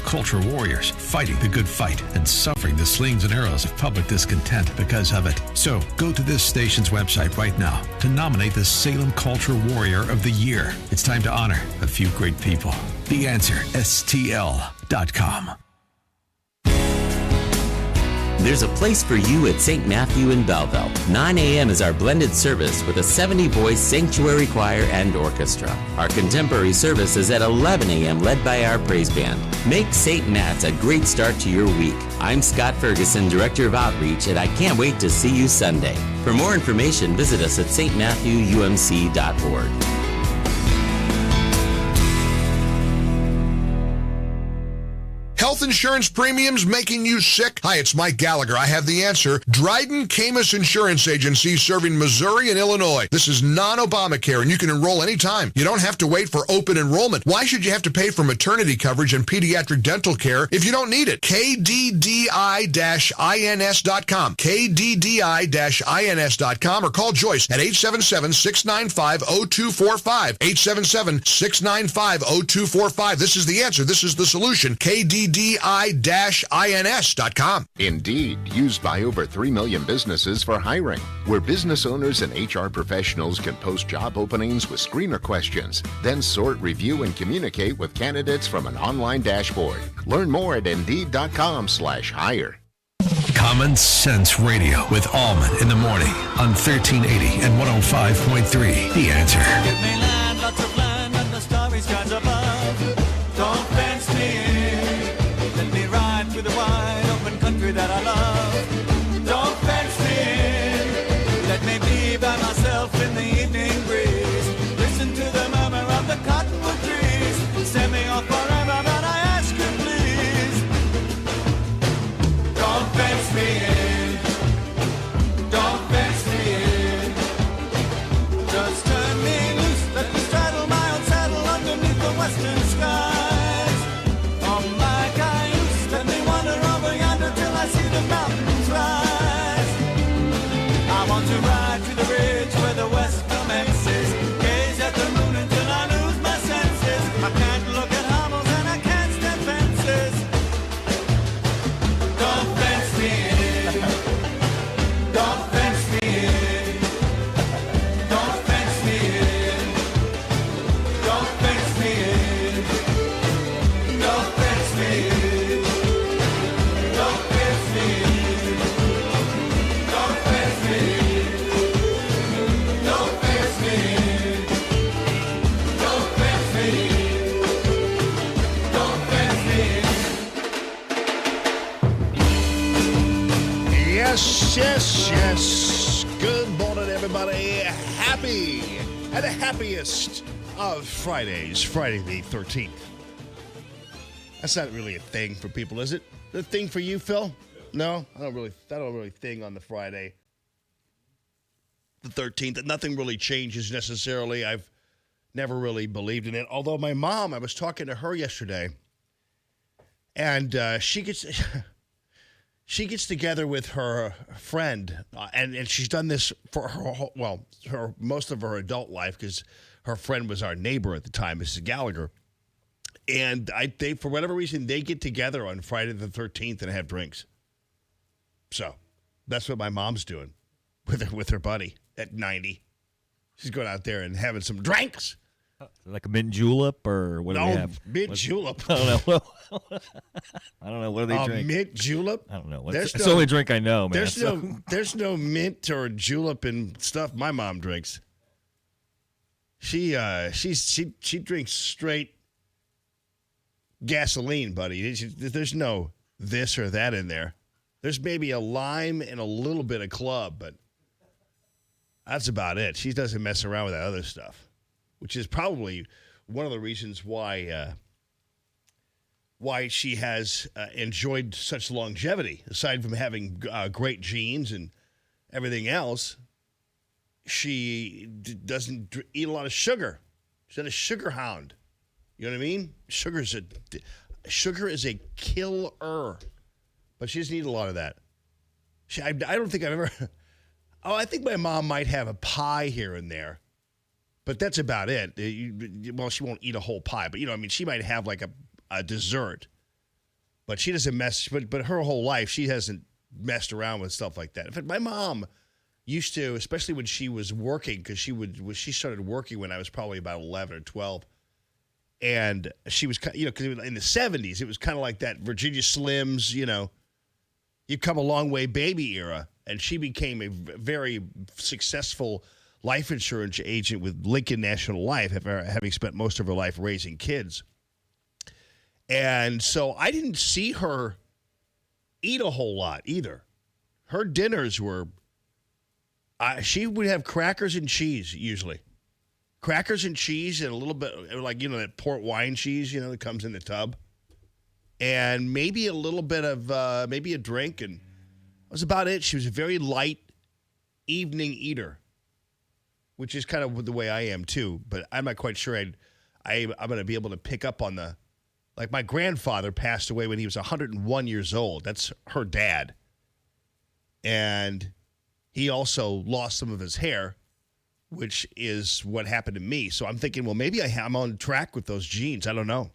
culture warriors fighting the good fight and suffering the slings and arrows of public discontent because of it. So go to this station's website right now to nominate the Salem Culture Warrior of the Year. It's time to honor a few great people. The Answer, STL.com. There's a place for you at St. Matthew in Belleville. 9 a.m. is our blended service with a 70-voice sanctuary choir and orchestra. Our contemporary service is at 11 a.m. led by our praise band. Make St. Matt's a great start to your week. I'm Scott Ferguson, Director of Outreach, and I can't wait to see you Sunday. For more information, visit us at stmatthewumc.org. Health insurance premiums making you sick? Hi, it's Mike Gallagher. I have the answer. Dryden Camus Insurance Agency serving Missouri and Illinois. This is non-Obamacare, and you can enroll anytime. You don't have to wait for open enrollment. Why should you have to pay for maternity coverage and pediatric dental care if you don't need it? KDDI-INS.com. KDDI-INS.com or call Joyce at 877-695-0245. 877-695-0245. This is the answer. This is the solution. KDDI-INS.com. Indeed, used by over 3 million businesses for hiring, where business owners and HR professionals can post job openings with screener questions, then sort, review, and communicate with candidates from an online dashboard. Learn more at Indeed.com/hire. Common Sense Radio with Allman in the morning on 1380 and 105.3. The Answer. Give me land, lots of land, and the starry skies above. Don't fence me in. Let me ride through the wide open country that I love. Don't fence me in. Let me be by myself in the evening breeze. Listen to the murmur of the cottonwood trees. Send me off forever, but I ask you please. Don't fence me in. Don't fence me in. Just turn me loose. Let me straddle my own saddle underneath the western skies. On my cayuse, let me wander over yonder till I see the mountains rise. I want to ride to the ridge where the west commences. Gaze at the moon until I lose my senses. I can't look at hovels and I can't stand fences. Don't fence me in. Don't fence me in. Don't fence me in. Don't fence me in. Don't fence me in. Don't fence me in. Don't fence me in. Don't fence me in. Don't fence me in. Don't fence me in. Yes, yes, yes. Good morning, everybody. Happy and the happiest of Fridays, Friday the 13th. That's not really a thing for people, is it? The thing for you, Phil? No, I don't really thing on the Friday the 13th. Nothing really changes necessarily. I've never really believed in it. Although my mom, I was talking to her yesterday, and she gets together with her friend, and she's done this for her most of her adult life because her friend was our neighbor at the time, Mrs. Gallagher. And they, for whatever reason, they get together on Friday the 13th and have drinks. So that's what my mom's doing with her buddy at 90. She's going out there and having some drinks. Like a mint julep or what do they have? Mint julep. I don't know. I don't know. What do they drink? Mint julep? I don't know. It's the only drink I know, man. There's no mint or julep and stuff my mom drinks. She drinks straight gasoline, buddy. There's no this or that in there. There's maybe a lime and a little bit of club, but that's about it. She doesn't mess around with that other stuff, which is probably one of the reasons why she has enjoyed such longevity. Aside from having great genes and everything else, she doesn't eat a lot of sugar. She's not a sugar hound. You know what I mean? Sugar is a killer, but she doesn't eat a lot of that. I don't think I've ever. Oh, I think my mom might have a pie here and there, but that's about it. Well, she won't eat a whole pie, but she might have like a dessert. But she doesn't mess. But her whole life, she hasn't messed around with stuff like that. In fact, my mom used to, especially when she was working, because she started working when I was probably about 11 or 12. And she was, because in the 70s, it was kind of like that Virginia Slims, you've come a long way baby era. And she became a very successful life insurance agent with Lincoln National Life, having spent most of her life raising kids. And so I didn't see her eat a whole lot either. Her dinners were, she would have crackers and cheese usually. Crackers and cheese and a little bit, like, that port wine cheese, that comes in the tub. And maybe a little bit of, maybe a drink. And that was about it. She was a very light evening eater, which is kind of the way I am too. But I'm not quite sure I'm going to be able to pick up on like my grandfather passed away when he was 101 years old. That's her dad. And he also lost some of his hair, which is what happened to me. So I'm thinking, well, maybe I'm on track with those genes. I don't know.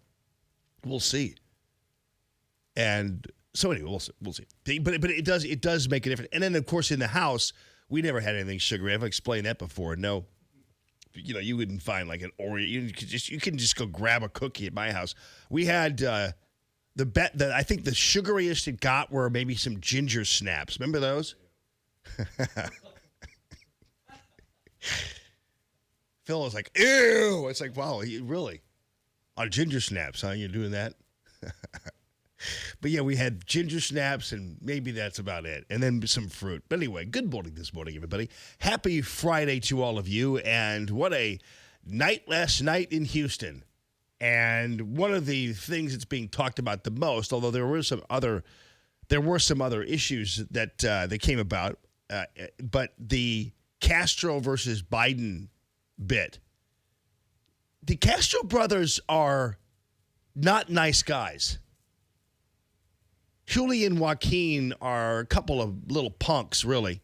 We'll see. And so anyway, we'll see. But it does make a difference. And then, of course, in the house, we never had anything sugary. I've explained that before. No, you wouldn't find like an Oreo. You can just go grab a cookie at my house. We had I think the sugariest it got were maybe some ginger snaps. Remember those? Phil was like, ew. It's like, wow, really? On ginger snaps, huh? You're doing that? But yeah, we had ginger snaps, and maybe that's about it. And then some fruit. But anyway, good morning this morning, everybody. Happy Friday to all of you. And what a night last night in Houston. And one of the things that's being talked about the most, although there were some other issues that came about, but the Castro versus Biden bit. The Castro brothers are not nice guys. Julie and Joaquin are a couple of little punks, really.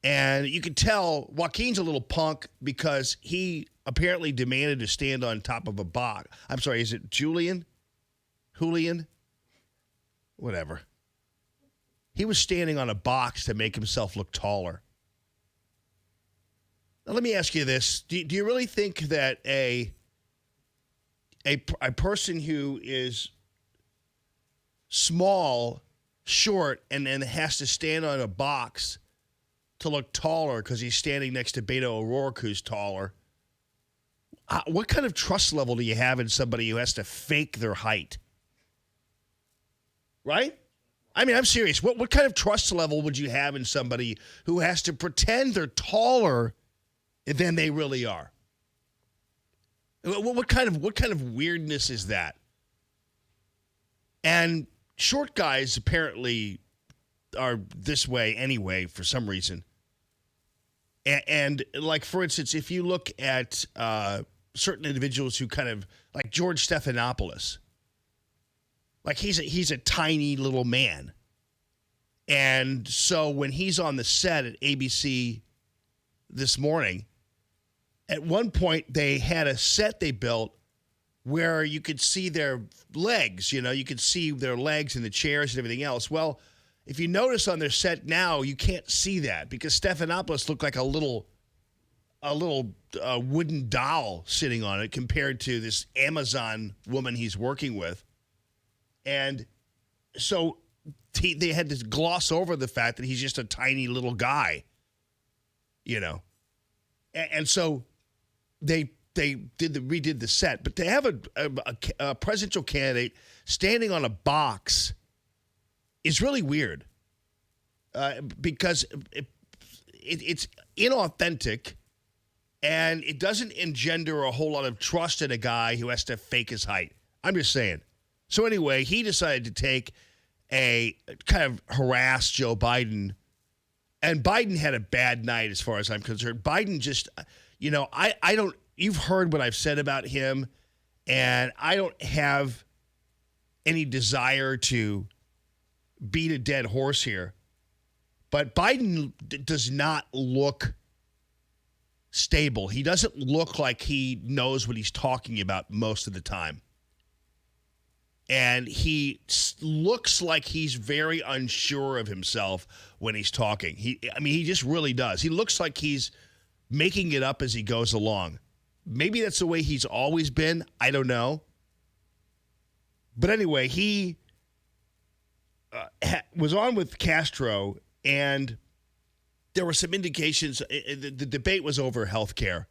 And you can tell Joaquin's a little punk because he apparently demanded to stand on top of a box. I'm sorry, is it Julian? Whatever. He was standing on a box to make himself look taller. Now, let me ask you this. Do you really think that a person who is small, short, and then has to stand on a box to look taller because he's standing next to Beto O'Rourke, who's taller, what kind of trust level do you have in somebody who has to fake their height? Right? I mean, I'm serious. What kind of trust level would you have in somebody who has to pretend they're taller than they really are? What kind of weirdness is that? And short guys apparently are this way anyway for some reason. And like, for instance, if you look at certain individuals who kind of, like George Stephanopoulos, like he's a tiny little man. And so when he's on the set at ABC this morning, at one point they had a set they built where you could see their legs, you could see their legs in the chairs and everything else. Well, if you notice on their set now, you can't see that because Stephanopoulos looked like a little wooden doll sitting on it compared to this Amazon woman he's working with. And so they had to gloss over the fact that he's just a tiny little guy, And so they redid the set, but to have a presidential candidate standing on a box is really weird because it's inauthentic and it doesn't engender a whole lot of trust in a guy who has to fake his height. I'm just saying. So anyway, he decided to take a kind of harass Joe Biden, and Biden had a bad night as far as I'm concerned. Biden just, I don't. You've heard what I've said about him, and I don't have any desire to beat a dead horse here. But Biden does not look stable. He doesn't look like he knows what he's talking about most of the time. And he looks like he's very unsure of himself when he's talking. He just really does. He looks like he's making it up as he goes along. Maybe that's the way he's always been. I don't know. But anyway, he was on with Castro, and there were some indications. The debate was over health care.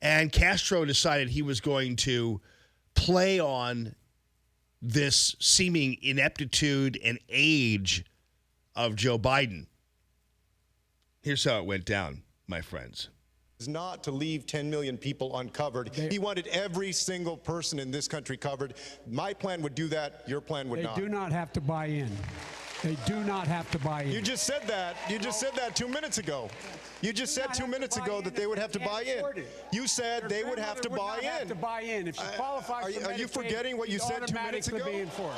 And Castro decided he was going to play on this seeming ineptitude and age of Joe Biden. Here's how it went down, my friends. Is not to leave 10 million people uncovered. He wanted every single person in this country covered. My plan would do that. Your plan would not. They do not have to buy in. They do not have to buy in. You just said that. You just said that 2 minutes ago. You just said 2 minutes ago that they would have to buy in. You said they would have to buy in. Have to buy in. If she qualifies for Medicaid, are you forgetting what you said 2 minutes ago? Are you forgetting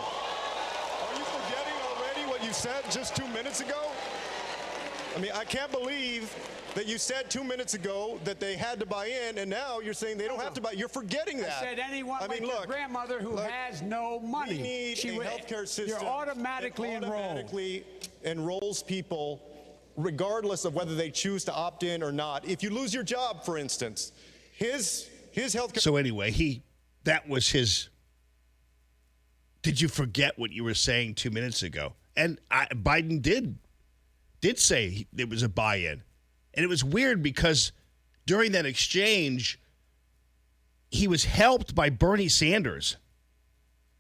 already what you said just 2 minutes ago? I mean, I can't believe that you said 2 minutes ago that they had to buy in, and now you're saying they don't have to buy. You're forgetting that. I said anyone your grandmother who has no money. We need a healthcare system. You're automatically enrolls people regardless of whether they choose to opt in or not. If you lose your job, for instance, his healthcare. So anyway, that was his. Did you forget what you were saying 2 minutes ago? And Biden did say it was a buy-in. And it was weird because during that exchange, he was helped by Bernie Sanders.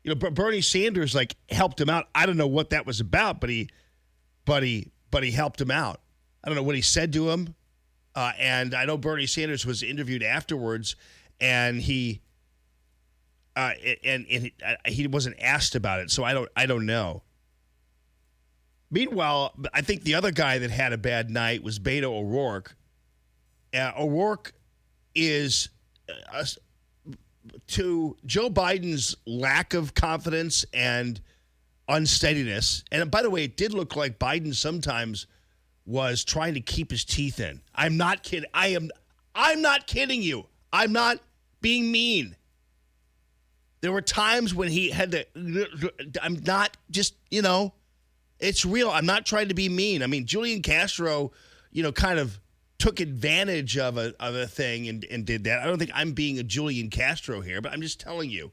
You know, Bernie Sanders helped him out. I don't know what that was about, but he helped him out. I don't know what he said to him, and I know Bernie Sanders was interviewed afterwards, and he wasn't asked about it. So I don't know. Meanwhile, I think the other guy that had a bad night was Beto O'Rourke. O'Rourke is, to Joe Biden's lack of confidence and unsteadiness. And by the way, it did look like Biden sometimes was trying to keep his teeth in. I'm not kidding. I'm not kidding you. I'm not being mean. There were times when he had to, I'm not just, it's real. I'm not trying to be mean. I mean, Julian Castro, kind of took advantage of a thing and did that. I don't think I'm being a Julian Castro here, but I'm just telling you.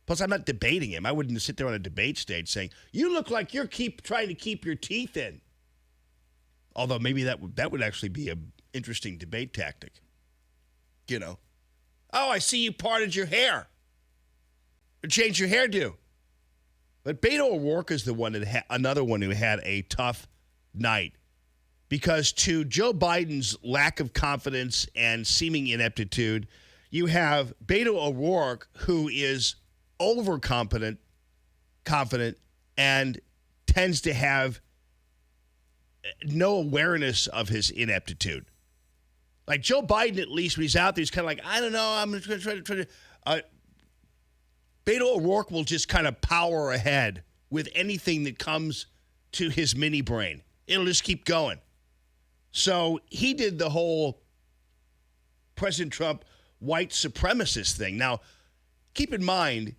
Plus, I'm not debating him. I wouldn't sit there on a debate stage saying, you look like you're trying to keep your teeth in. Although maybe that would actually be an interesting debate tactic. Oh, I see you parted your hair. Or changed your hairdo. But Beto O'Rourke is the one another one who had a tough night. Because to Joe Biden's lack of confidence and seeming ineptitude, you have Beto O'Rourke, who is overconfident, confident, and tends to have no awareness of his ineptitude. Like Joe Biden, at least when he's out there, he's kind of like, I don't know, I'm going to try to. Beto O'Rourke will just kind of power ahead with anything that comes to his mini brain. It'll just keep going. So he did the whole President Trump white supremacist thing. Now, keep in mind,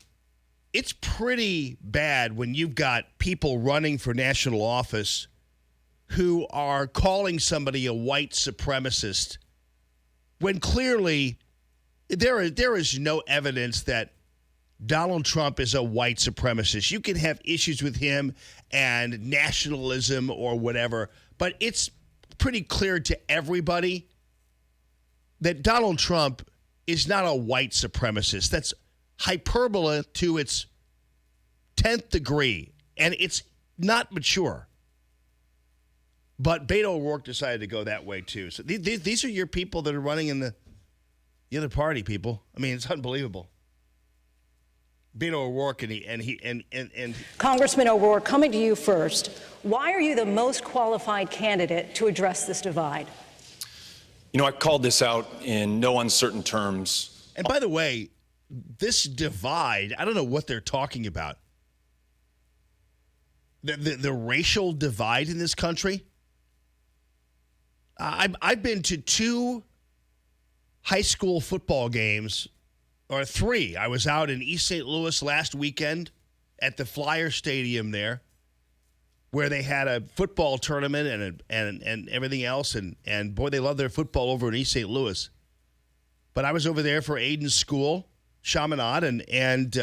it's pretty bad when you've got people running for national office who are calling somebody a white supremacist when clearly there is no evidence that Donald Trump is a white supremacist. You can have issues with him and nationalism or whatever, but it's pretty clear to everybody that Donald Trump is not a white supremacist. That's hyperbole to its 10th degree, and it's not mature. But Beto O'Rourke decided to go that way, too. So these are your people that are running in the other party, people. I mean, it's unbelievable. Beto O'Rourke and Congressman O'Rourke, coming to you first. Why are you the most qualified candidate to address this divide? I called this out in no uncertain terms. And by the way, this divide, I don't know what they're talking about. The racial divide in this country. I've been to 2 high school football games, or 3. I was out in East St. Louis last weekend at the Flyer Stadium there, where they had a football tournament and everything else. And boy, they love their football over in East St. Louis. But I was over there for Aiden's school, Chaminade, and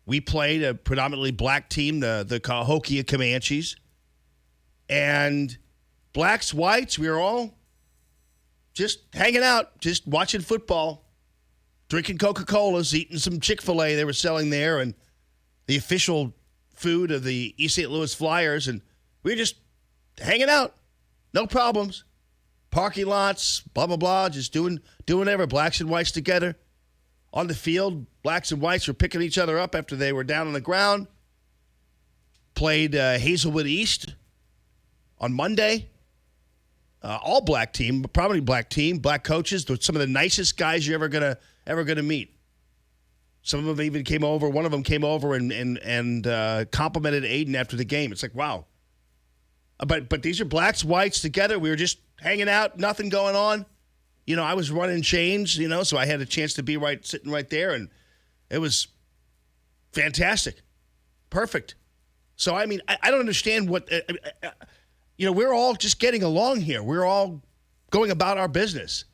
we played a predominantly black team, the Cahokia Comanches. And blacks, whites, we were all just hanging out, just watching football, drinking Coca-Colas, eating some Chick-fil-A they were selling there, and the official food of the East St. Louis Flyers. And we were just hanging out. No problems. Parking lots, blah, blah, blah, just doing whatever. Blacks and whites together. On the field, blacks and whites were picking each other up after they were down on the ground. Played Hazelwood East on Monday. All black team, probably black team, black coaches, some of the nicest guys you're ever gonna meet. Some of them even came over. One of them came over and complimented Aiden after the game. It's like, wow. But these are blacks, whites together. We were just hanging out, nothing going on. You know, I was running chains, you know, so I had a chance to be sitting right there, and it was fantastic. Perfect. So, I mean, I don't understand what, we're all just getting along here. We're all going about our business.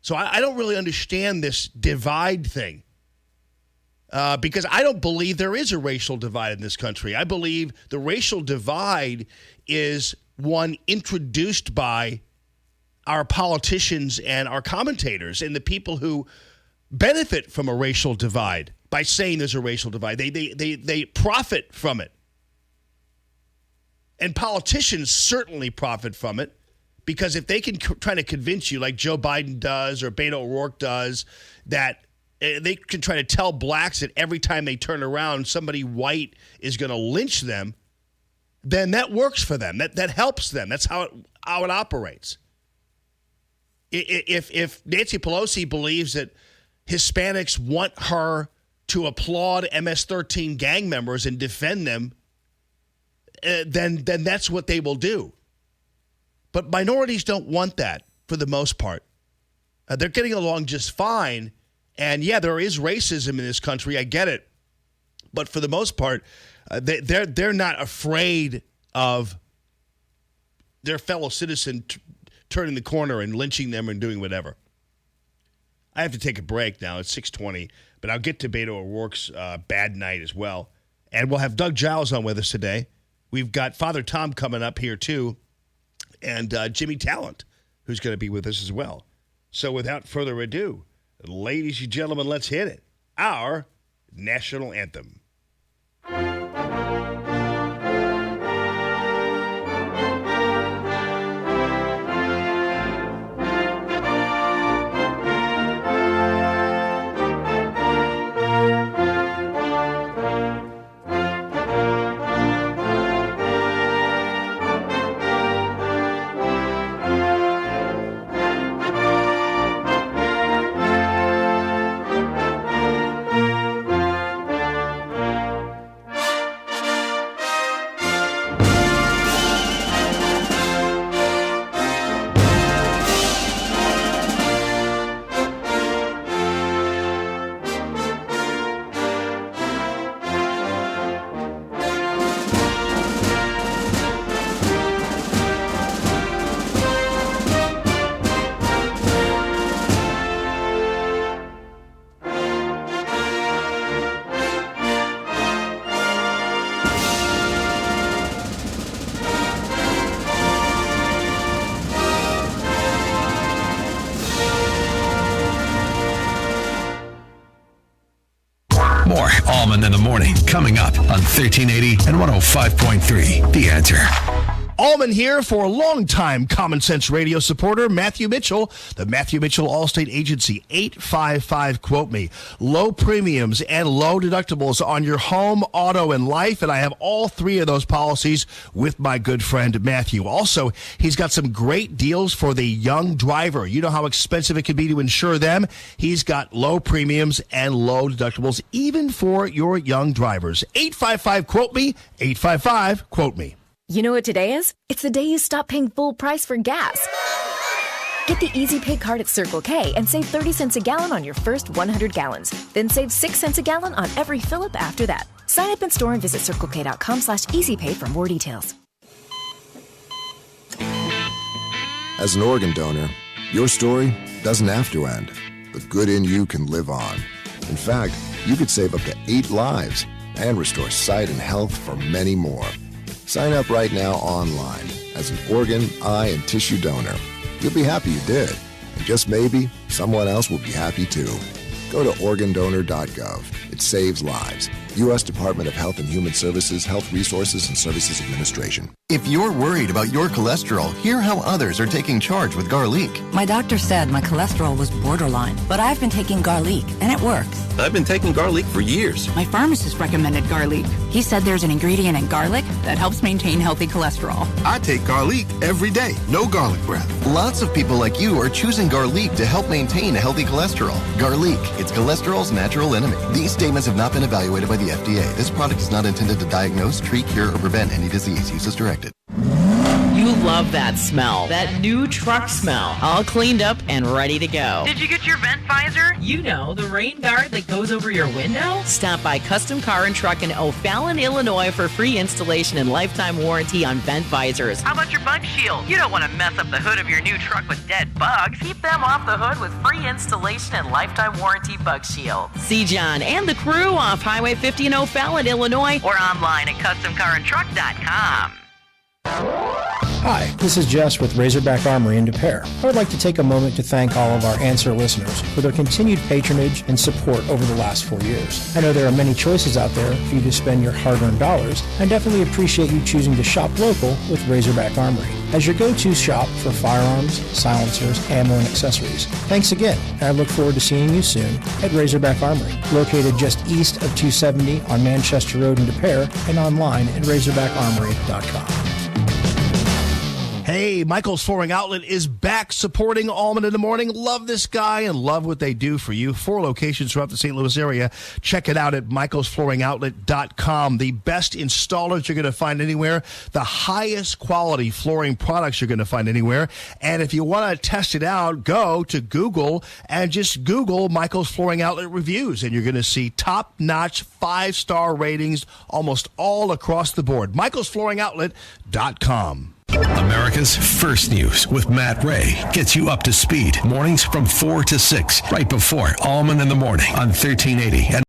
So I don't really understand this divide thing. Because I don't believe there is a racial divide in this country. I believe the racial divide is one introduced by our politicians and our commentators and the people who benefit from a racial divide by saying there's a racial divide. They profit from it. And politicians certainly profit from it, because if they can try to convince you, like Joe Biden does or Beto O'Rourke does, that they can try to tell blacks that every time they turn around, somebody white is going to lynch them, then that works for them. That helps them. That's how it operates. If Nancy Pelosi believes that Hispanics want her to applaud MS-13 gang members and defend them, then that's what they will do. But minorities don't want that for the most part. They're getting along just fine. And yeah, there is racism in this country. I get it. But for the most part, they're not afraid of their fellow citizen turning the corner and lynching them and doing whatever. I have to take a break now. It's 6:20, but I'll get to Beto O'Rourke's bad night as well. And we'll have Doug Giles on with us today. We've got Father Tom coming up here too, and Jimmy Talent, who's going to be with us as well. So without further ado, ladies and gentlemen, let's hit it. Our national anthem. More Allman in the Morning coming up on 1380 and 105.3. The Answer. Allman here for longtime Common Sense Radio supporter Matthew Mitchell, the Matthew Mitchell Allstate Agency, 855-QUOTE-ME. Low premiums and low deductibles on your home, auto, and life, and I have all three of those policies with my good friend Matthew. Also, he's got some great deals for the young driver. You know how expensive it can be to insure them. He's got low premiums and low deductibles, even for your young drivers. 855-QUOTE-ME, 855-QUOTE-ME. You know what today is? It's the day you stop paying full price for gas. Get the Easy Pay card at Circle K and save 30 cents a gallon on your first 100 gallons. Then save 6 cents a gallon on every fill-up after that. Sign up in store and visit CircleK.com/EasyPay for more details. As an organ donor, your story doesn't have to end. The good in you can live on. In fact, you could save up to 8 lives and restore sight and health for many more. Sign up right now online as an organ, eye, and tissue donor. You'll be happy you did. And just maybe, someone else will be happy too. Go to organdonor.gov. It saves lives. U.S. Department of Health and Human Services, Health Resources and Services Administration. If you're worried about your cholesterol, hear how others are taking charge with garlic. My doctor said my cholesterol was borderline, but I've been taking garlic, and it works. I've been taking garlic for years. My pharmacist recommended garlic. He said there's an ingredient in garlic that helps maintain healthy cholesterol. I take garlic every day. No garlic breath. Lots of people like you are choosing garlic to help maintain a healthy cholesterol. Garlic, it's cholesterol's natural enemy. These statements have not been evaluated by the FDA. This product is not intended to diagnose, treat, cure, or prevent any disease. Use as directed. You love that smell. That new truck smell. All cleaned up and ready to go. Did you get your vent visor? You know, the rain guard that goes over your window? Stop by Custom Car and Truck in O'Fallon, Illinois for free installation and lifetime warranty on vent visors. How about your bug shield? You don't want to mess up the hood of your new truck with dead bugs. Keep them off the hood with free installation and lifetime warranty bug shield. See John and the crew off Highway 50 in O'Fallon, Illinois, or online at customcarandtruck.com. Hi, this is Jess with Razorback Armory in Des Peres. I would like to take a moment to thank all of our Answer listeners for their continued patronage and support over the last 4 years. I know there are many choices out there for you to spend your hard-earned dollars. I definitely appreciate you choosing to shop local with Razorback Armory as your go-to shop for firearms, silencers, ammo, and accessories. Thanks again, and I look forward to seeing you soon at Razorback Armory, located just east of 270 on Manchester Road in Des Peres and online at RazorbackArmory.com. Hey, Michael's Flooring Outlet is back supporting Allman in the Morning. Love this guy and love what they do for you. 4 locations throughout the St. Louis area. Check it out at michaelsflooringoutlet.com. The best installers you're going to find anywhere. The highest quality flooring products you're going to find anywhere. And if you want to test it out, go to Google and just Google Michael's Flooring Outlet reviews. And you're going to see top-notch 5-star ratings almost all across the board. michaelsflooringoutlet.com. America's First News with Matt Ray gets you up to speed. Mornings from 4 to 6, right before Allman in the Morning on 1380. And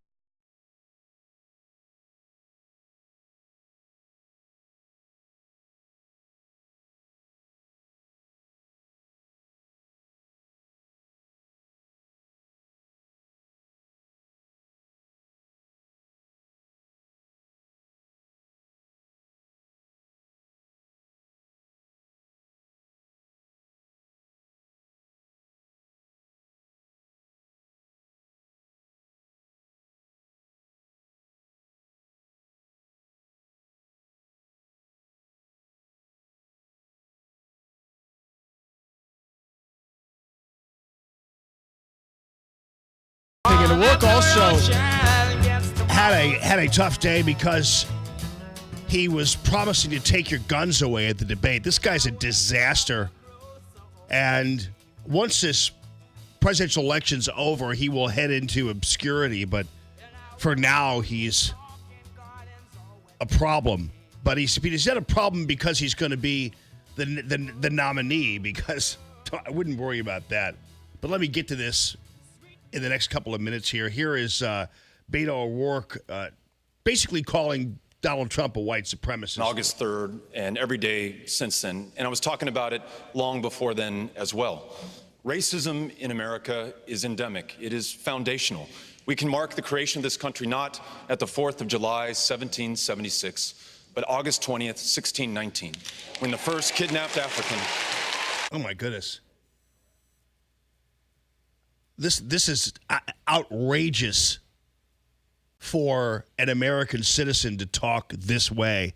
The work also had a tough day because he was promising to take your guns away at the debate. This guy's a disaster. And once this presidential election's over, he will head into obscurity. But for now, he's a problem. But he's not a problem because he's going to be the nominee, because I wouldn't worry about that. But let me get to this in the next couple of minutes here. Here is Beto O'Rourke basically calling Donald Trump a white supremacist. On August 3rd and every day since then, and I was talking about it long before then as well. Racism in America is endemic. It is foundational. We can mark the creation of this country not at the 4th of July, 1776, but August 20th, 1619, when the first kidnapped African. Oh, my goodness. This is outrageous for an American citizen to talk this way,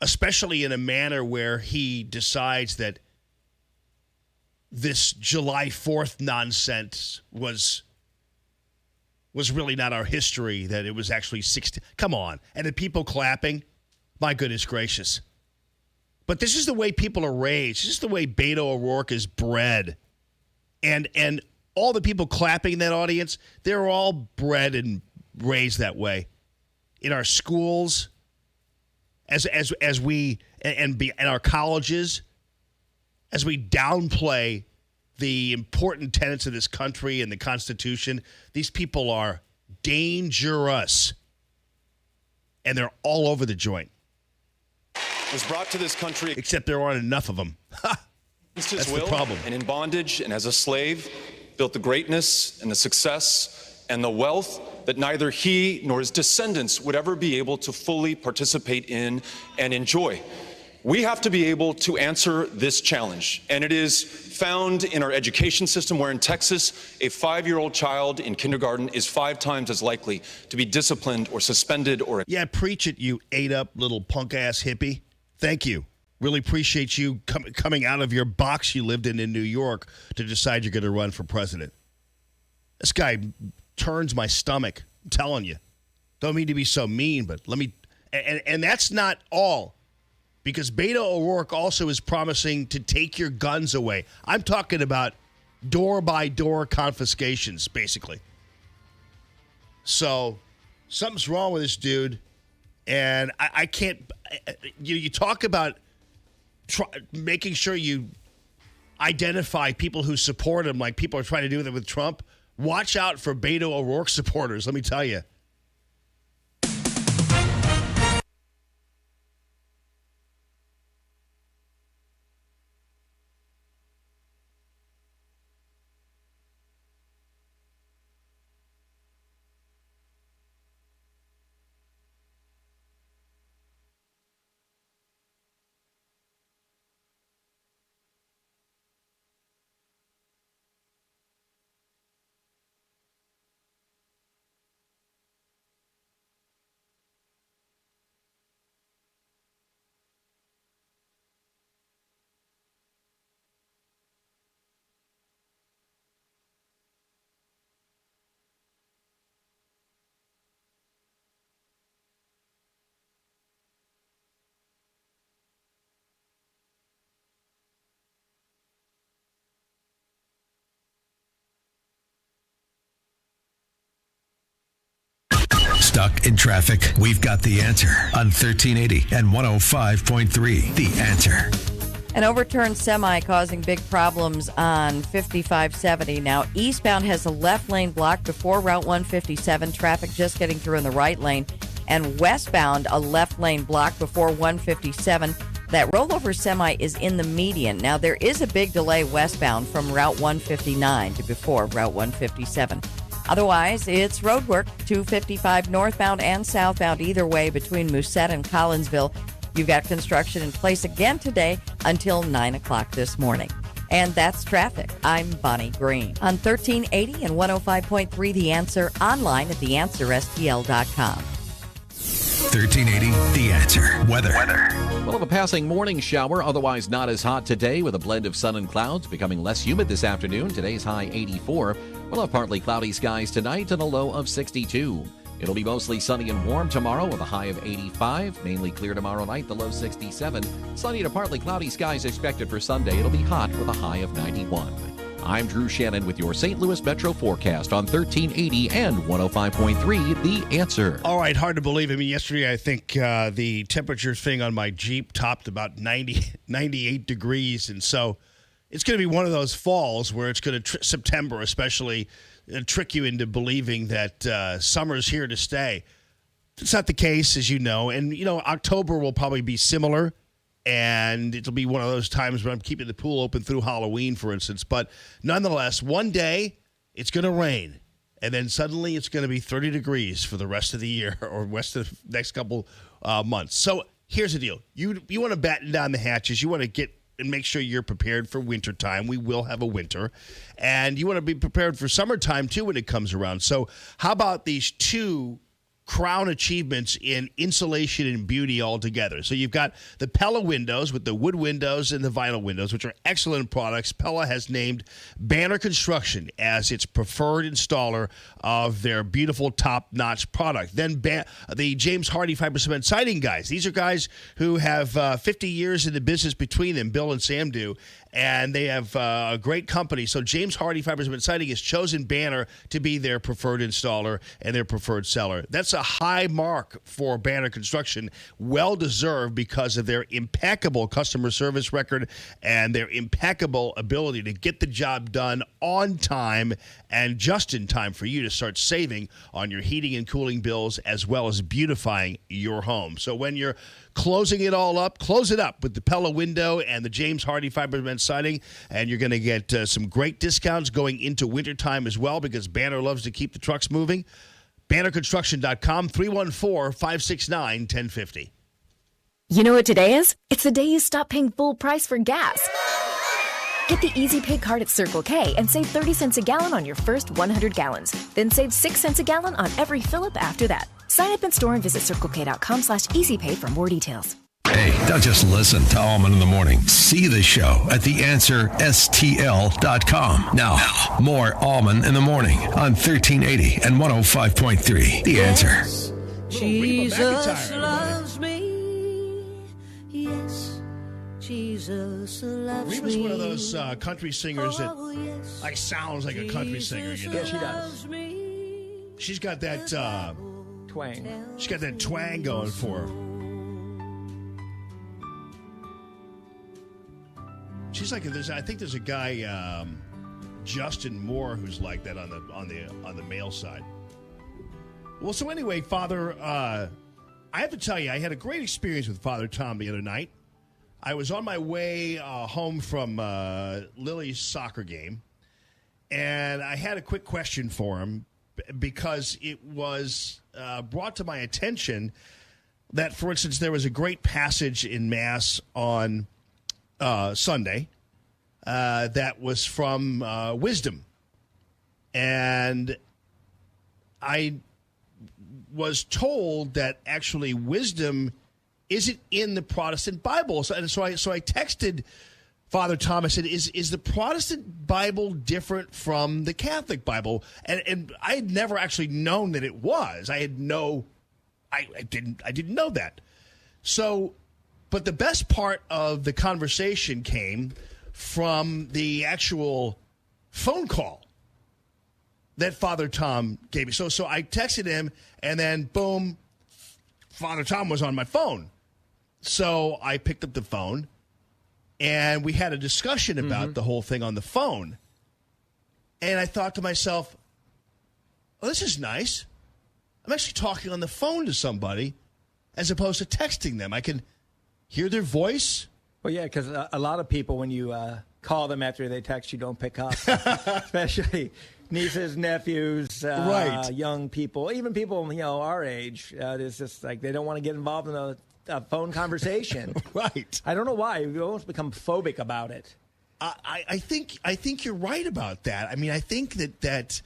especially in a manner where he decides that this July 4th nonsense was really not our history, that it was actually 60. Come on. And the people clapping, my goodness gracious. But this is the way people are raised. This is the way Beto O'Rourke is bred. And all the people clapping in that audience, they're all bred and raised that way. In our schools, as we and our colleges, as we downplay the important tenets of this country and the Constitution, these people are dangerous. And they're all over the joint. Was brought to this country. Except there aren't enough of them. Against his That's will, the problem. and in bondage and as a slave, built the greatness and the success and the wealth that neither he nor his descendants would ever be able to fully participate in and enjoy. We have to be able to answer this challenge, and it is found in our education system, where in Texas, a 5-year-old child in kindergarten is 5 times as likely to be disciplined or suspended or... Yeah, preach it, you ate-up little punk-ass hippie. Thank you. Really appreciate you coming out of your box you lived in New York to decide you're going to run for president. This guy turns my stomach, I'm telling you. Don't mean to be so mean, but let me... And that's not all. Because Beto O'Rourke also is promising to take your guns away. I'm talking about door-by-door confiscations, basically. So something's wrong with this dude, and I can't... You talk about making sure you identify people who support him like people are trying to do that with Trump. Watch out for Beto O'Rourke supporters, let me tell you. Stuck in traffic? We've got the answer on 1380 and 105.3. The Answer. An overturned semi causing big problems on 5570. Now, eastbound has a left lane blocked before Route 157. Traffic just getting through in the right lane. And westbound, a left lane blocked before 157. That rollover semi is in the median. Now, there is a big delay westbound from Route 159 to before Route 157. Otherwise, it's road work, 255 northbound and southbound either way between Moosehead and Collinsville. You've got construction in place again today until 9 o'clock this morning. And that's traffic. I'm Bonnie Green on 1380 and 105.3 The Answer, online at theanswerstl.com. 1380 The Answer. Weather. We'll have a passing morning shower, otherwise not as hot today, with a blend of sun and clouds, becoming less humid this afternoon. Today's high 84. We'll have partly cloudy skies tonight and a low of 62. It'll be mostly sunny and warm tomorrow with a high of 85. Mainly clear tomorrow night, the low 67. Sunny to partly cloudy skies expected for Sunday. It'll be hot with a high of 91. I'm Drew Shannon with your St. Louis Metro forecast on 1380 and 105.3 The Answer. All right, hard to believe. I mean, yesterday I think the temperature thing on my Jeep topped about 98 degrees, and so it's going to be one of those falls where it's going to, September especially, trick you into believing that summer's here to stay. It's not the case, as you know, and, October will probably be similar. And it'll be one of those times when I'm keeping the pool open through Halloween, for instance. But nonetheless, one day it's going to rain. And then suddenly it's going to be 30 degrees for the rest of the year or rest of the next couple months. So here's the deal. You want to batten down the hatches. You want to get and make sure you're prepared for winter time. We will have a winter. And you want to be prepared for summertime, too, when it comes around. So how about these two crown achievements in insulation and beauty all together? So you've got the Pella windows with the wood windows and the vinyl windows, which are excellent products. Pella has named Banner Construction as its preferred installer of their beautiful top-notch product. Then the James Hardy Fiber Cement Siding guys. These are guys who have 50 years in the business between them, Bill and Sam do, and they have a great company. So James Hardie Fiber Cement Siding has chosen Banner to be their preferred installer and their preferred seller. That's a high mark for Banner Construction, well-deserved because of their impeccable customer service record and their impeccable ability to get the job done on time and just in time for you to start saving on your heating and cooling bills, as well as beautifying your home. So when you're closing it all up, close it up with the Pella window and the James Hardie Fiber Cement Siding, and you're going to get some great discounts going into wintertime as well, because Banner loves to keep the trucks moving. BannerConstruction.com, 314-569-1050. You know what today is? It's the day you stop paying full price for gas. Get the Easy Pay card at Circle K and save 30 cents a gallon on your first 100 gallons. Then save 6 cents a gallon on every fill-up after that. Sign up in store and visit CircleK.com/EasyPay for more details. Hey, don't just listen to Allman in the Morning. See the show at theanswerstl.com. Now, more Allman in the Morning on 1380 and 105.3. The Answer. Jesus loves me. Yes, Jesus loves me. Reba's one of those country singers that sounds like a country singer, you know? Yeah, she does. She's got that twang. She's got that twang going for her. She's like, I think there's a guy, Justin Moore, who's like that on the male side. Well, so anyway, Father, I have to tell you, I had a great experience with Father Tom the other night. I was on my way home from Lily's soccer game, and I had a quick question for him because it was brought to my attention that, for instance, there was a great passage in Mass on Sunday that was from Wisdom. And I was told that actually Wisdom isn't in the Protestant Bible. So I texted Father Tom. I said, is the Protestant Bible different from the Catholic Bible? And I had never actually known that it was. I didn't know that. So, but the best part of the conversation came from the actual phone call that Father Tom gave me. So I texted him, and then boom, Father Tom was on my phone. So I picked up the phone, and we had a discussion about the whole thing on the phone. And I thought to myself, oh, this is nice. I'm actually talking on the phone to somebody as opposed to texting them. I can hear their voice. Well, yeah, because a lot of people, when you call them after they text, you don't pick up. Especially nieces, nephews, right. Young people, even people our age. It's just like they don't want to get involved in a phone conversation. Right. I don't know why. We almost become phobic about it. I think you're right about that. I mean, I think that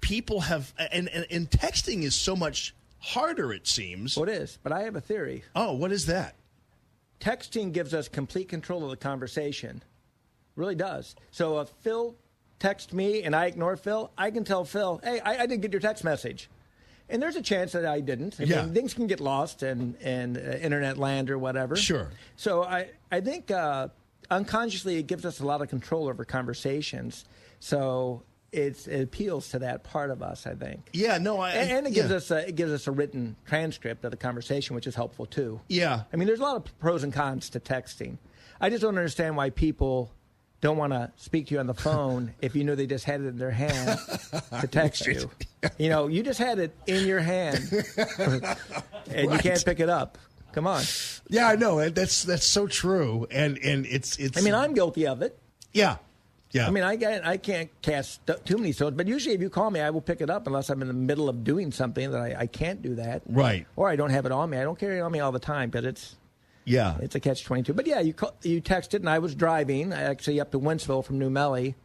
people have, and texting is so much harder, it seems. Well, it is, but I have a theory. Oh, what is that? Texting gives us complete control of the conversation. Really does. So if Phil texts me and I ignore Phil, I can tell Phil, hey, I didn't get your text message. And there's a chance that I didn't. I mean, things can get lost in internet land or whatever. Sure. So I think unconsciously it gives us a lot of control over conversations. So it appeals to that part of us, I think. Yeah, no, and it gives us a written transcript of the conversation, which is helpful too. Yeah. I mean, there's a lot of pros and cons to texting. I just don't understand why people don't want to speak to you on the phone if you know they just had it in their hand to text you. You just had it in your hand, and you can't pick it up. Come on. Yeah, I know. That's so true, and it's. I mean, I'm guilty of it. Yeah. Yeah. I mean, I can't cast too many stones, but usually if you call me, I will pick it up unless I'm in the middle of doing something that I can't do that. Right. Or I don't have it on me. I don't carry it on me all the time, but it's a catch-22. But yeah, you texted, and I was driving, actually up to Wentzville from New Melly,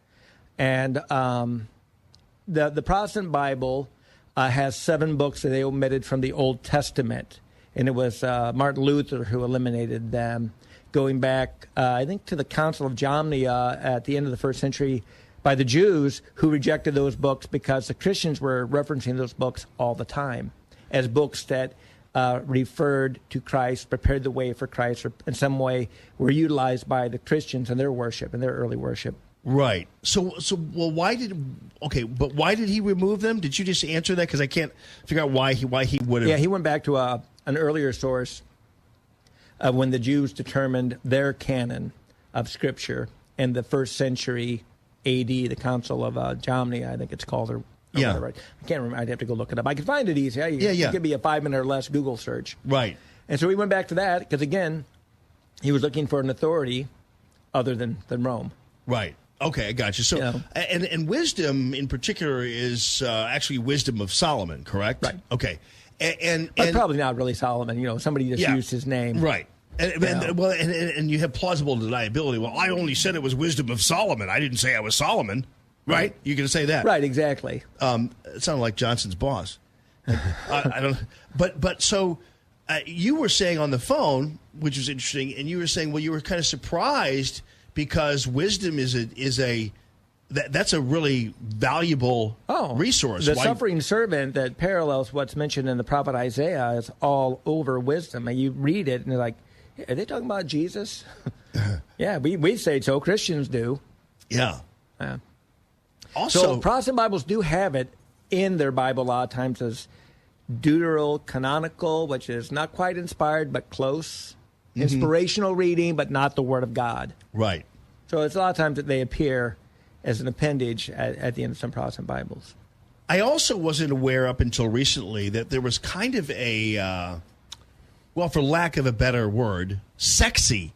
and the Protestant Bible has 7 books that they omitted from the Old Testament, and it was Martin Luther who eliminated them, going back, I think, to the Council of Jamnia at the end of the first century by the Jews who rejected those books because the Christians were referencing those books all the time as books that referred to Christ, prepared the way for Christ, or in some way were utilized by the Christians in their worship, in their early worship. Right. Well, why did he remove them? Did you just answer that? Because I can't figure out why he would have. Yeah, he went back to an earlier source of when the Jews determined their canon of Scripture in the 1st century A.D., the Council of Jomini, I think it's called, or whatever. I can't remember. I'd have to go look it up. I could find it easy. It could be a 5-minute or less Google search. Right. And so he went back to that because, again, he was looking for an authority other than Rome. Right. Okay, I got you. So, and wisdom in particular is actually wisdom of Solomon, correct? Right. Okay. And probably not really Solomon. Somebody just used his name. Right. And you have plausible deniability. Well, I only said it was wisdom of Solomon. I didn't say I was Solomon. Right? You can say that. Right, exactly. It sounded like Johnson's boss. I don't. But so you were saying on the phone, which was interesting, and you were saying, well, you were kind of surprised because wisdom that's a really valuable resource. The suffering servant that parallels what's mentioned in the prophet Isaiah is all over wisdom. And you read it and you're like, are they talking about Jesus? Yeah, we say so. Christians do. Yeah. Also, so Protestant Bibles do have it in their Bible a lot of times as deuterocanonical, which is not quite inspired but close. Mm-hmm. Inspirational reading, but not the Word of God. Right. So it's a lot of times that they appear as an appendage at the end of some Protestant Bibles. I also wasn't aware up until recently that there was kind of a, for lack of a better word, sexy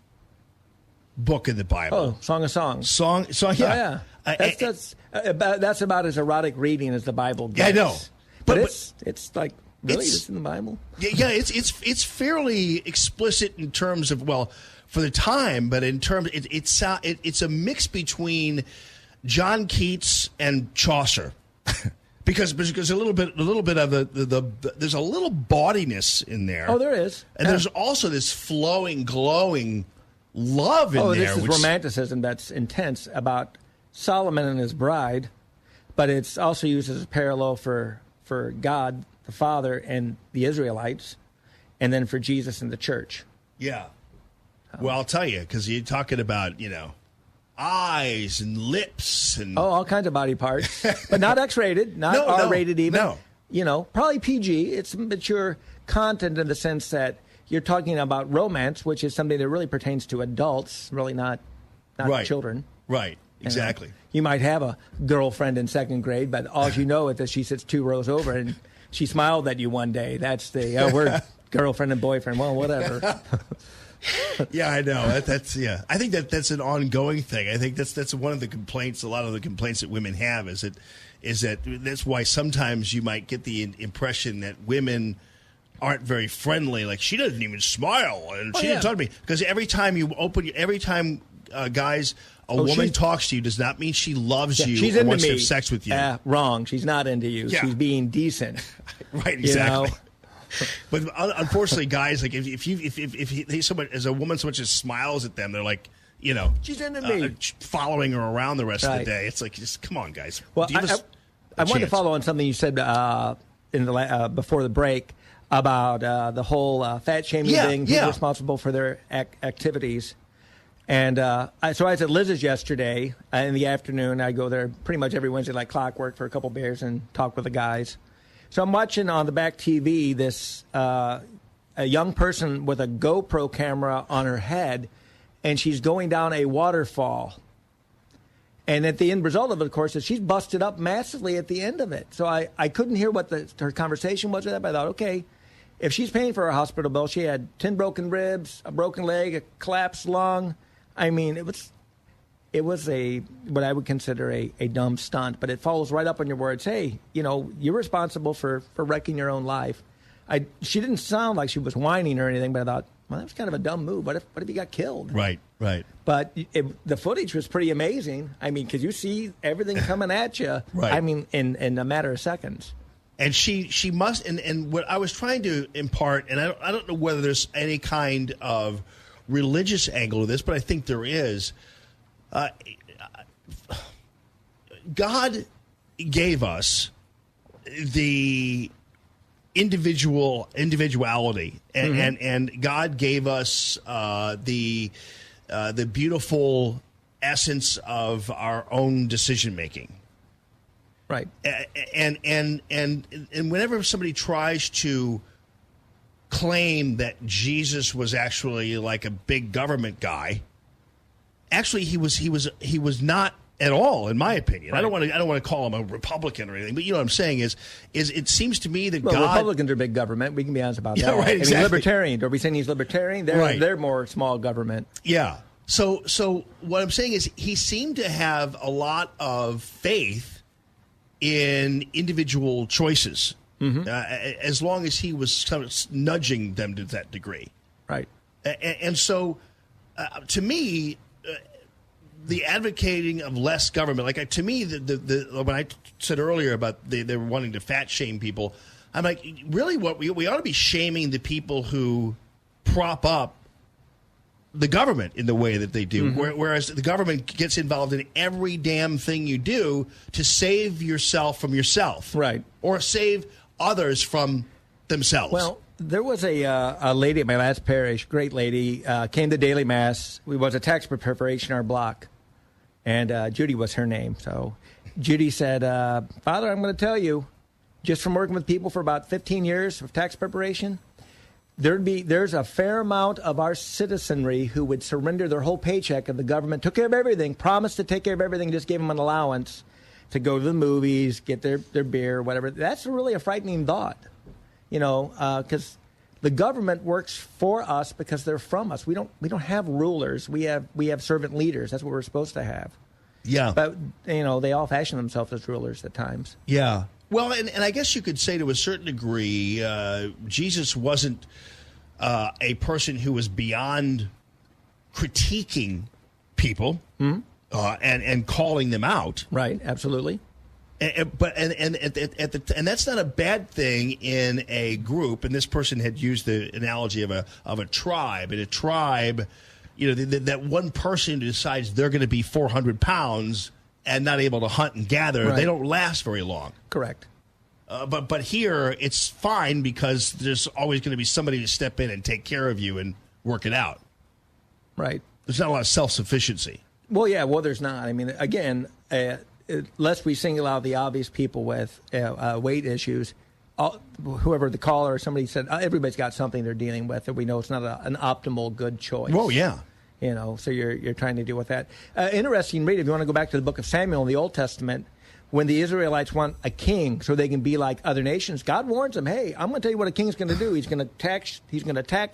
book in the Bible. Oh, Song of Songs. Song, yeah. That's about as erotic reading as the Bible gets. Yeah, I know. But it's like, really, it's in the Bible? Yeah, it's fairly explicit in terms of, for the time, but in terms, it's a mix between John Keats and Chaucer, because a little bit of there's a little bawdiness in there. Oh, there is, and there's also this flowing, glowing love in there. Oh, this is romanticism that's intense about Solomon and his bride, but it's also used as a parallel for God the Father and the Israelites, and then for Jesus and the church. Yeah. Well, I'll tell you, because you're talking about, eyes and lips and all kinds of body parts, but not X-rated, not R-rated even. No. Probably PG. It's mature content in the sense that you're talking about romance, which is something that really pertains to adults, really not children. Right. Exactly. You might have a girlfriend in 2nd grade, but all you know is that she sits 2 rows over and she smiled at you one day. That's we're girlfriend and boyfriend. Well, whatever. Yeah, I know. I think that's an ongoing thing. I think that's one of the complaints. A lot of the complaints that women have is that that's why sometimes you might get the impression that women aren't very friendly. Like, she doesn't even smile and she didn't talk to me, because every time guys. A woman talks to you does not mean she loves you she's or into wants me. to have sex with you. Wrong. She's not into you. Yeah. She's being decent. Right, exactly. But unfortunately, guys, like if someone as a woman so much as smiles at them, they're like, she's into me, following her around the rest of the day. It's like, just come on, guys. Well, I wanted to follow on something you said in the before the break about the whole fat shaming thing. Who's responsible for their activities? And so I was at Liz's yesterday in the afternoon. I go there pretty much every Wednesday like clockwork for a couple beers and talk with the guys. So I'm watching on the back TV this a young person with a GoPro camera on her head, and she's going down a waterfall. And at the end result of it, of course, is she's busted up massively at the end of it. So I couldn't hear what her conversation was with that, but I thought, okay, if she's paying for her hospital bill, she had 10 broken ribs, a broken leg, a collapsed lung. I mean, it was what I would consider a dumb stunt, but it follows right up on your words. Hey, you're responsible for wrecking your own life. She didn't sound like she was whining or anything, but I thought, well, that was kind of a dumb move. What if you got killed? Right. But the footage was pretty amazing. I mean, because you see everything coming at you. Right. I mean, in a matter of seconds. And she must, and what I was trying to impart, and I don't know whether there's any kind of religious angle to this, but I think there is. God gave us the individuality, and God gave us the beautiful essence of our own decision making. Right. And whenever somebody tries to claim that Jesus was actually like a big government guy, actually he was not at all, in my opinion. Right. I don't want to call him a Republican or anything, but you know what I'm saying is it seems to me that God, Republicans are big government. We can be honest about that. Right, exactly. I mean, libertarian. Are we saying he's libertarian? They're more small government. Yeah. So what I'm saying is he seemed to have a lot of faith in individual choices, as long as he was kind of nudging them to that degree. Right. And so, to me, the advocating of less government, like to me, the when I said earlier about they were wanting to fat shame people, I'm like, really, what we ought to be shaming the people who prop up the government in the way that they do, whereas the government gets involved in every damn thing you do to save yourself from yourself, right, or save others from themselves. Well, there was a lady at my last parish, great lady, came to daily mass. We was a tax preparation in our block, and Judy was her name. So Judy said, "Father, I'm going to tell you, just from working with people for about 15 years of tax preparation, there's a fair amount of our citizenry who would surrender their whole paycheck if the government took care of everything, promised to take care of everything, just gave them an allowance to go to the movies, get their beer, whatever." That's really a frightening thought, because the government works for us because they're from us. We don't have rulers. We have servant leaders. That's what we're supposed to have. Yeah. But they all fashion themselves as rulers at times. Yeah. Well, and I guess you could say to a certain degree, Jesus wasn't a person who was beyond critiquing people and calling them out. Right, absolutely. But that's not a bad thing in a group. And this person had used the analogy of a tribe. In a tribe, that one person who decides they're going to be 400 pounds and not able to hunt and gather, right, they don't last very long. Correct. But here it's fine because there's always going to be somebody to step in and take care of you and work it out. Right. There's not a lot of self-sufficiency. Well, yeah. Well, there's not. I mean, again, lest we single out the obvious people with weight issues, whoever the caller or somebody said, everybody's got something they're dealing with, and we know it's not an optimal good choice. Oh, yeah. So you're trying to deal with that. Interesting read, if you want to go back to the book of Samuel in the Old Testament, when the Israelites want a king so they can be like other nations, God warns them, hey, I'm going to tell you what a king's going to do. He's going to tax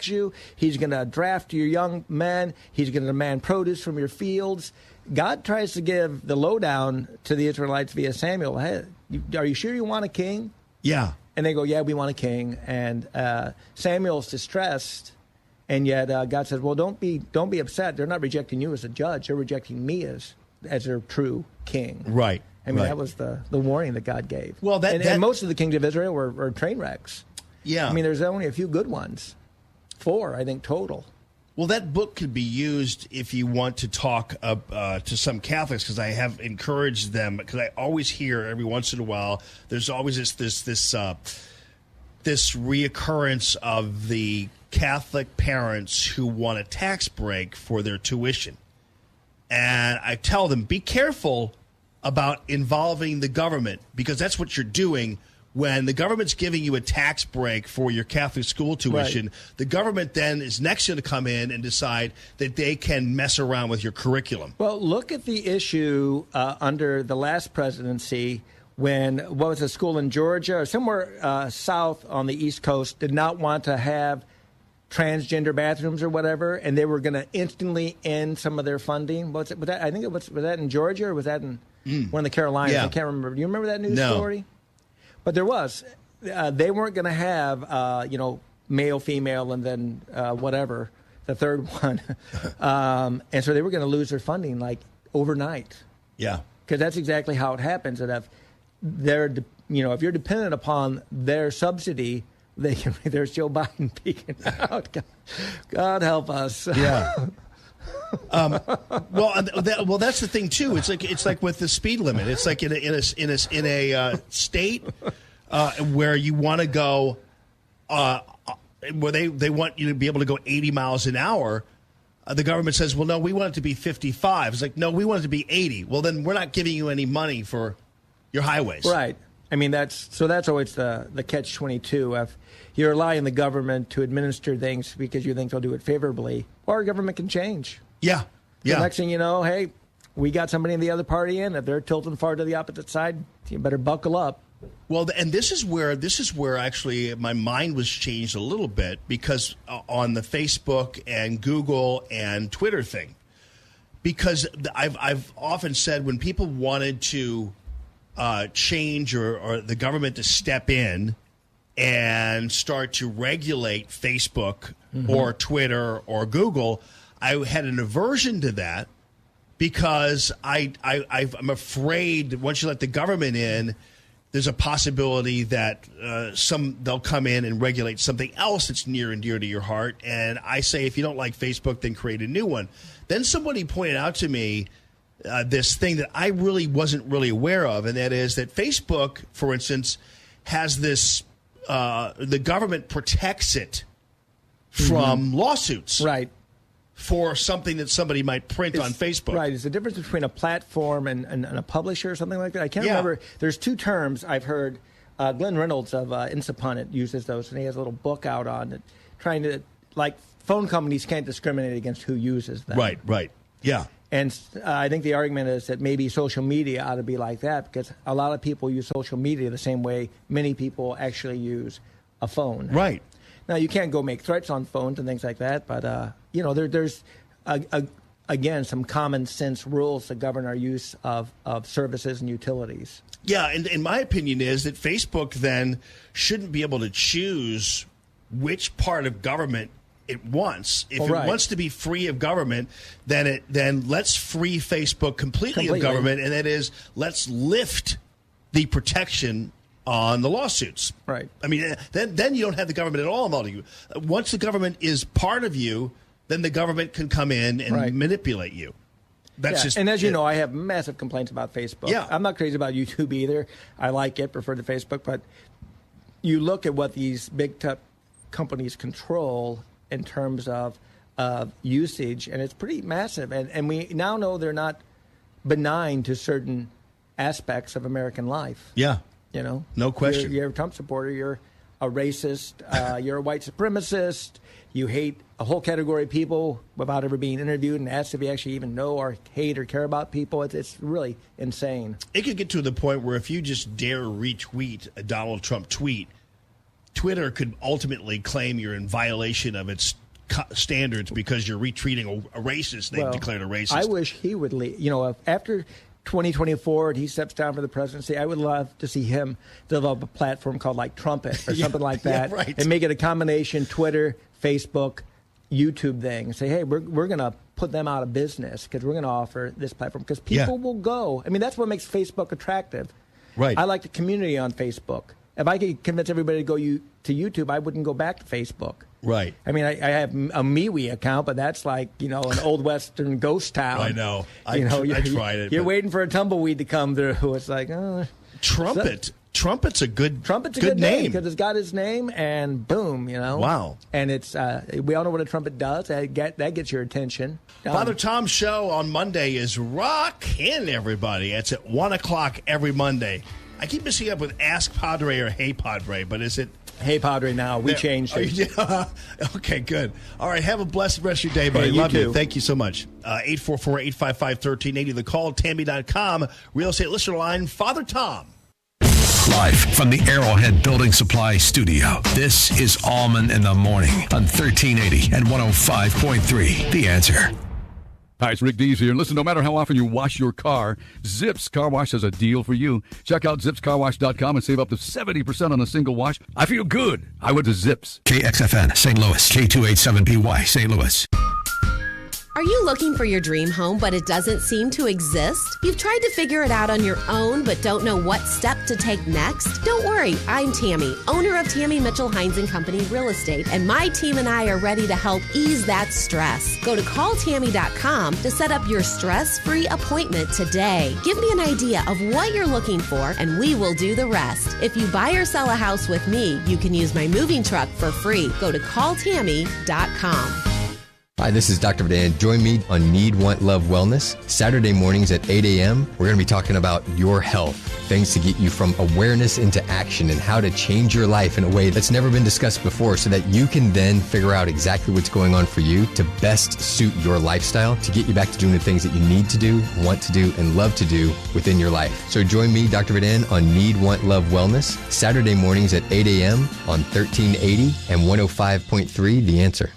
you. He's going to draft your young men. He's going to demand produce from your fields. God tries to give the lowdown to the Israelites via Samuel. Hey, are you sure you want a king? Yeah. And they go, yeah, we want a king. And Samuel's distressed. And yet God says, well, don't be upset. They're not rejecting you as a judge. They're rejecting me as their true king. Right. I mean, that was the warning that God gave. Well, and most of the kings of Israel were train wrecks. Yeah. I mean, there's only a few good ones. 4, I think, total. Well, that book could be used if you want to talk to some Catholics, because I have encouraged them, because I always hear every once in a while there's always this reoccurrence of the Catholic parents who want a tax break for their tuition. And I tell them, be careful about involving the government, because that's what you're doing. When the government's giving you a tax break for your Catholic school tuition, right, the government then is next going to come in and decide that they can mess around with your curriculum. Well, look at the issue under the last presidency when, what was a school in Georgia or somewhere south on the East Coast did not want to have transgender bathrooms or whatever, and they were going to instantly end some of their funding. Was that in Georgia, or was that in one of the Carolinas? Yeah. I can't remember. Do you remember that news story? But there was. They weren't going to have, male, female, and then whatever, the third one. And so they were going to lose their funding, like, overnight. Yeah. Because that's exactly how it happens. That if if you're dependent upon their subsidy, there's Joe Biden peeking out. God help us. Yeah. Well, that's the thing too. It's like with the speed limit. It's like in a state where you want to go where they want you to be able to go 80 miles an hour, the government says, well, no, we want it to be 55. It's like, no, we want it to be 80. Well, then we're not giving you any money for your highways. Right. I mean, that's always the catch-22. If you're allowing the government to administer things because you think they'll do it favorably, or government can change. Yeah. The next thing you know, hey, we got somebody in the other party in. If they're tilting far to the opposite side, you better buckle up. Well, and this is where actually my mind was changed a little bit, because on the Facebook and Google and Twitter thing, because I've often said when people wanted to change or the government to step in and start to regulate Facebook or Twitter or Google, I had an aversion to that, because I'm afraid once you let the government in, there's a possibility that they'll come in and regulate something else that's near and dear to your heart. And I say, if you don't like Facebook, then create a new one. Then somebody pointed out to me this thing that I really wasn't really aware of, and that is that Facebook, for instance, has this, the government protects it from lawsuits. Right. For something that somebody might print on Facebook. Right. It's the difference between a platform and a publisher or something like that. I can't remember. There's two terms I've heard. Glenn Reynolds of Insuppunit uses those, and he has a little book out on it, trying to, like, phone companies can't discriminate against who uses them. Right. Yeah. And I think the argument is that maybe social media ought to be like that, because a lot of people use social media the same way many people actually use a phone. Right. Now, you can't go make threats on phones and things like that, but, there's, again, some common sense rules that govern our use of services and utilities. Yeah, and my opinion is that Facebook then shouldn't be able to choose which part of government it wants. If it wants to be free of government, then let's free Facebook completely of government, and that is, let's lift the protection on the lawsuits. Right. I mean, then you don't have the government at all involved in you. Once the government is part of you, then the government can come in and manipulate you. That's just. And as you know, I have massive complaints about Facebook. Yeah. I'm not crazy about YouTube either. I like it, prefer to Facebook, but you look at what these big tech companies control in terms of usage, and it's pretty massive. And we now know they're not benign to certain aspects of American life. Yeah. You know, no question. You're a Trump supporter. You're a racist. You're a white supremacist. You hate a whole category of people without ever being interviewed and asked if you actually even know or hate or care about people. It's really insane. It could get to the point where if you just dare retweet a Donald Trump tweet, Twitter could ultimately claim you're in violation of its standards because you're retweeting a racist they've declared a racist. I wish he would leave. You know, after 2024 and he steps down for the presidency, I would love to see him develop a platform called like Trumpet or something like that, and make it a combination Twitter, Facebook, YouTube thing, and say, hey, we're going to put them out of business because we're going to offer this platform, because people will go. I mean, that's what makes Facebook attractive. Right. I like the community on Facebook. If I could convince everybody to go to YouTube, I wouldn't go back to Facebook. Right. I mean, I have a MeWe account, but that's like, an old Western ghost town. I know. I tried it. You're waiting for a tumbleweed to come through. It's like, Trumpet. Trumpet's a good name because it's got his name, and boom, Wow. And it's we all know what a trumpet does. That gets your attention. Father Tom's show on Monday is rockin', everybody. It's at 1 o'clock every Monday. I keep mixing up with Ask Padre or Hey Padre, but is it? Hey Padre now. We changed it. Okay, good. All right, have a blessed rest of your day, buddy. Love you. Thank you so much. 844-855-1380. The call, Tammy.com. Real estate listener line, Father Tom. Live from the Arrowhead Building Supply Studio, this is Allman in the Morning on 1380 and 105.3. The Answer. Hi, it's Rick Dees here. And listen, no matter how often you wash your car, Zips Car Wash has a deal for you. Check out zipscarwash.com and save up to 70% on a single wash. I feel good. I went to Zips. KXFN, St. Louis. K287PY, St. Louis. Are you looking for your dream home, but it doesn't seem to exist? You've tried to figure it out on your own, but don't know what step to take next? Don't worry, I'm Tammy, owner of Tammy Mitchell Hines & Company Real Estate, and my team and I are ready to help ease that stress. Go to calltammy.com to set up your stress-free appointment today. Give me an idea of what you're looking for, and we will do the rest. If you buy or sell a house with me, you can use my moving truck for free. Go to calltammy.com. Hi, this is Dr. Van. Join me on Need, Want, Love, Wellness, Saturday mornings at 8 a.m. We're going to be talking about your health, things to get you from awareness into action and how to change your life in a way that's never been discussed before so that you can then figure out exactly what's going on for you to best suit your lifestyle to get you back to doing the things that you need to do, want to do, and love to do within your life. So join me, Dr. Van, on Need, Want, Love, Wellness, Saturday mornings at 8 a.m. on 1380 and 105.3 The Answer.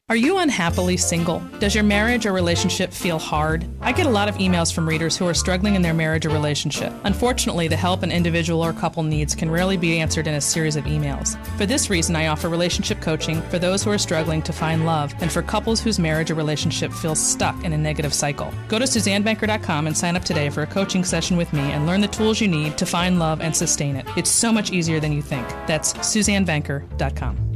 Are you unhappily single? Does your marriage or relationship feel hard? I get a lot of emails from readers who are struggling in their marriage or relationship. Unfortunately, the help an individual or couple needs can rarely be answered in a series of emails. For this reason, I offer relationship coaching for those who are struggling to find love and for couples whose marriage or relationship feels stuck in a negative cycle. Go to SuzanneBanker.com and sign up today for a coaching session with me and learn the tools you need to find love and sustain it. It's so much easier than you think. That's SuzanneBanker.com.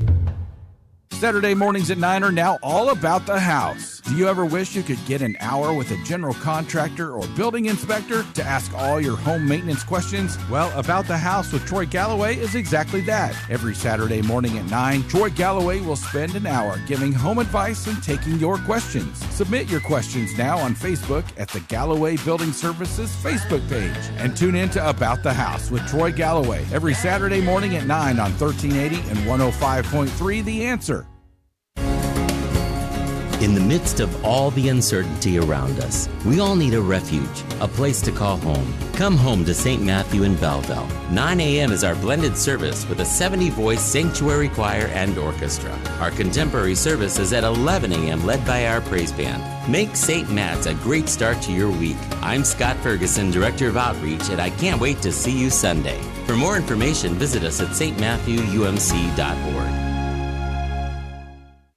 Saturday mornings at 9 are now all about the house. Do you ever wish you could get an hour with a general contractor or building inspector to ask all your home maintenance questions? Well, About the House with Troy Galloway is exactly that. Every Saturday morning at 9, Troy Galloway will spend an hour giving home advice and taking your questions. Submit your questions now on Facebook at the Galloway Building Services Facebook page. And tune in to About the House with Troy Galloway every Saturday morning at 9 on 1380 and 105.3 The Answer. In the midst of all the uncertainty around us, we all need a refuge, a place to call home. Come home to St. Matthew in Belleville. 9 a.m. is our blended service with a 70-voice sanctuary choir and orchestra. Our contemporary service is at 11 a.m. led by our praise band. Make St. Matt's a great start to your week. I'm Scott Ferguson, Director of Outreach, and I can't wait to see you Sunday. For more information, visit us at stmatthewumc.org.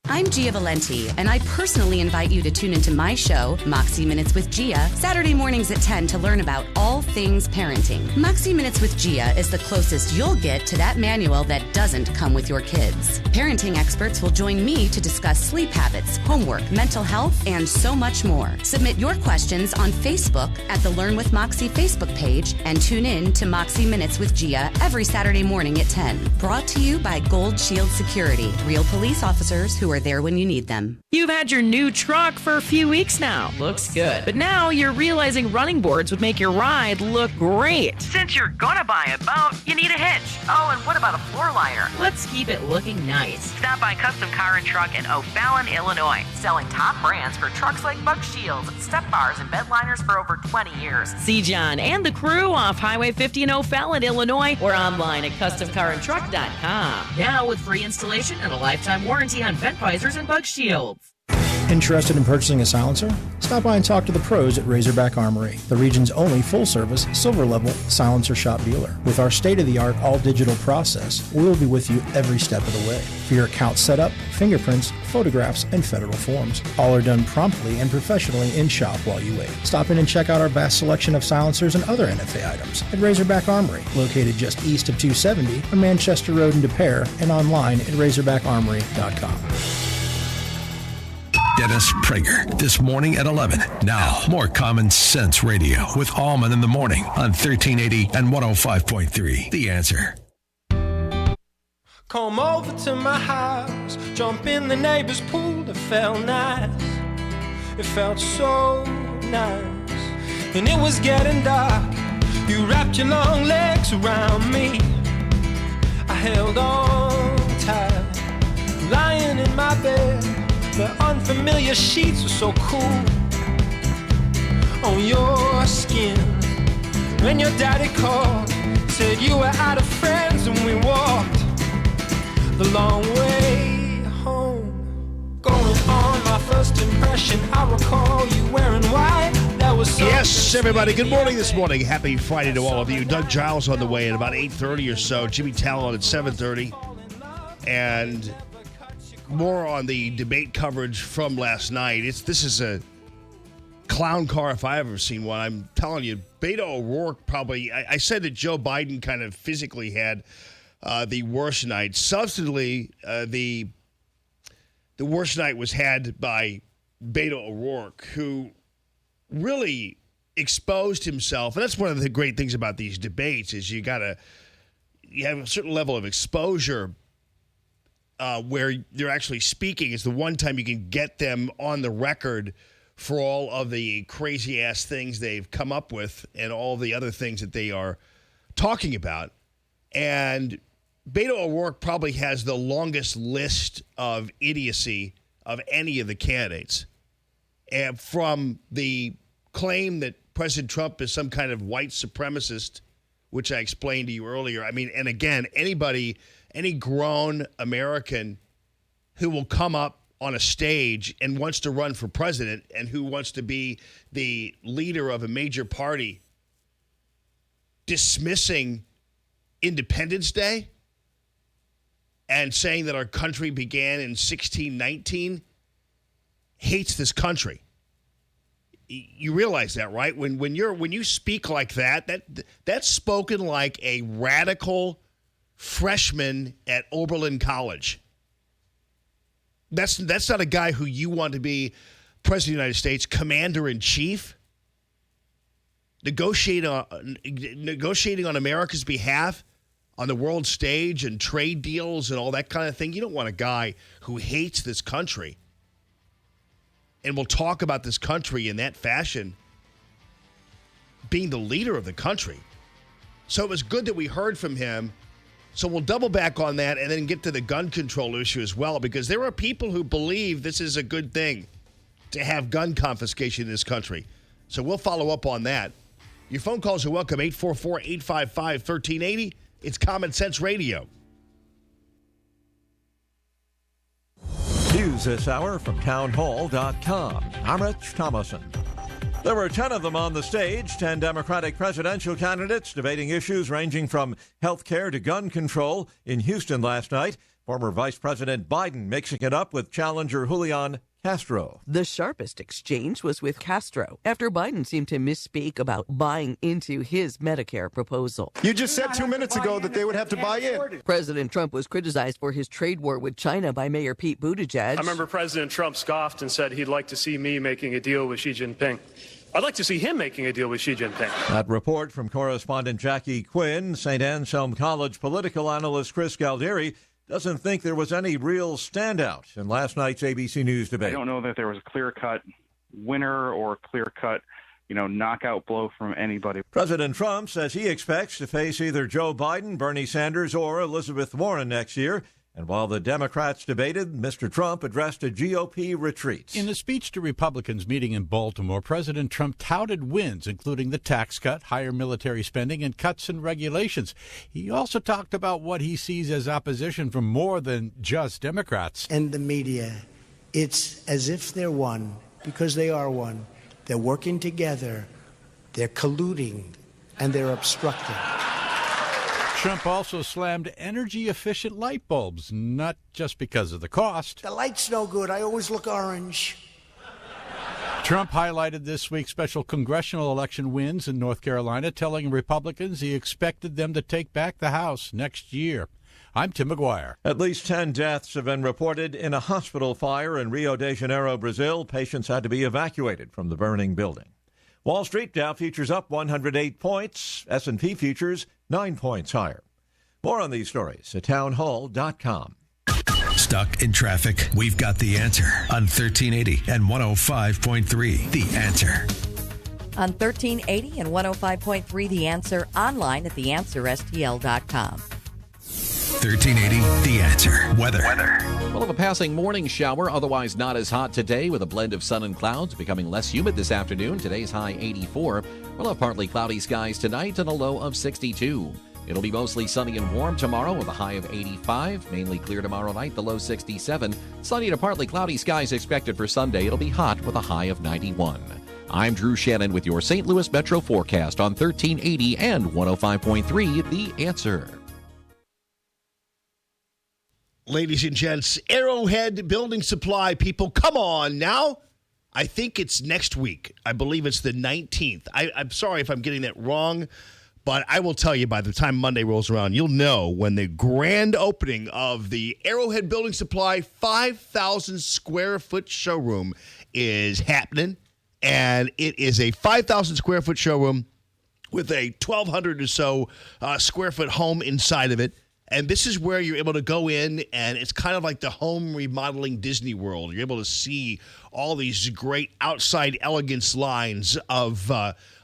I'm Gia Valenti, and I personally invite you to tune into my show, Moxie Minutes with Gia, Saturday mornings at 10 to learn about all things parenting. Moxie Minutes with Gia is the closest you'll get to that manual that doesn't come with your kids. Parenting experts will join me to discuss sleep habits, homework, mental health, and so much more. Submit your questions on Facebook at the Learn with Moxie Facebook page and tune in to Moxie Minutes with Gia every Saturday morning at 10. Brought to you by Gold Shield Security, real police officers who are there when you need them. You've had your new truck for a few weeks now. Looks good. But now you're realizing running boards would make your ride look great. Since you're gonna buy a boat, you need a hitch. Oh, and what about a floor liner? Let's keep it looking nice. Stop by Custom Car and Truck in O'Fallon, Illinois, selling top brands for trucks like Buck Shields, step bars, and bed liners for over 20 years. See John and the crew off Highway 50 in O'Fallon, Illinois, or online at CustomCarAndTruck.com. Now with free installation and a lifetime warranty on vent visors and bug shields. Interested in purchasing a silencer? Stop by and talk to the pros at Razorback Armory, the region's only full-service, silver-level silencer shop dealer. With our state-of-the-art all-digital process, we'll be with you every step of the way. For your account setup, fingerprints, photographs, and federal forms. All are done promptly and professionally in shop while you wait. Stop in and check out our vast selection of silencers and other NFA items at Razorback Armory, located just east of 270 on Manchester Road in Des Peres, and online at RazorbackArmory.com. Dennis Prager, this morning at 11. Now, more Common Sense Radio with Allman in the morning on 1380 and 105.3. The Answer. Come over to my house, jump in the neighbor's pool. It felt nice, it felt so nice. And it was getting dark, you wrapped your long legs around me. I held on tight, lying in my bed. The unfamiliar sheets were so cool on your skin. When your daddy called, said you were out of friends, and we walked the long way home. Going on my first impression, I recall you wearing white. That was so yes, everybody. Good morning this morning. Happy Friday to all of you. Doug Giles on the way at about 8:30 or so. Jimmy Talon at 7:30. And more on the debate coverage from last night. This is a clown car if I ever seen one. I'm telling you, Beto O'Rourke probably. I said that Joe Biden kind of physically had the worst night. Substantively, the worst night was had by Beto O'Rourke, who really exposed himself. And that's one of the great things about these debates is you have a certain level of exposure where they're actually speaking. It's the one time you can get them on the record for all of the crazy-ass things they've come up with and all the other things that they are talking about. And Beto O'Rourke probably has the longest list of idiocy of any of the candidates. And from the claim that President Trump is some kind of white supremacist, which I explained to you earlier. I mean, and again, any grown American who will come up on a stage and wants to run for president and who wants to be the leader of a major party dismissing Independence Day and saying that our country began in 1619 hates this country. You realize that, right? When you speak like that's spoken like a radical freshman at Oberlin College. That's not a guy who you want to be president of the United States, commander-in-chief, negotiating on America's behalf on the world stage and trade deals and all that kind of thing. You don't want a guy who hates this country and will talk about this country in that fashion being the leader of the country. So it was good that we heard from him. So we'll double back on that and then get to the gun control issue as well, because there are people who believe this is a good thing to have gun confiscation in this country. So we'll follow up on that. Your phone calls are welcome, 844-855-1380. It's Common Sense Radio. News this hour from townhall.com. I'm Rich Thomason. There were 10 of them on the stage, 10 Democratic presidential candidates debating issues ranging from health care to gun control in Houston last night. Former Vice President Biden mixing it up with challenger Julian Castro. The sharpest exchange was with Castro after Biden seemed to misspeak about buying into his Medicare proposal. You just said 2 minutes ago that they would have to buy in. President Trump was criticized for his trade war with China by Mayor Pete Buttigieg. I remember President Trump scoffed and said he'd like to see me making a deal with Xi Jinping. I'd like to see him making a deal with Xi Jinping. That report from correspondent Jackie Quinn. St. Anselm College political analyst Chris Galdieri doesn't think there was any real standout in last night's ABC News debate. I don't know that there was a clear-cut winner or a clear-cut, knockout blow from anybody. President Trump says he expects to face either Joe Biden, Bernie Sanders, or Elizabeth Warren next year. And while the Democrats debated, Mr. Trump addressed a GOP retreat. In a speech to Republicans meeting in Baltimore, President Trump touted wins, including the tax cut, higher military spending, and cuts in regulations. He also talked about what he sees as opposition from more than just Democrats. And the media, it's as if they're one, because they are one. They're working together, they're colluding, and they're obstructing. Trump also slammed energy-efficient light bulbs, not just because of the cost. The light's no good. I always look orange. Trump highlighted this week's special congressional election wins in North Carolina, telling Republicans he expected them to take back the House next year. I'm Tim McGuire. At least 10 deaths have been reported in a hospital fire in Rio de Janeiro, Brazil. Patients had to be evacuated from the burning building. Wall Street Dow futures up 108 points. S&P futures 9 points higher. More on these stories at townhall.com. Stuck in traffic? We've got the answer on 1380 and 105.3. The Answer. On 1380 and 105.3, The Answer, online at theanswerstl.com. 1380, The Answer. Weather. We'll have a passing morning shower, otherwise not as hot today, with a blend of sun and clouds, becoming less humid this afternoon. Today's high 84. We'll have partly cloudy skies tonight and a low of 62. It'll be mostly sunny and warm tomorrow with a high of 85. Mainly clear tomorrow night, the low 67. Sunny to partly cloudy skies expected for Sunday. It'll be hot with a high of 91. I'm Drew Shannon with your St. Louis Metro forecast on 1380 and 105.3, The Answer. Ladies and gents, Arrowhead Building Supply people, come on now. I think it's next week. I believe it's the 19th. I'm sorry if I'm getting that wrong, but I will tell you by the time Monday rolls around, you'll know when the grand opening of the Arrowhead Building Supply 5,000 square foot showroom is happening. And it is a 5,000 square foot showroom with a 1,200 or so square foot home inside of it. And this is where you're able to go in, and it's kind of like the home remodeling Disney World. You're able to see all these great outside elegance lines of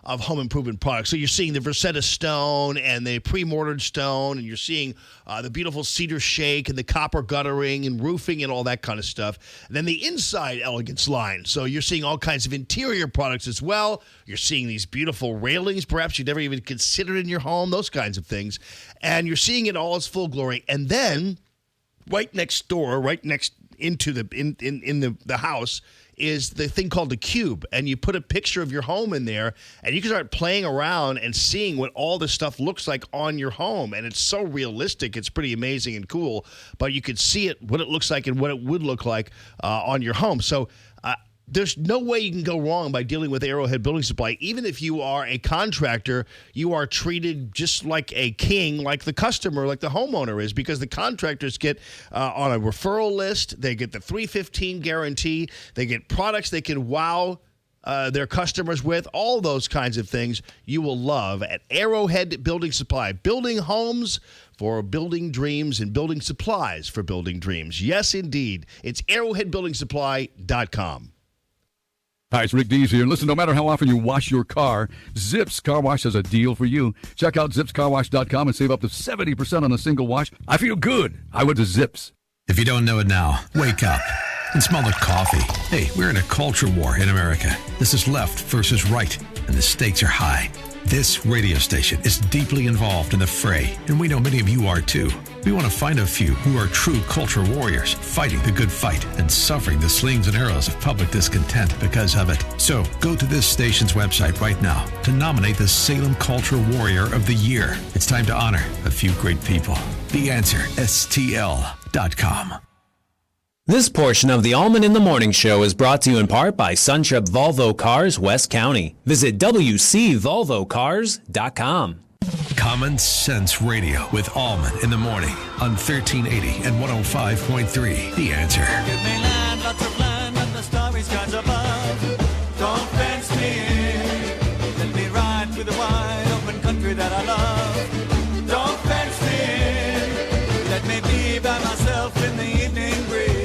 home improvement products. So you're seeing the Versetta stone and the pre-mortared stone, and you're seeing the beautiful cedar shake and the copper guttering and roofing and all that kind of stuff. And then the inside elegance line. So you're seeing all kinds of interior products as well. You're seeing these beautiful railings, perhaps you'd never even considered in your home, those kinds of things. And you're seeing it all its full glory. And then right next door, right next into the house, is the thing called the Cube, and you put a picture of your home in there, and you can start playing around and seeing what all this stuff looks like on your home, and it's so realistic. It's pretty amazing and cool, but you could see it, what it looks like and what it would look like on your home. So there's no way you can go wrong by dealing with Arrowhead Building Supply. Even if you are a contractor, you are treated just like a king, like the customer, like the homeowner is, because the contractors get on a referral list. They get the 315 guarantee. They get products they can wow their customers with, all those kinds of things you will love at Arrowhead Building Supply. Building homes for building dreams and building supplies for building dreams. Yes, indeed. It's arrowheadbuildingsupply.com. Hi, it's Rick Dees here. Listen, no matter how often you wash your car, Zips Car Wash has a deal for you. Check out zipscarwash.com and save up to 70% on a single wash. I feel good. I went to Zips. If you don't know it now, wake up and smell the coffee. Hey, we're in a culture war in America. This is left versus right, and the stakes are high. This radio station is deeply involved in the fray, and we know many of you are too. We want to find a few who are true culture warriors, fighting the good fight and suffering the slings and arrows of public discontent because of it. So go to this station's website right now to nominate the Salem Culture Warrior of the Year. It's time to honor a few great people. The Answer, STL.com. This portion of the Allman in the Morning Show is brought to you in part by Suntrip Volvo Cars, West County. Visit WCVolvoCars.com. Common Sense Radio with Allman in the morning on 1380 and 105.3. The Answer. Give me land, lots of land, and the starry skies above. Don't fence me in. Let me ride through the wide open country that I love. Don't fence me in. Let me be by myself in the evening breeze.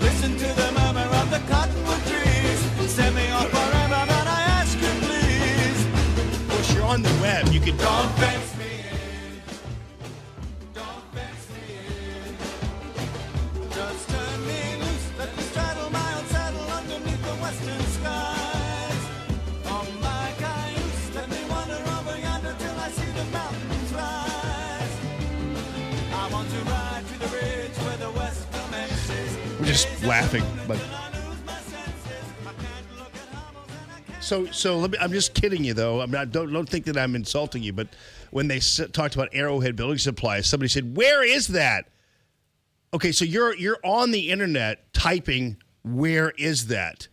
Listen to the murmur of the cottonwood trees. Send me on forever, but I ask you please. Of course, you're on the web. You can Don't fence me in. Don't fence me in. Just turn me loose. Let me straddle my own saddle underneath the western skies. On my cayuse, let me wander over yonder till I see the mountains rise. I want to ride to the ridge where the west commences. We're just laughing, but so let me, I'm just kidding you though. I mean, don't think that I'm insulting you, but when they talked about Arrowhead Building Supply, somebody said, "Where is that?" Okay, so you're on the internet typing, "Where is that?"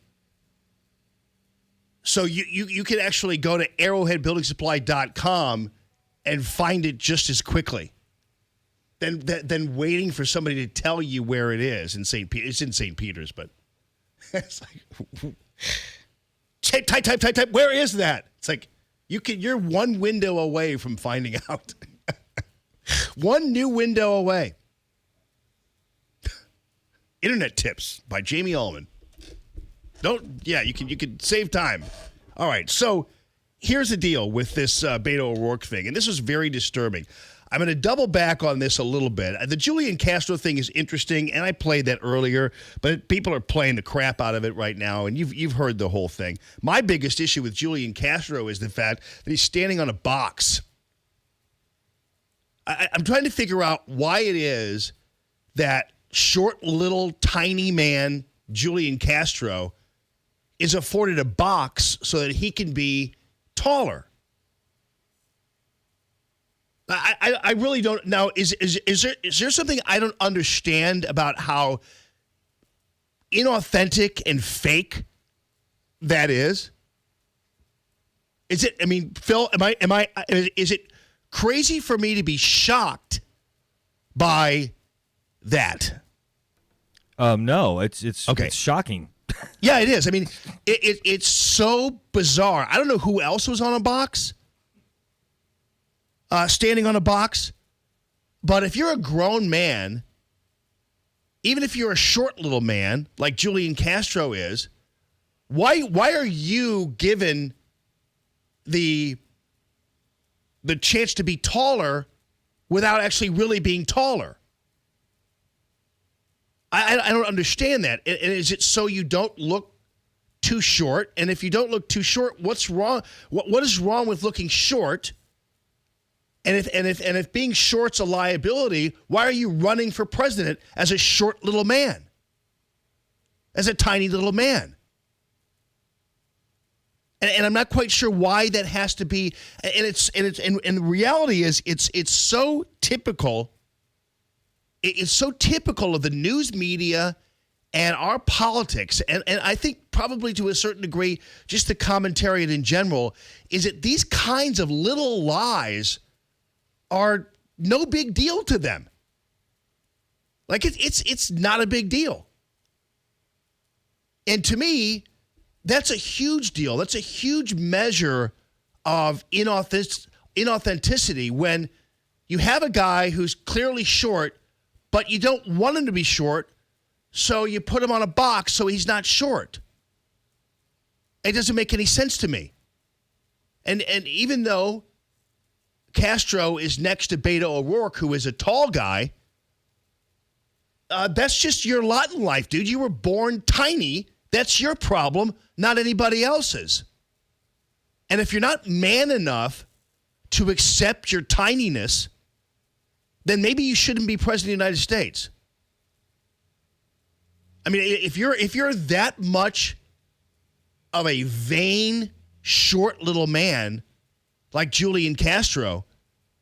So you can actually go to arrowheadbuildingsupply.com and find it just as quickly than waiting for somebody to tell you where it is in St. Peter. It's in St. Peter's, but it's like type. Where is that? It's like you're one window away from finding out. One new window away. Internet tips by Jamie Allman. You can save time. All right, so here's the deal with this Beto O'Rourke thing, and this was very disturbing. I'm going to double back on this a little bit. The Julian Castro thing is interesting, and I played that earlier, but people are playing the crap out of it right now, and you've heard the whole thing. My biggest issue with Julian Castro is the fact that he's standing on a box. I'm trying to figure out why it is that short, little, tiny man Julian Castro is afforded a box so that he can be taller. I really don't. Now, is there something I don't understand about how inauthentic and fake that is? Is it? I mean, Phil, is it crazy for me to be shocked by that? No, it's okay. It's shocking. Yeah, it is. I mean, it's so bizarre. I don't know who else was on a box, standing on a box. But if you're a grown man, even if you're a short little man like Julian Castro is, why are you given the chance to be taller without actually really being taller? I don't understand that. And is it so you don't look too short? And if you don't look too short, what's wrong? What is wrong with looking short? And if being short's a liability, why are you running for president as a short little man? As a tiny little man? And I'm not quite sure why that has to be. And the reality is it's so typical. It's so typical of the news media and our politics, and I think probably to a certain degree, just the commentary in general, is that these kinds of little lies are no big deal to them. Like it's not a big deal. And to me, that's a huge deal. That's a huge measure of inauthenticity when you have a guy who's clearly short, but you don't want him to be short, so you put him on a box so he's not short. It doesn't make any sense to me. And even though Castro is next to Beto O'Rourke, who is a tall guy, that's just your lot in life, dude. You were born tiny. That's your problem, not anybody else's. And if you're not man enough to accept your tininess, then maybe you shouldn't be president of the United States. I mean, if you're that much of a vain, short little man like Julian Castro,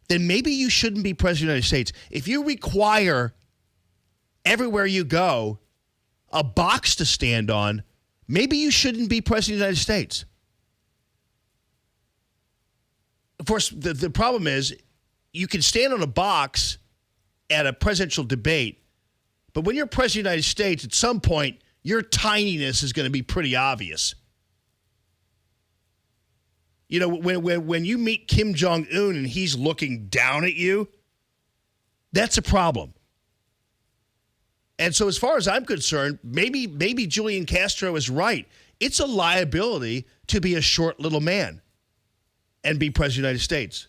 then maybe you shouldn't be president of the United States. If you require everywhere you go a box to stand on, maybe you shouldn't be president of the United States. Of course, the problem is you can stand on a box at a presidential debate, but when you're president of the United States, at some point, your tininess is going to be pretty obvious. You know, when you meet Kim Jong-un and he's looking down at you, that's a problem. And so as far as I'm concerned, maybe Julian Castro is right. It's a liability to be a short little man and be president of the United States.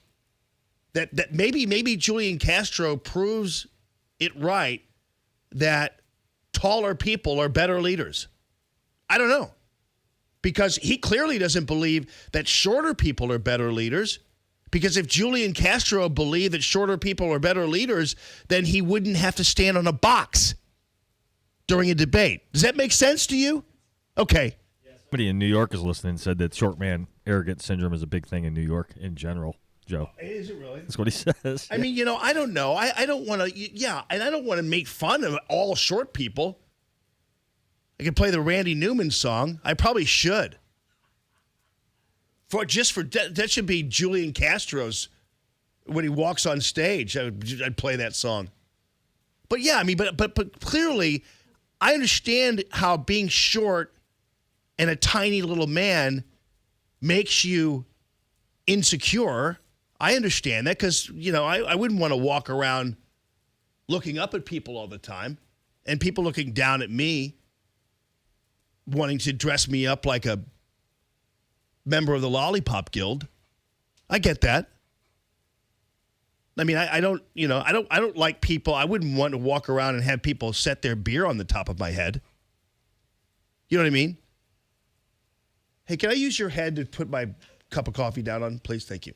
That maybe Julian Castro proves it right that taller people are better leaders. I don't know. Because he clearly doesn't believe that shorter people are better leaders. Because if Julian Castro believed that shorter people are better leaders, then he wouldn't have to stand on a box during a debate. Does that make sense to you? Okay. Somebody in New York is listening and said that short man arrogant syndrome is a big thing in New York in general. Joe. Is it really? That's what he says. I mean, I don't know. I don't want to, and I don't want to make fun of all short people. I could play the Randy Newman song. I probably should. That should be Julian Castro's, when he walks on stage, I'd play that song. But yeah, I mean, but clearly, I understand how being short and a tiny little man makes you insecure. I understand that because, I wouldn't want to walk around looking up at people all the time and people looking down at me, wanting to dress me up like a member of the Lollipop Guild. I get that. I mean, I don't like people. I wouldn't want to walk around and have people set their beer on the top of my head. You know what I mean? Hey, can I use your head to put my cup of coffee down on, please? Thank you.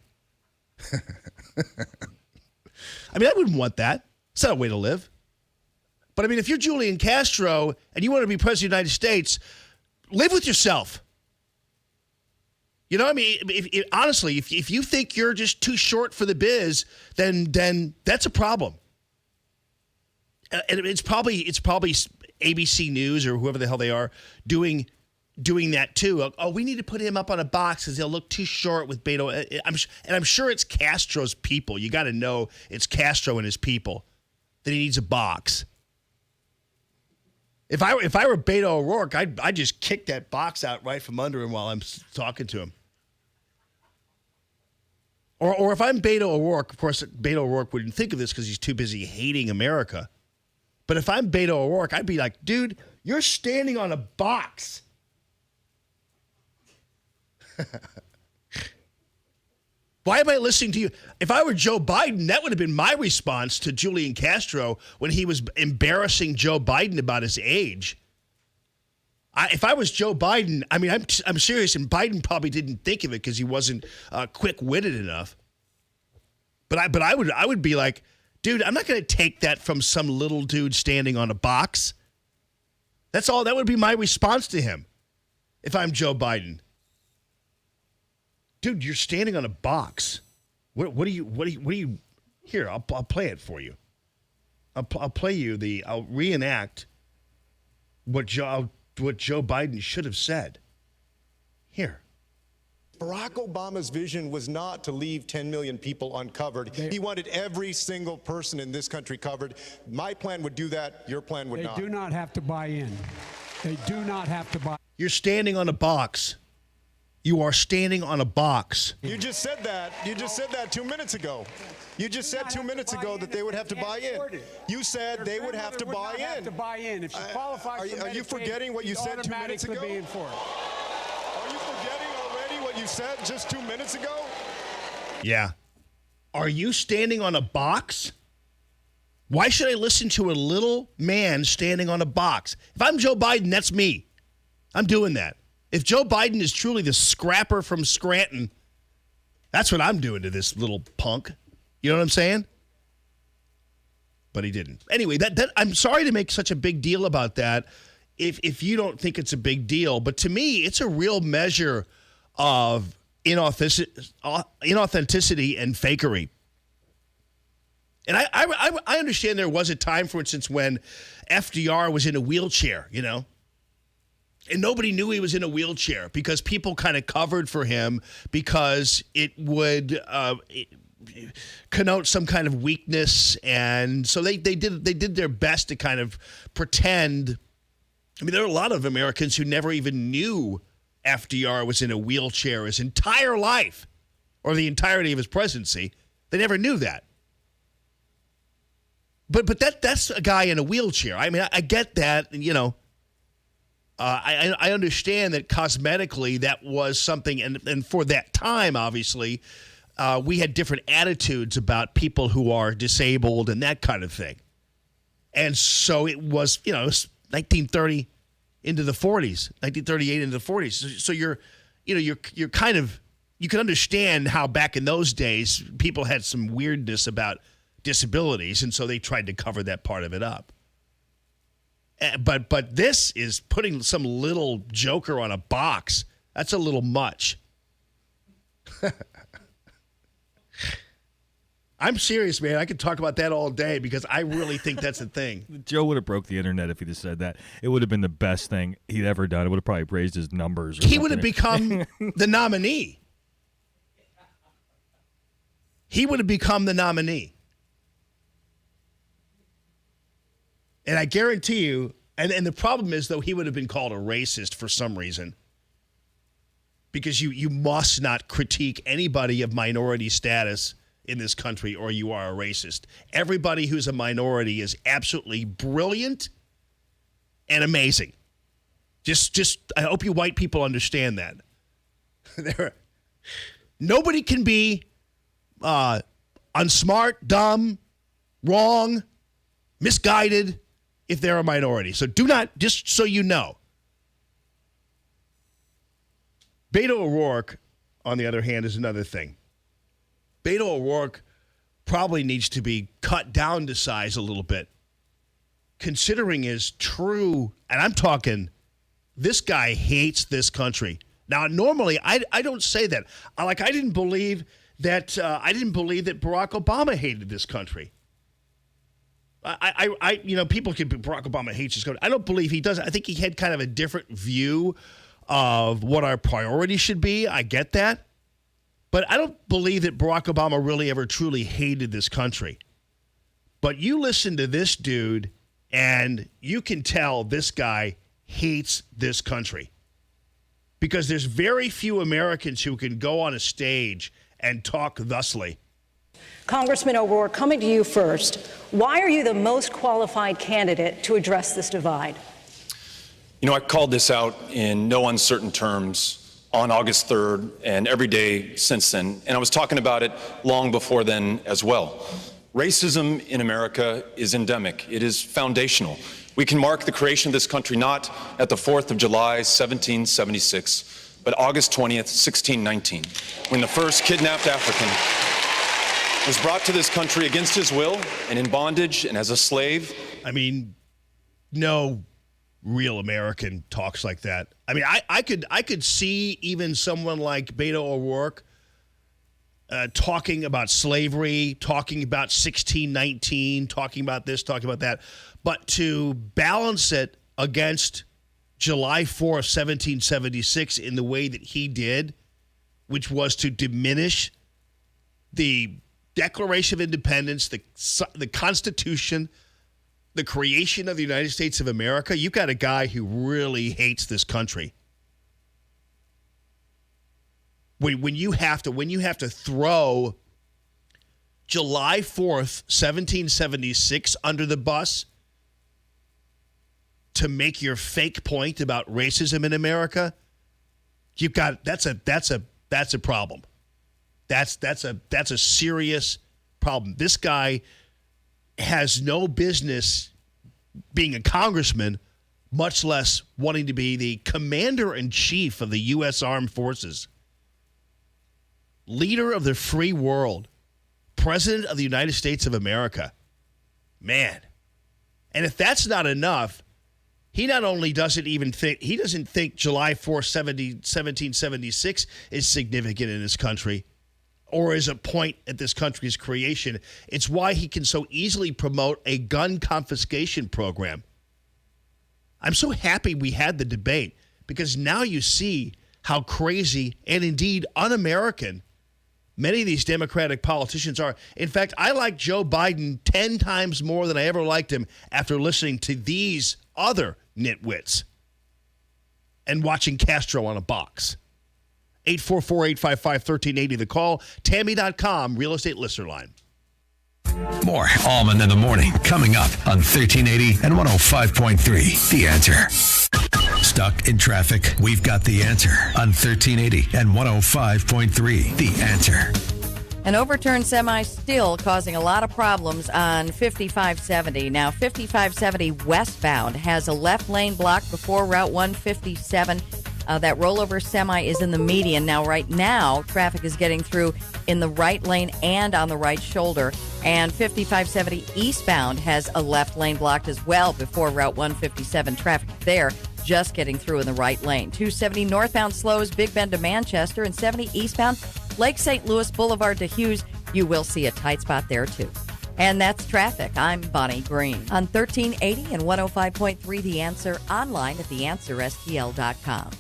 I mean, I wouldn't want that. It's not a way to live. But I mean, if you're Julian Castro and you want to be president of the United States, live with yourself. You know what I mean? Honestly, if you think you're just too short for the biz, then that's a problem. And it's probably ABC News or whoever the hell they are doing that too. Oh, we need to put him up on a box because he'll look too short with Beto. I'm sure it's Castro's people. You got to know it's Castro and his people that he needs a box. If I were Beto O'Rourke, I'd just kick that box out right from under him while I'm talking to him. Or if I'm Beto O'Rourke, of course, Beto O'Rourke wouldn't think of this because he's too busy hating America. But if I'm Beto O'Rourke, I'd be like, dude, you're standing on a box. Why am I listening to you? If I were Joe Biden, that would have been my response to Julian Castro when he was embarrassing Joe Biden about his age. If I was Joe Biden, I mean, I'm serious, and Biden probably didn't think of it because he wasn't quick-witted enough. But I would be like, dude, I'm not going to take that from some little dude standing on a box. That's all. That would be my response to him if I'm Joe Biden. Dude, you're standing on a box. What do you? Here, I'll play it for you. I'll reenact what Joe Biden should have said. Here. Barack Obama's vision was not to leave 10 million people uncovered. He wanted every single person in this country covered. My plan would do that. Your plan would not. They do not have to buy in. They do not have to buy. You're standing on a box. You are standing on a box. You just said that. You just said that 2 minutes ago. You just said 2 minutes ago that they would have to buy in. You said they would have to buy in. To buy in. If she qualifies for Medicaid, are you forgetting what you said 2 minutes ago? Be in for it. Are you forgetting already what you said just 2 minutes ago? Yeah. Are you standing on a box? Why should I listen to a little man standing on a box? If I'm Joe Biden, that's me. I'm doing that. If Joe Biden is truly the scrapper from Scranton, that's what I'm doing to this little punk. You know what I'm saying? But he didn't. Anyway, that I'm sorry to make such a big deal about that if you don't think it's a big deal. But to me, it's a real measure of inauthenticity and fakery. And I understand there was a time, for instance, when FDR was in a wheelchair, you know. And nobody knew he was in a wheelchair because people kind of covered for him because it would connote some kind of weakness. And so they did their best to kind of pretend. I mean, there are a lot of Americans who never even knew FDR was in a wheelchair his entire life or the entirety of his presidency. They never knew that. But that's a guy in a wheelchair. I mean, I get that, you know. I understand that cosmetically that was something, and for that time, obviously, we had different attitudes about people who are disabled and that kind of thing. And so it was, you know, it was 1930 into the 40s, 1938 into the 40s. So you're kind of, you can understand how back in those days people had some weirdness about disabilities, and so they tried to cover that part of it up. But this is putting some little joker on a box. That's a little much. I'm serious, man. I could talk about that all day because I really think that's the thing. Joe would have broke the internet if he'd have said that. It would have been the best thing he'd ever done. It would have probably raised his numbers. He would have become the nominee. He would have become the nominee. And I guarantee you, and the problem is, though, he would have been called a racist for some reason. Because you must not critique anybody of minority status in this country or you are a racist. Everybody who's a minority is absolutely brilliant and amazing. Just I hope you white people understand that. Nobody can be unsmart, dumb, wrong, misguided if they're a minority. So do not, just so you know. Beto O'Rourke, on the other hand, is another thing. Beto O'Rourke probably needs to be cut down to size a little bit, considering his true, and I'm talking, this guy hates this country. Now, normally, I don't say that. I didn't believe that Barack Obama hated this country. People can be Barack Obama hates this country. I don't believe he does. I think he had kind of a different view of what our priorities should be. I get that. But I don't believe that Barack Obama really ever truly hated this country. But you listen to this dude, and you can tell this guy hates this country. Because there's very few Americans who can go on a stage and talk thusly. Congressman O'Rourke, coming to you first, why are you the most qualified candidate to address this divide? You know, I called this out in no uncertain terms on August 3rd and every day since then, and I was talking about it long before then as well. Racism in America is endemic. It is foundational. We can mark the creation of this country not at the 4th of July, 1776, but August 20th, 1619, when the first kidnapped African was brought to this country against his will and in bondage and as a slave. I mean, no real American talks like that. I mean, I could see even someone like Beto O'Rourke talking about slavery, talking about 1619, talking about this, talking about that. But to balance it against July 4th, 1776 in the way that he did, which was to diminish the Declaration of Independence, the Constitution, the creation of the United States of America, you've got a guy who really hates this country. When you have to throw July 4th, 1776 under the bus to make your fake point about racism in America, that's a problem. That's a serious problem. This guy has no business being a congressman, much less wanting to be the commander-in-chief of the U.S. Armed Forces. Leader of the free world. President of the United States of America. Man. And if that's not enough, he not only doesn't think July 4th, 1776 is significant in this country, or is a point at this country's creation. It's why he can so easily promote a gun confiscation program. I'm so happy we had the debate, because now you see how crazy and indeed un-American many of these Democratic politicians are. In fact, I like Joe Biden 10 times more than I ever liked him after listening to these other nitwits and watching Castro on a box. 844-855-1380, the call. Tammy.com, real estate listener line. More Allman in the Morning coming up on 1380 and 105.3. The Answer. Stuck in traffic? We've got the answer on 1380 and 105.3. The Answer. An overturned semi still causing a lot of problems on 5570. Now, 5570 westbound has a left lane blocked before Route 157. That rollover semi is in the median. Now, right now, traffic is getting through in the right lane and on the right shoulder. And 5570 eastbound has a left lane blocked as well before Route 157. Traffic there just getting through in the right lane. 270 northbound slows Big Bend to Manchester, and 70 eastbound Lake St. Louis Boulevard to Hughes. You will see a tight spot there, too. And that's traffic. I'm Bonnie Green on 1380 and 105.3 The Answer, online at theanswerstl.com.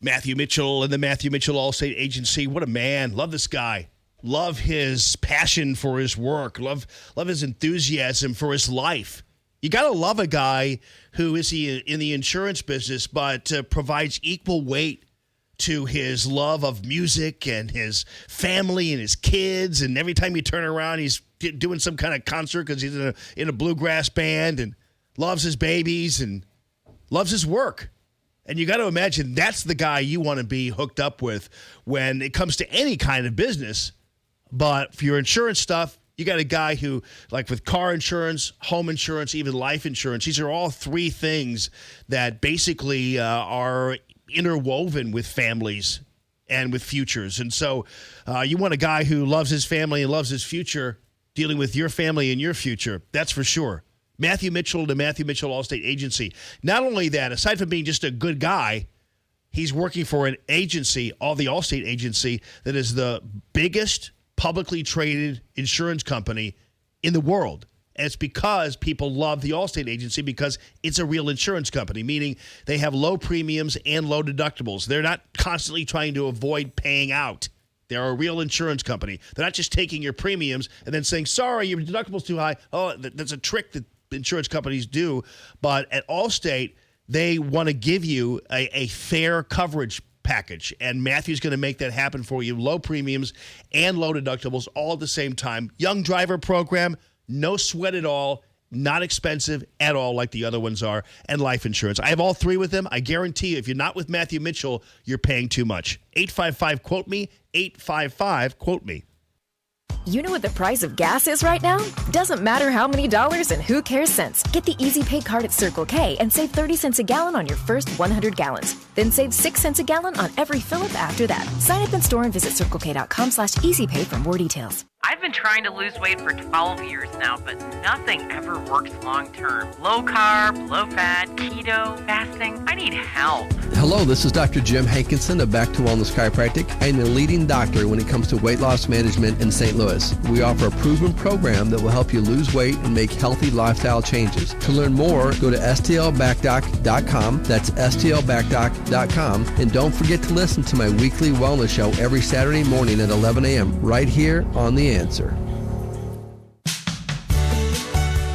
Matthew Mitchell and the Matthew Mitchell Allstate Agency. What a man. Love this guy. Love his passion for his work. Love his enthusiasm for his life. You got to love a guy who is in the insurance business, but provides equal weight to his love of music and his family and his kids. And every time you turn around, he's doing some kind of concert because he's in a bluegrass band, and loves his babies and loves his work. And you got to imagine that's the guy you want to be hooked up with when it comes to any kind of business. But for your insurance stuff, you got a guy who, like with car insurance, home insurance, even life insurance, these are all three things that basically are interwoven with families and with futures. And so you want a guy who loves his family and loves his future, dealing with your family and your future. That's for sure. Matthew Mitchell, the Matthew Mitchell Allstate Agency. Not only that, aside from being just a good guy, he's working for an agency, the Allstate Agency, that is the biggest publicly traded insurance company in the world. And it's because people love the Allstate Agency because it's a real insurance company, meaning they have low premiums and low deductibles. They're not constantly trying to avoid paying out. They're a real insurance company. They're not just taking your premiums and then saying, sorry, your deductible's too high. Oh, that's a trick that insurance companies do. But at Allstate, they want to give you a fair coverage package. And Matthew's going to make that happen for you. Low premiums and low deductibles all at the same time. Young driver program, no sweat at all. Not expensive at all like the other ones are. And life insurance. I have all three with them. I guarantee you, if you're not with Matthew Mitchell, you're paying too much. 855-QUOTE-ME, 855-QUOTE-ME. You know what the price of gas is right now? Doesn't matter how many dollars and who cares cents. Get the Easy Pay card at Circle K and save 30 cents a gallon on your first 100 gallons. Then save 6 cents a gallon on every fill-up after that. Sign up in store and visit CircleK.com/EasyPay for more details. I've been trying to lose weight for 12 years now, but nothing ever works long term. Low carb, low fat, keto, fasting. I need help. Hello, this is Dr. Jim Hankinson of Back to Wellness Chiropractic. I am the leading doctor when it comes to weight loss management in St. Louis. We offer a proven program that will help you lose weight and make healthy lifestyle changes. To learn more, go to stlbackdoc.com. That's stlbackdoc.com. And don't forget to listen to my weekly wellness show every Saturday morning at 11 a.m. right here on The Answer.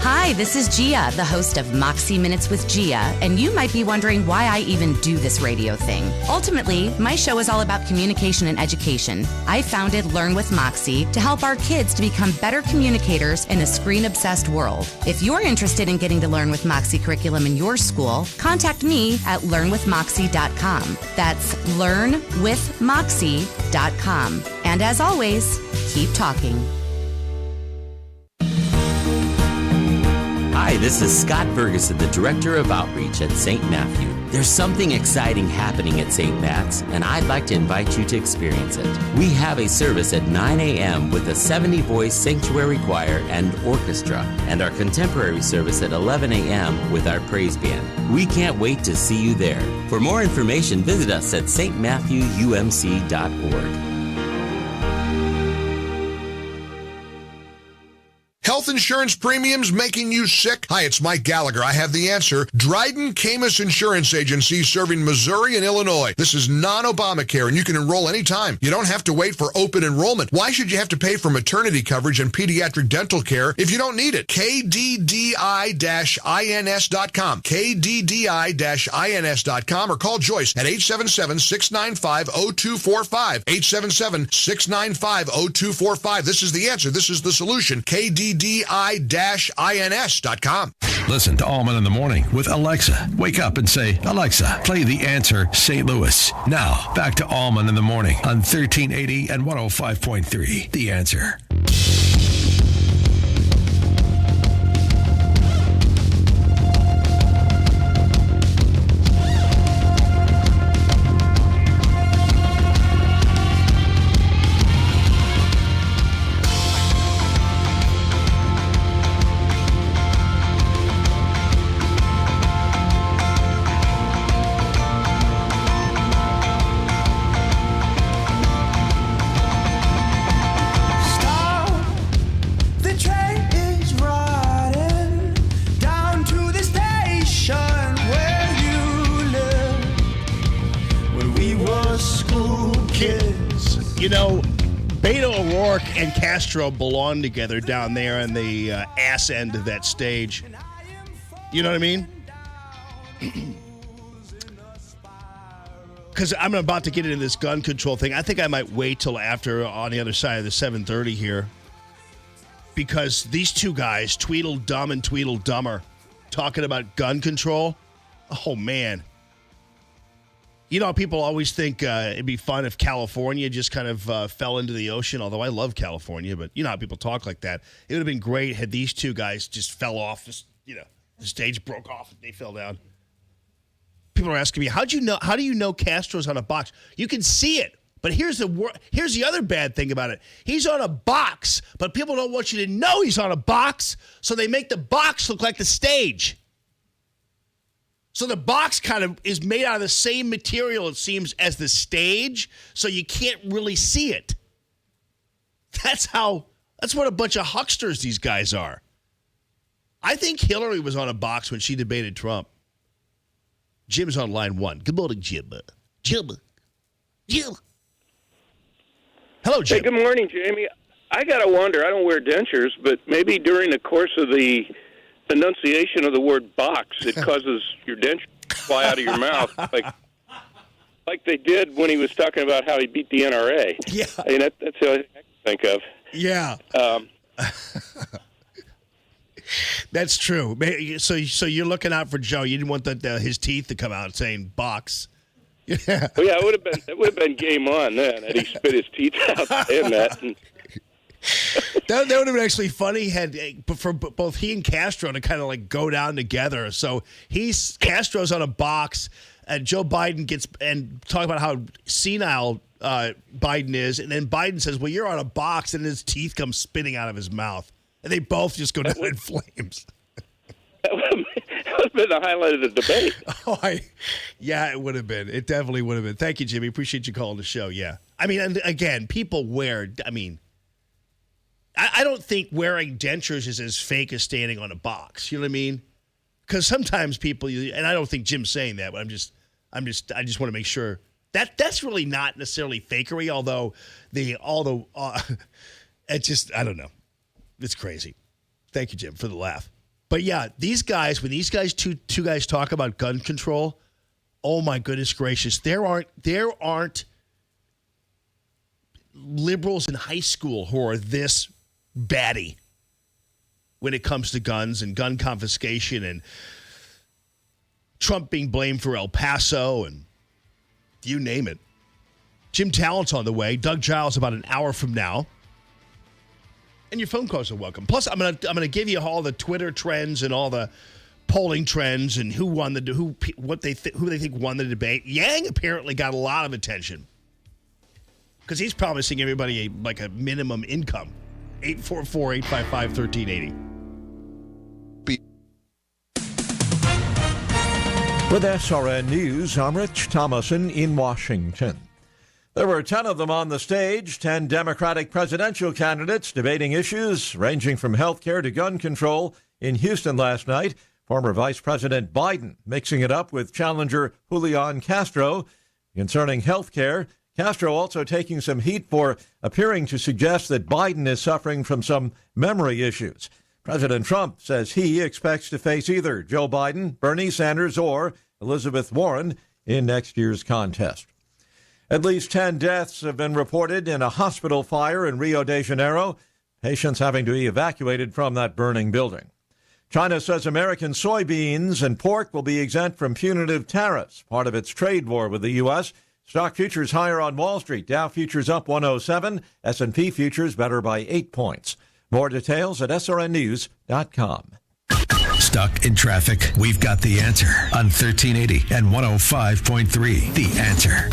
Hi, this is Gia, the host of Moxie Minutes with Gia, and you might be wondering why I even do this radio thing. Ultimately, my show is all about communication and education. I founded Learn with Moxie to help our kids to become better communicators in a screen-obsessed world. If you're interested in getting the Learn with Moxie curriculum in your school, contact me at learnwithmoxie.com. That's learnwithmoxie.com. And as always, keep talking. Hi, this is Scott Ferguson, the Director of Outreach at St. Matthew. There's something exciting happening at St. Matt's, and I'd like to invite you to experience it. We have a service at 9 a.m. with a 70-voice sanctuary choir and orchestra, and our contemporary service at 11 a.m. with our praise band. We can't wait to see you there. For more information, visit us at stmatthewumc.org. Health insurance premiums making you sick? Hi, it's Mike Gallagher. I have the answer. Dryden Camus Insurance Agency serving Missouri and Illinois. This is non-Obamacare, and you can enroll anytime. You don't have to wait for open enrollment. Why should you have to pay for maternity coverage and pediatric dental care if you don't need it? KDDI-INS.com. KDDI-INS.com or call Joyce at 877-695-0245. 877-695-0245. This is the answer. This is the solution. KDDI-INS.com. Listen to Allman in the Morning with Alexa. Wake up and say, Alexa, play The Answer St. Louis. Now, back to Allman in the Morning on 1380 and 105.3. The Answer. You know, Beto O'Rourke and Castro belong together down there on the ass end of that stage. You know what I mean? Because I'm about to get into this gun control thing. I think I might wait till after on the other side of the 7:30 here. Because these two guys, Tweedledum and Tweedledummer, talking about gun control. Oh, man. You know, people always think it'd be fun if California just kind of fell into the ocean, although I love California, but you know how people talk like that. It would have been great had these two guys just fell off, the stage broke off and they fell down. People are asking me, how do you know Castro's on a box? You can see it But here's the other bad thing about it. He's on a box, but people don't want you to know he's on a box, so they make the box look like the stage. So the box kind of is made out of the same material, it seems, as the stage, so you can't really see it. That's what a bunch of hucksters these guys are. I think Hillary was on a box when she debated Trump. Jim's on line 1. Good morning, Jim. Jim. Hello, Jim. Hey, good morning, Jamie. I got to wonder, I don't wear dentures, but maybe during the course of the enunciation of the word box, it causes your dentures to fly out of your mouth, like they did when he was talking about how he beat the NRA. Yeah. I mean, that's the only thing I can think of. Yeah. That's true. So you're looking out for Joe. You didn't want his teeth to come out saying box. Yeah. Well, yeah, it would have been game on then, and he spit his teeth out saying that. And that would have been actually funny for both he and Castro to kind of like go down together. So Castro's on a box, and Joe Biden gets and talk about how senile Biden is, and then Biden says, "Well, you're on a box," and his teeth come spitting out of his mouth, and they both just go down in flames. That would have been the highlight of the debate. Yeah, it would have been. It definitely would have been. Thank you, Jimmy. Appreciate you calling the show. Yeah. I mean, and again, people wear, I don't think wearing dentures is as fake as standing on a box. You know what I mean? Because sometimes people, and I don't think Jim's saying that, but I just want to make sure that's really not necessarily fakery, although it's just, I don't know. It's crazy. Thank you, Jim, for the laugh. But yeah, these guys, when these guys, two guys talk about gun control, oh my goodness gracious, there aren't liberals in high school who are this batty when it comes to guns and gun confiscation and Trump being blamed for El Paso and you name it. Jim Talent's on the way. Doug Giles about an hour from now. And your phone calls are welcome. Plus, I'm gonna give you all the Twitter trends and all the polling trends and who they think won the debate. Yang apparently got a lot of attention because he's promising everybody a minimum income. 844-855-1380. With SRN News, I'm Rich Thomason in Washington. There were 10 of them on the stage, 10 Democratic presidential candidates debating issues ranging from health care to gun control in Houston last night. Former Vice President Biden mixing it up with challenger Julian Castro concerning health care. Castro also taking some heat for appearing to suggest that Biden is suffering from some memory issues. President Trump says he expects to face either Joe Biden, Bernie Sanders, or Elizabeth Warren in next year's contest. At least 10 deaths have been reported in a hospital fire in Rio de Janeiro, patients having to be evacuated from that burning building. China says American soybeans and pork will be exempt from punitive tariffs, part of its trade war with the U.S. Stock futures higher on Wall Street. Dow futures up 107, S&P futures better by 8 points. More details at srnnews.com. Stuck in traffic? We've got the answer on 1380 and 105.3. The Answer.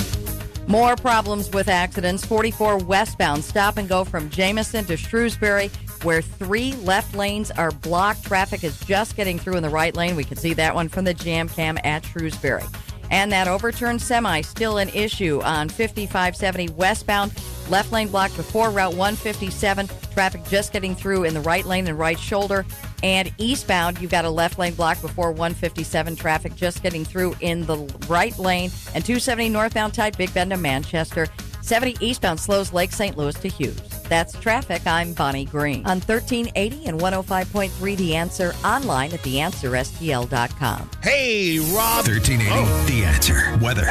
More problems with accidents. 44 westbound stop and go from Jameson to Shrewsbury, where 3 left lanes are blocked. Traffic is just getting through in the right lane. We can see that one from the jam cam at Shrewsbury. And that overturned semi still an issue on 5570 westbound. Left lane blocked before Route 157. Traffic just getting through in the right lane and right shoulder. And eastbound, you've got a left lane blocked before 157. Traffic just getting through in the right lane. And 270 northbound tight Big Bend to Manchester. 70 eastbound slows Lake St. Louis to Hughes. That's traffic. I'm Bonnie Green. On 1380 and 105.3 The Answer, online at theanswerstl.com. Hey, Rob. 1380 The Answer. Weather.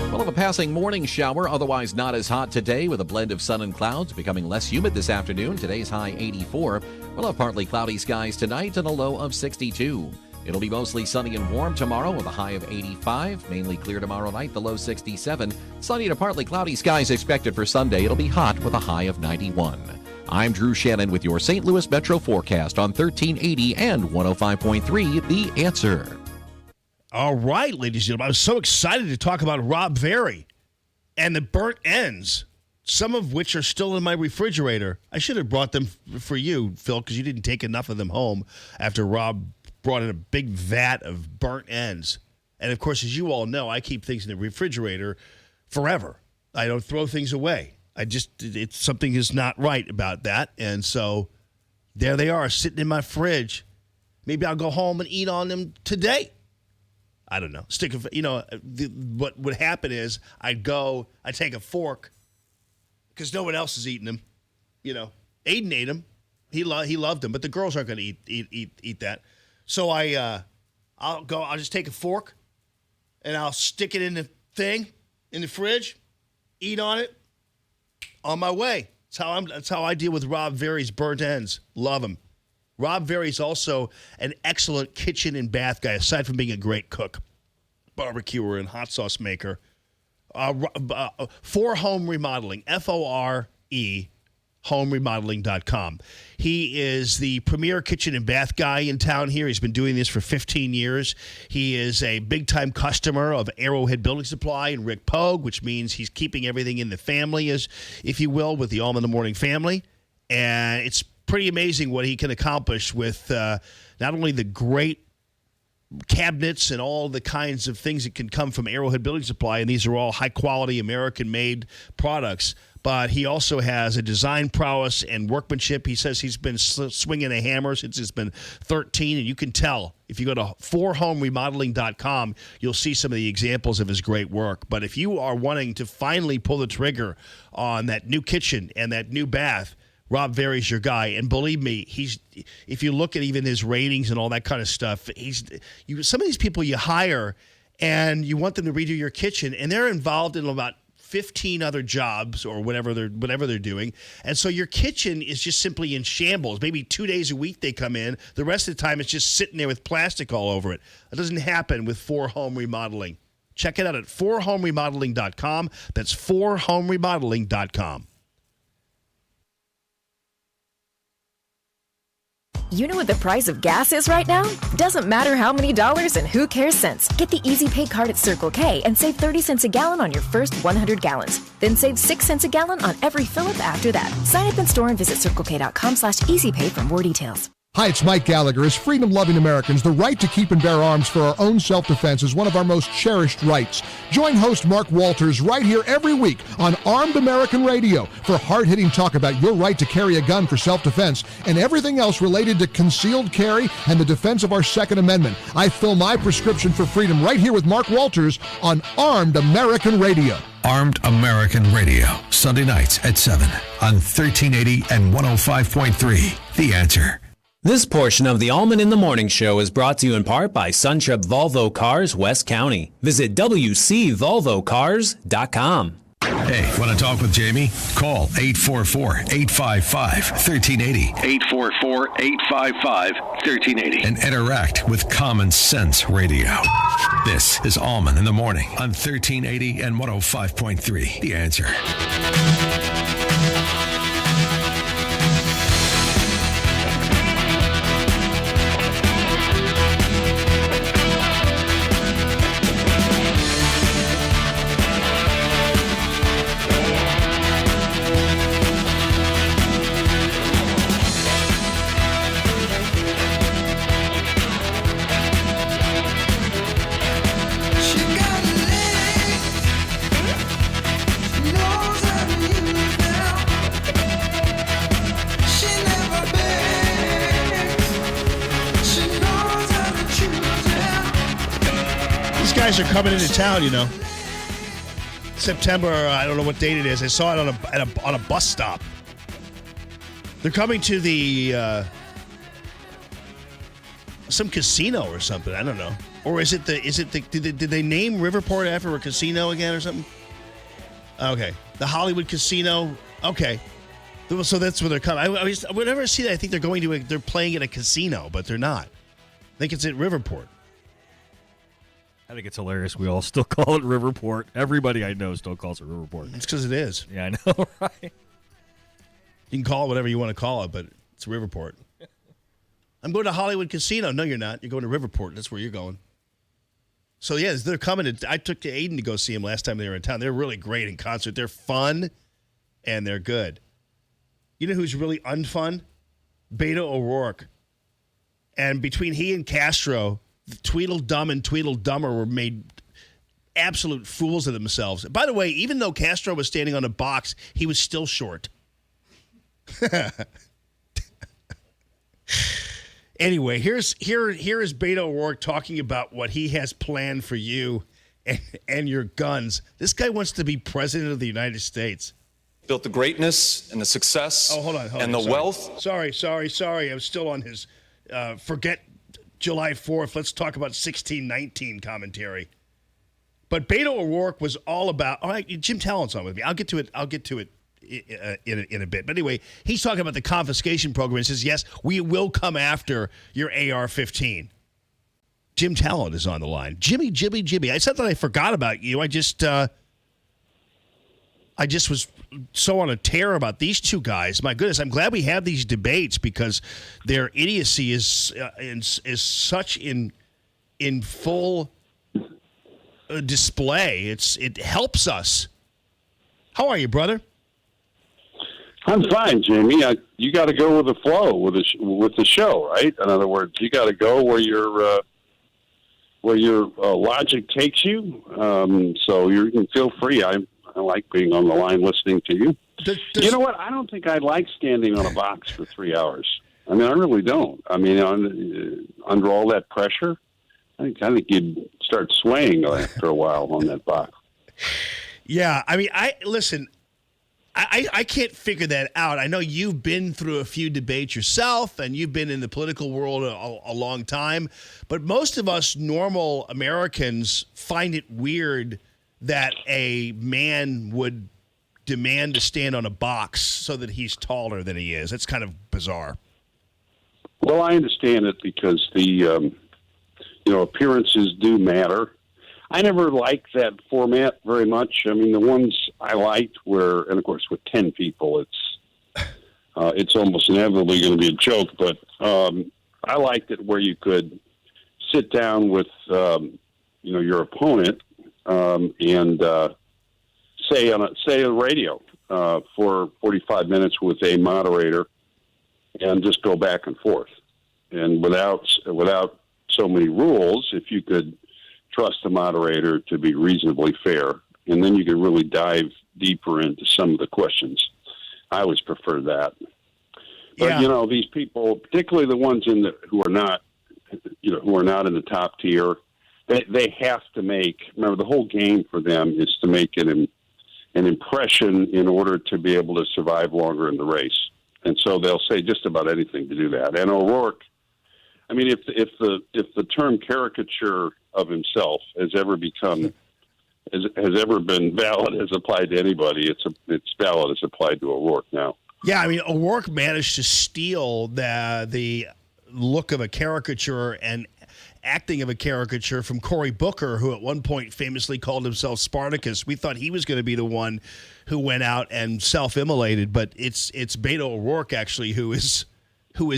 We'll have a passing morning shower, otherwise not as hot today, with a blend of sun and clouds, becoming less humid this afternoon. Today's high 84. We'll have partly cloudy skies tonight and a low of 62. It'll be mostly sunny and warm tomorrow with a high of 85. Mainly clear tomorrow night, the low 67. Sunny to partly cloudy skies expected for Sunday. It'll be hot with a high of 91. I'm Drew Shannon with your St. Louis Metro forecast on 1380 and 105.3 The Answer. All right, ladies and gentlemen. I was so excited to talk about Rob Very And the burnt ends, some of which are still in my refrigerator. I should have brought them for you, Phil, because you didn't take enough of them home after Rob brought in a big vat of burnt ends. And, of course, as you all know, I keep things in the refrigerator forever. I don't throw things away. It's something is not right about that. And so there they are sitting in my fridge. Maybe I'll go home and eat on them today. I don't know. What would happen is I'd take a fork because no one else is eating them. Aiden ate them. He loved them, but the girls aren't going to eat that. So I'll just take a fork and I'll stick it in the thing in the fridge, eat on it, on my way. That's how I deal with Rob Very's burnt ends. Love him. Rob Very's also an excellent kitchen and bath guy, aside from being a great cook, barbecuer, and hot sauce maker. For home remodeling, FORE, homeremodeling.com. He is the premier kitchen and bath guy in town here. He's been doing this for 15 years. He is a big-time customer of Arrowhead Building Supply and Rick Pogue, which means he's keeping everything in the family, if you will, with the Allman in the Morning family. And it's pretty amazing what he can accomplish with not only the great cabinets and all the kinds of things that can come from Arrowhead Building Supply, and these are all high-quality American-made products, but he also has a design prowess and workmanship. He says he's been swinging a hammer since he's been 13, and you can tell. If you go to forhomeremodeling.com, you'll see some of the examples of his great work. But if you are wanting to finally pull the trigger on that new kitchen and that new bath, Rob Very's your guy, and believe me, if you look at even his ratings and all that kind of stuff, some of these people you hire and you want them to redo your kitchen, and they're involved in about 15 other jobs or whatever they're doing, and so your kitchen is just simply in shambles. Maybe 2 days a week they come in. The rest of the time it's just sitting there with plastic all over it. That doesn't happen with For Home Remodeling. Check it out at forhomeremodeling.com. That's forhomeremodeling.com. You know what the price of gas is right now? Doesn't matter how many dollars and who cares cents. Get the Easy Pay card at Circle K and save 30 cents a gallon on your first 100 gallons. Then save 6 cents a gallon on every fill-up after that. Sign up in store and visit CircleK.com/EasyPay for more details. Hi, it's Mike Gallagher. As freedom-loving Americans, the right to keep and bear arms for our own self-defense is one of our most cherished rights. Join host Mark Walters right here every week on Armed American Radio for hard-hitting talk about your right to carry a gun for self-defense and everything else related to concealed carry and the defense of our Second Amendment. I fill my prescription for freedom right here with Mark Walters on Armed American Radio. Armed American Radio, Sunday nights at 7 on 1380 and 105.3. The Answer. This portion of the Allman in the Morning Show is brought to you in part by Suntrip Volvo Cars, West County. Visit WCVolvoCars.com. Hey, want to talk with Jamie? Call 844-855-1380. 844-855-1380. And interact with Common Sense Radio. This is Allman in the Morning on 1380 and 105.3. The Answer. Are coming into town, September, I don't know what date it is. I saw it on a bus stop. They're coming to the some casino or something. I don't know. Or did they name Riverport after a casino again or something? Okay, the Hollywood Casino. Okay, so that's where they're coming. Whenever I see that, I think they're playing at a casino, but they're not. I think it's at Riverport. I think it's hilarious. We all still call it Riverport. Everybody I know still calls it Riverport. It's because it is. Yeah, I know, right? You can call it whatever you want to call it, but it's Riverport. I'm going to Hollywood Casino. No, you're not. You're going to Riverport. That's where you're going. So, yeah, they're coming. I took to Aiden to go see them last time they were in town. They're really great in concert. They're fun, and they're good. You know who's really unfun? Beto O'Rourke. And between he and Castro, Tweedledum and Tweedledummer were made absolute fools of themselves. By the way, even though Castro was standing on a box, he was still short. Anyway, here is Beto O'Rourke talking about what he has planned for you and your guns. This guy wants to be president of the United States. Built the greatness and the success and the wealth. Sorry. I'm still on his forget July 4th. Let's talk about 1619 commentary. But Beto O'Rourke was all about. All right, Jim Talent's on with me. I'll get to it in a bit. But anyway, he's talking about the confiscation program. He says, yes, we will come after your AR-15. Jim Talent is on the line. Jimmy. It's not that I forgot about you. I just was so on a tear about these two guys. My goodness, I'm glad we have these debates because their idiocy is such in full display. It helps us. How are you, brother? I'm fine, Jamie. You got to go with the flow with the show, right? In other words, you got to go where your logic takes you. So you can feel free. I like being on the line listening to you. You know what? I don't think I'd like standing on a box for 3 hours. I mean, I really don't. I mean, under all that pressure, I think you'd start swaying after a while on that box. Yeah, I mean, I can't figure that out. I know you've been through a few debates yourself, and you've been in the political world a long time. But most of us normal Americans find it weird that a man would demand to stand on a box so that he's taller than he is. It's kind of bizarre. Well, I understand it because the appearances do matter. I never liked that format very much. I mean, the ones I liked were, and of course, with 10 people, it's almost inevitably going to be a joke. But I liked it where you could sit down with, your opponent and say on the radio for 45 minutes with a moderator, and just go back and forth, and without so many rules. If you could trust the moderator to be reasonably fair, and then you can really dive deeper into some of the questions. I always prefer that. But these people, particularly the ones who are not in the top tier, they have to make. Remember, the whole game for them is to make an impression in order to be able to survive longer in the race, and so they'll say just about anything to do that. And O'Rourke, I mean, if the term caricature of himself has ever been valid as applied to anybody, it's valid as applied to O'Rourke now. Yeah, I mean, O'Rourke managed to steal the look of a caricature and acting of a caricature from Cory Booker, who at one point famously called himself Spartacus. We thought he was going to be the one who went out and self-immolated, but it's Beto O'Rourke actually who is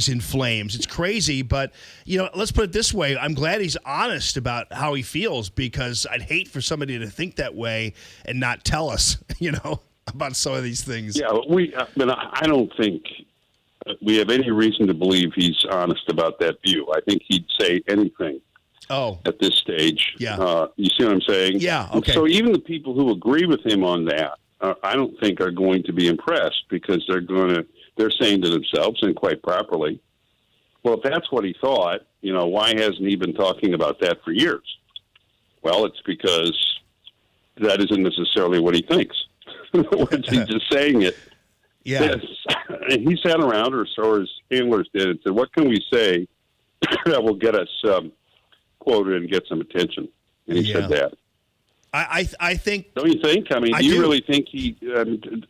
in flames. It's crazy, but let's put it this way. I'm glad he's honest about how he feels, because I'd hate for somebody to think that way and not tell us, about some of these things. Yeah, I don't think we have any reason to believe he's honest about that view. I think he'd say anything. At this stage. Yeah. You see what I'm saying? Yeah. Okay. So even the people who agree with him on that, I don't think are going to be impressed, because they're saying to themselves, and quite properly, well, if that's what he thought, why hasn't he been talking about that for years? Well, it's because that isn't necessarily what he thinks. In other words, he's just saying it. Yeah. He sat around, or so his handlers did, and said, what can we say that will get us quoted and get some attention? And he said that. I think. Don't you think? I mean, do you really think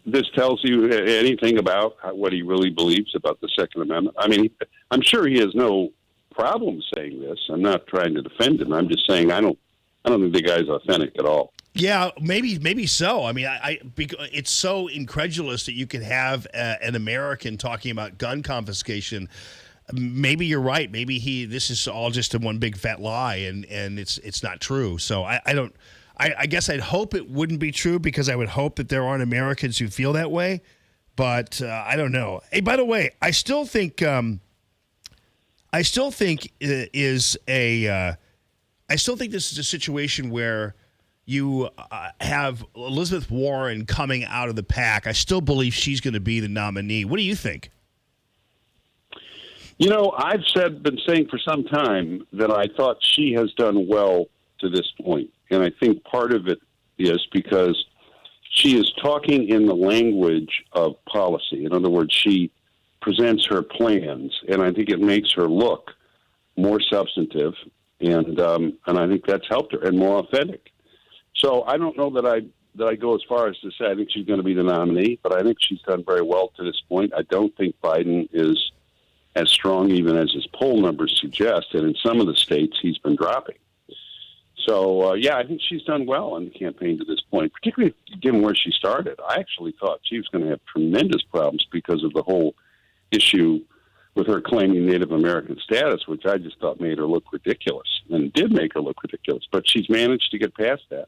this tells you anything about what he really believes about the Second Amendment? I mean, I'm sure he has no problem saying this. I'm not trying to defend him. I'm just saying I don't think the guy's authentic at all. Yeah, maybe so. I mean, it's so incredulous that you could have an American talking about gun confiscation. maybe you're right. Maybe this is all just a one big fat lie, and it's not true. So I guess I'd hope it wouldn't be true, because I would hope that there aren't Americans who feel that way. But I don't know. Hey, by the way, I still think this is a situation where you have Elizabeth Warren coming out of the pack. I still believe she's going to be the nominee. What do you think? I've been saying for some time that I thought she has done well to this point. And I think part of it is because she is talking in the language of policy. In other words, she presents her plans, and I think it makes her look more substantive, and I think that's helped her, and more authentic. So I don't know that I go as far as to say I think she's going to be the nominee, but I think she's done very well to this point. I don't think Biden is as strong even as his poll numbers suggest, and in some of the states he's been dropping. So, I think she's done well in the campaign to this point, particularly given where she started. I actually thought she was going to have tremendous problems because of the whole issue with her claiming Native American status, which I just thought made her look ridiculous, and did make her look ridiculous. But she's managed to get past that.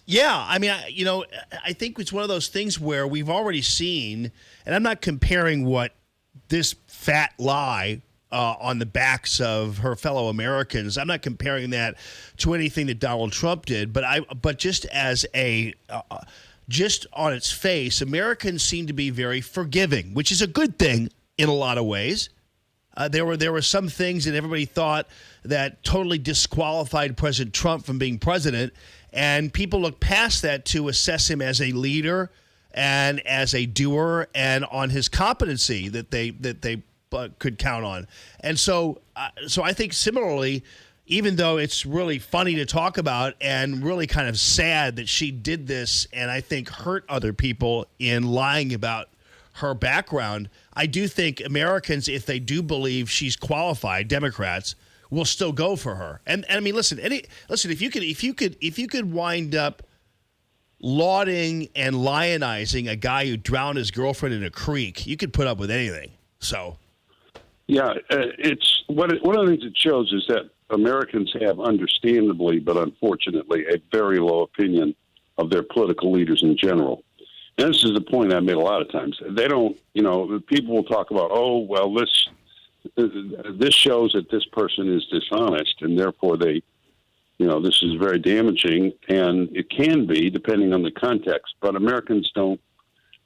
Yeah, I mean, I think it's one of those things where we've already seen, and I'm not comparing what this fat lie on the backs of her fellow Americans. I'm not comparing that to anything that Donald Trump did, but just as just on its face, Americans seem to be very forgiving, which is a good thing in a lot of ways. There were some things that everybody thought that totally disqualified President Trump from being president, and people look past that to assess him as a leader and as a doer, and on his competency that they could count on. And so I think similarly, even though it's really funny to talk about and really kind of sad that she did this and I think hurt other people in lying about her background, I do think Americans, if they do believe she's qualified, Democrats will still go for her. And I mean, listen, if you could wind up lauding and lionizing a guy who drowned his girlfriend in a creek, you could put up with anything. So, yeah, it's one of the things it shows is that Americans have, understandably but unfortunately, a very low opinion of their political leaders in general. And this is the point I made a lot of times. They don't, people will talk about, oh, well, this shows that this person is dishonest, and therefore they, this is very damaging, and it can be depending on the context. But Americans don't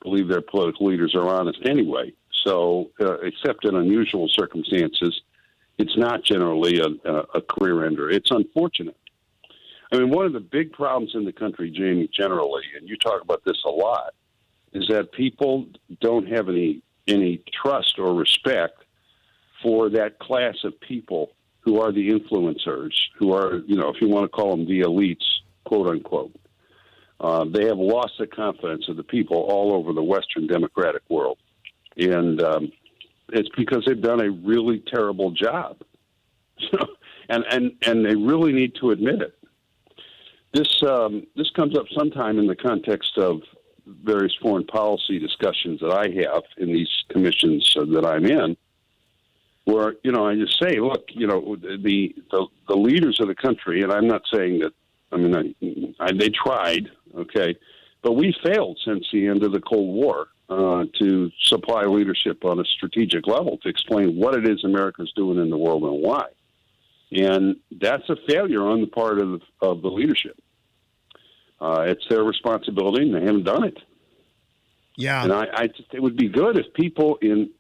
believe their political leaders are honest anyway. So, except in unusual circumstances, it's not generally a career ender. It's unfortunate. I mean, one of the big problems in the country, Jamie, generally, and you talk about this a lot, is that people don't have any trust or respect for that class of people who are the influencers, who are, if you want to call them the elites, quote unquote. They have lost the confidence of the people all over the Western democratic world. And it's because they've done a really terrible job. and they really need to admit it. This comes up sometime in the context of various foreign policy discussions that I have in these commissions that I'm in, where, I just say, look, the leaders of the country, and I'm not saying that, they tried, okay, but we failed since the end of the Cold War to supply leadership on a strategic level to explain what it is America's doing in the world and why. And that's a failure on the part of the leadership. It's their responsibility, and they haven't done it. Yeah, and I just, it would be good if people in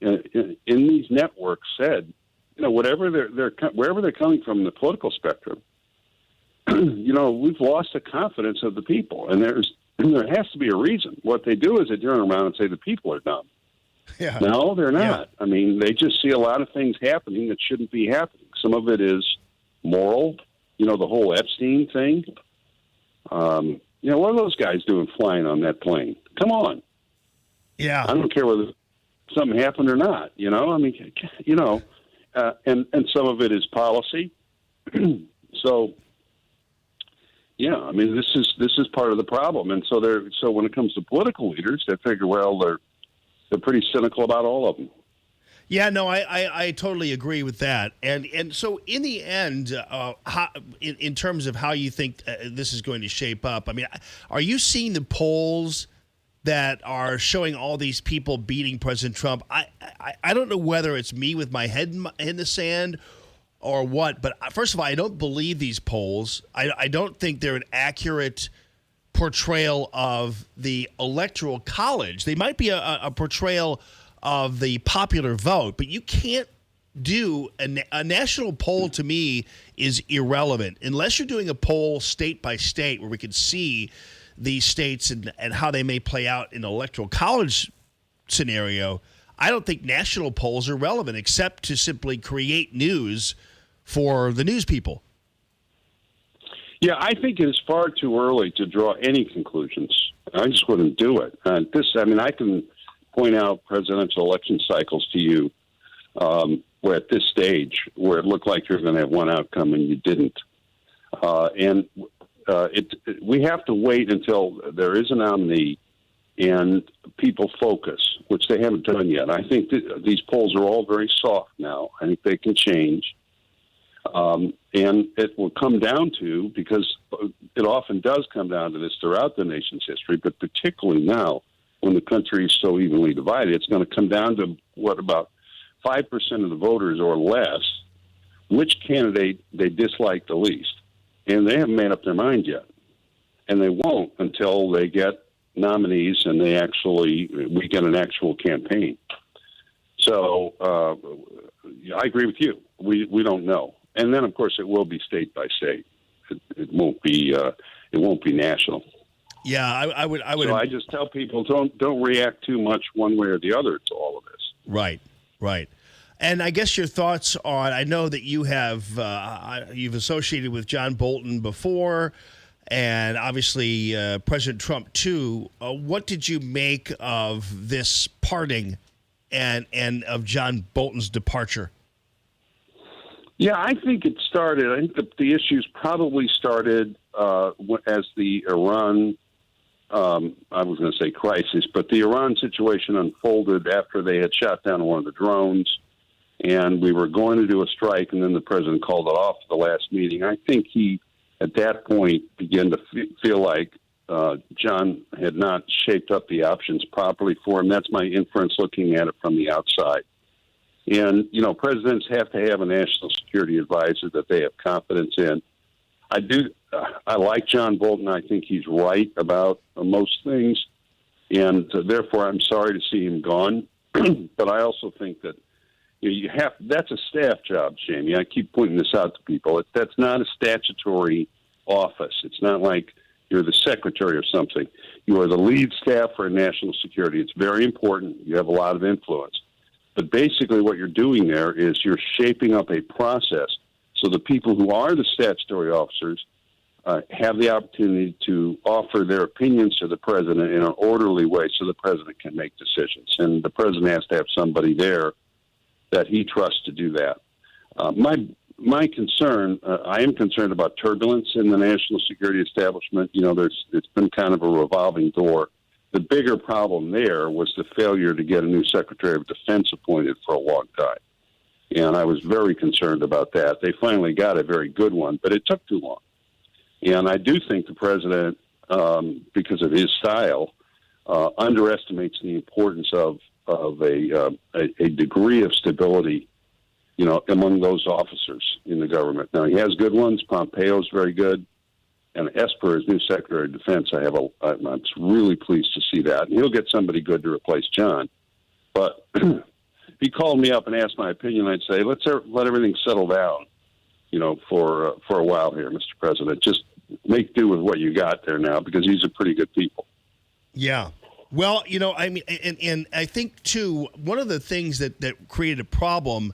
these networks said, whatever wherever they're coming from in the political spectrum, we've lost the confidence of the people, and there has to be a reason. What they do is they turn around and say the people are dumb. Yeah. No, they're not. Yeah. I mean, they just see a lot of things happening that shouldn't be happening. Some of it is moral. The whole Epstein thing. What are those guys doing flying on that plane? Come on. Yeah. I don't care whether something happened or not, and some of it is policy. So, this is part of the problem. And so when it comes to political leaders, they figure, well, they're pretty cynical about all of them. Yeah, no, I totally agree with that. And so in the end, in terms of how you think this is going to shape up, I mean, are you seeing the polls that are showing all these people beating President Trump? I don't know whether it's me with my head in the sand or what, but first of all, I don't believe these polls. I don't think they're an accurate portrayal of the Electoral College. They might be a portrayal of the popular vote, but you can't do a national poll. To me, is irrelevant unless you're doing a poll state by state where we can see these states and how they may play out in an Electoral College scenario. I don't think national polls are relevant except to simply create news for the news people. Yeah, I think it is far too early to draw any conclusions. I just wouldn't do it. I can point out presidential election cycles to you where at this stage where it looked like you're going to have one outcome and you didn't. We have to wait until there is a nominee and people focus, which they haven't done yet. I think these polls are all very soft now. I think they can change. And it will come down to, because it often does come down to this throughout the nation's history, but particularly now when the country is so evenly divided, it's going to come down to what, about 5% of the voters or less, which candidate they dislike the least. And they haven't made up their mind yet. And they won't until they get nominees and we get an actual campaign. So I agree with you. We don't know. And then, of course, it will be state by state. It won't be national. Yeah, I would. So I just tell people don't react too much one way or the other to all of this. Right. And I guess your thoughts on, I know that you have you've associated with John Bolton before, and obviously President Trump too. What did you make of this parting and of John Bolton's departure? Yeah, I think the issues probably started as the Iran, I was going to say crisis, but the Iran situation unfolded after they had shot down one of the drones, and we were going to do a strike, and then the president called it off at the last meeting. I think he, at that point, began to feel like John had not shaped up the options properly for him. That's my inference looking at it from the outside. And, presidents have to have a national security advisor that they have confidence in. I like John Bolton. I think he's right about most things. And therefore, I'm sorry to see him gone. But I also think that that's a staff job, Jamie. I keep pointing this out to people. That's not a statutory office. It's not like you're the secretary or something. You are the lead staff for national security. It's very important. You have a lot of influence. But basically what you're doing there is you're shaping up a process so the people who are the statutory officers have the opportunity to offer their opinions to the president in an orderly way so the president can make decisions. And the president has to have somebody there that he trusts to do that. My concern, I am concerned about turbulence in the national security establishment. It's been kind of a revolving door. The bigger problem there was the failure to get a new Secretary of Defense appointed for a long time. And I was very concerned about that. They finally got a very good one, but it took too long. And I do think the president, because of his style, underestimates the importance of a degree of stability, among those officers in the government. Now, he has good ones. Pompeo's very good. And Esper, as new Secretary of Defense, I'm really pleased to see that. And he'll get somebody good to replace John. But if he called me up and asked my opinion, I'd say, let's let everything settle down, for a while here, Mr. President. Just make do with what you got there now, because these are pretty good people. Yeah. Well, and I think, too, one of the things that created a problem,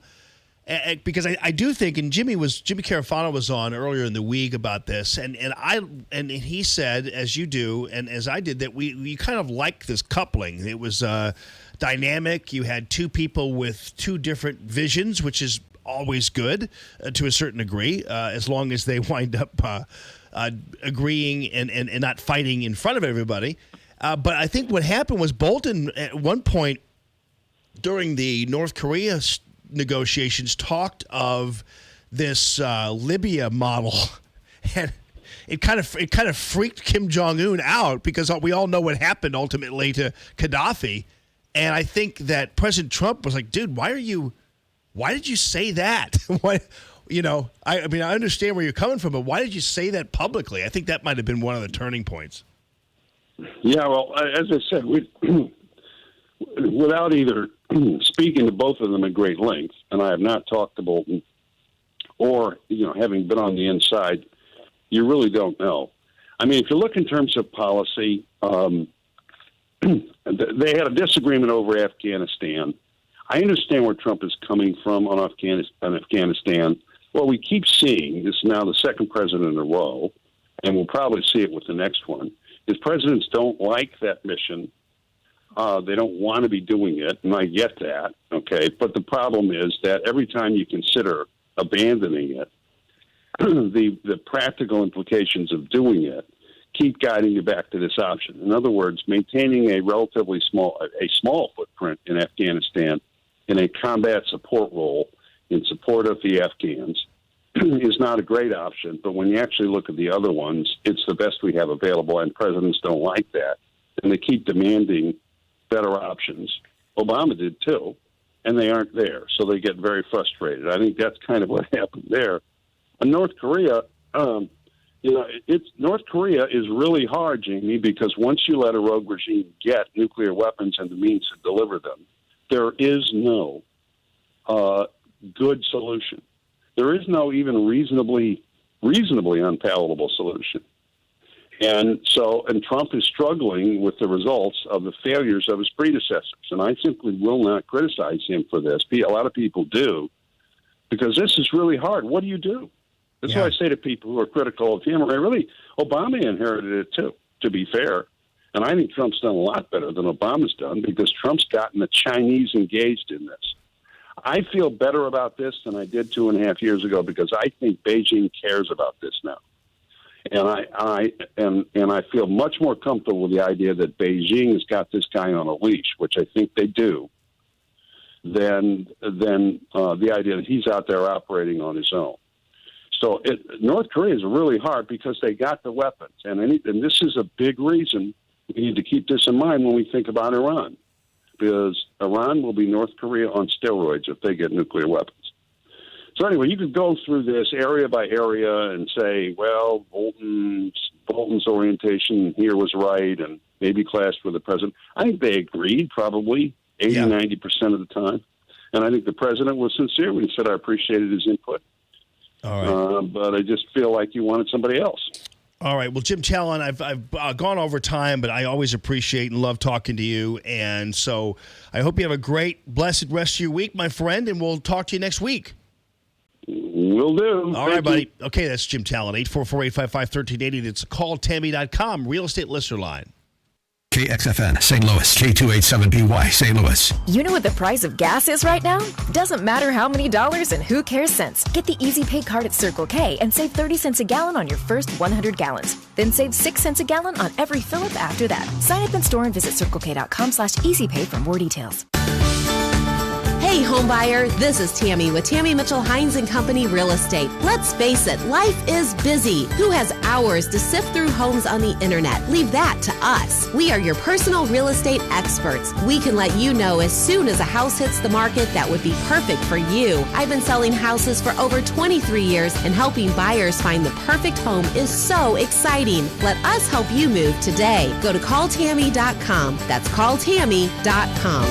because I do think, and Jimmy Carafano was on earlier in the week about this, and he said, as you do, and as I did, that we kind of like this coupling. It was dynamic. You had two people with two different visions, which is always good to a certain degree, as long as they wind up agreeing and not fighting in front of everybody. But I think what happened was Bolton at one point during the North Korea negotiations, talked of this Libya model, and it kind of freaked Kim Jong-un out because we all know what happened ultimately to Gaddafi. And I think that President Trump was like, dude, why did you say that? Why, I mean, I understand where you're coming from, but why did you say that publicly? I think that might have been one of the turning points. Yeah, well, as I said, without either speaking to both of them at great length, and I have not talked to Bolton, or, having been on the inside, you really don't know. I mean, if you look in terms of policy, they had a disagreement over Afghanistan. I understand where Trump is coming from on Afghanistan. Well, we keep seeing this now, the second president in a row, and we'll probably see it with the next one, is presidents don't like that mission. They don't want to be doing it, and I get that, okay? But the problem is that every time you consider abandoning it, the practical implications of doing it keep guiding you back to this option. In other words, maintaining a relatively small footprint in Afghanistan in a combat support role in support of the Afghans is not a great option. But when you actually look at the other ones, it's the best we have available, and presidents don't like that. And they keep demanding better options. Obama did too, and they aren't there. So they get very frustrated. I think that's kind of what happened there. In North Korea, North Korea is really hard, Jamie, because once you let a rogue regime get nuclear weapons and the means to deliver them, there is no good solution. There is no even reasonably unpalatable solution. And Trump is struggling with the results of the failures of his predecessors. And I simply will not criticize him for this. A lot of people do, because this is really hard. What do you do? That's what I say to people who are critical of him. Obama inherited it too, to be fair. And I think Trump's done a lot better than Obama's done, because Trump's gotten the Chinese engaged in this. I feel better about this than I did 2.5 years ago, because I think Beijing cares about this now. And I feel much more comfortable with the idea that Beijing has got this guy on a leash, which I think they do, than the idea that he's out there operating on his own. So North Korea is really hard because they got the weapons. And this is a big reason we need to keep this in mind when we think about Iran, because Iran will be North Korea on steroids if they get nuclear weapons. So anyway, you could go through this area by area and say, well, Bolton's orientation here was right and maybe clashed with the president. I think they agreed probably 90% of the time. And I think the president was sincere when he said, I appreciated his input. All right. But I just feel like you wanted somebody else. All right. Well, Jim Challen, I've gone over time, but I always appreciate and love talking to you. And so I hope you have a great, blessed rest of your week, my friend, and we'll talk to you next week. Will do. All right, buddy. Okay, that's Jim Challen, 844-855-1380. It's calltammy.com, real estate listener line. KXFN, St. Louis, K287BY, St. Louis. You know what the price of gas is right now? Doesn't matter how many dollars and who cares cents. Get the Easy Pay card at Circle K and save 30 cents a gallon on your first 100 gallons. Then save 6 cents a gallon on every fill-up after that. Sign up in store and visit CircleK.com/EasyPay for more details. Hey homebuyer, this is Tammy with Tammy Mitchell Hines & Company Real Estate. Let's face it, life is busy. Who has hours to sift through homes on the internet? Leave that to us. We are your personal real estate experts. We can let you know as soon as a house hits the market that would be perfect for you. I've been selling houses for over 23 years, and helping buyers find the perfect home is so exciting. Let us help you move today. Go to calltammy.com. That's calltammy.com.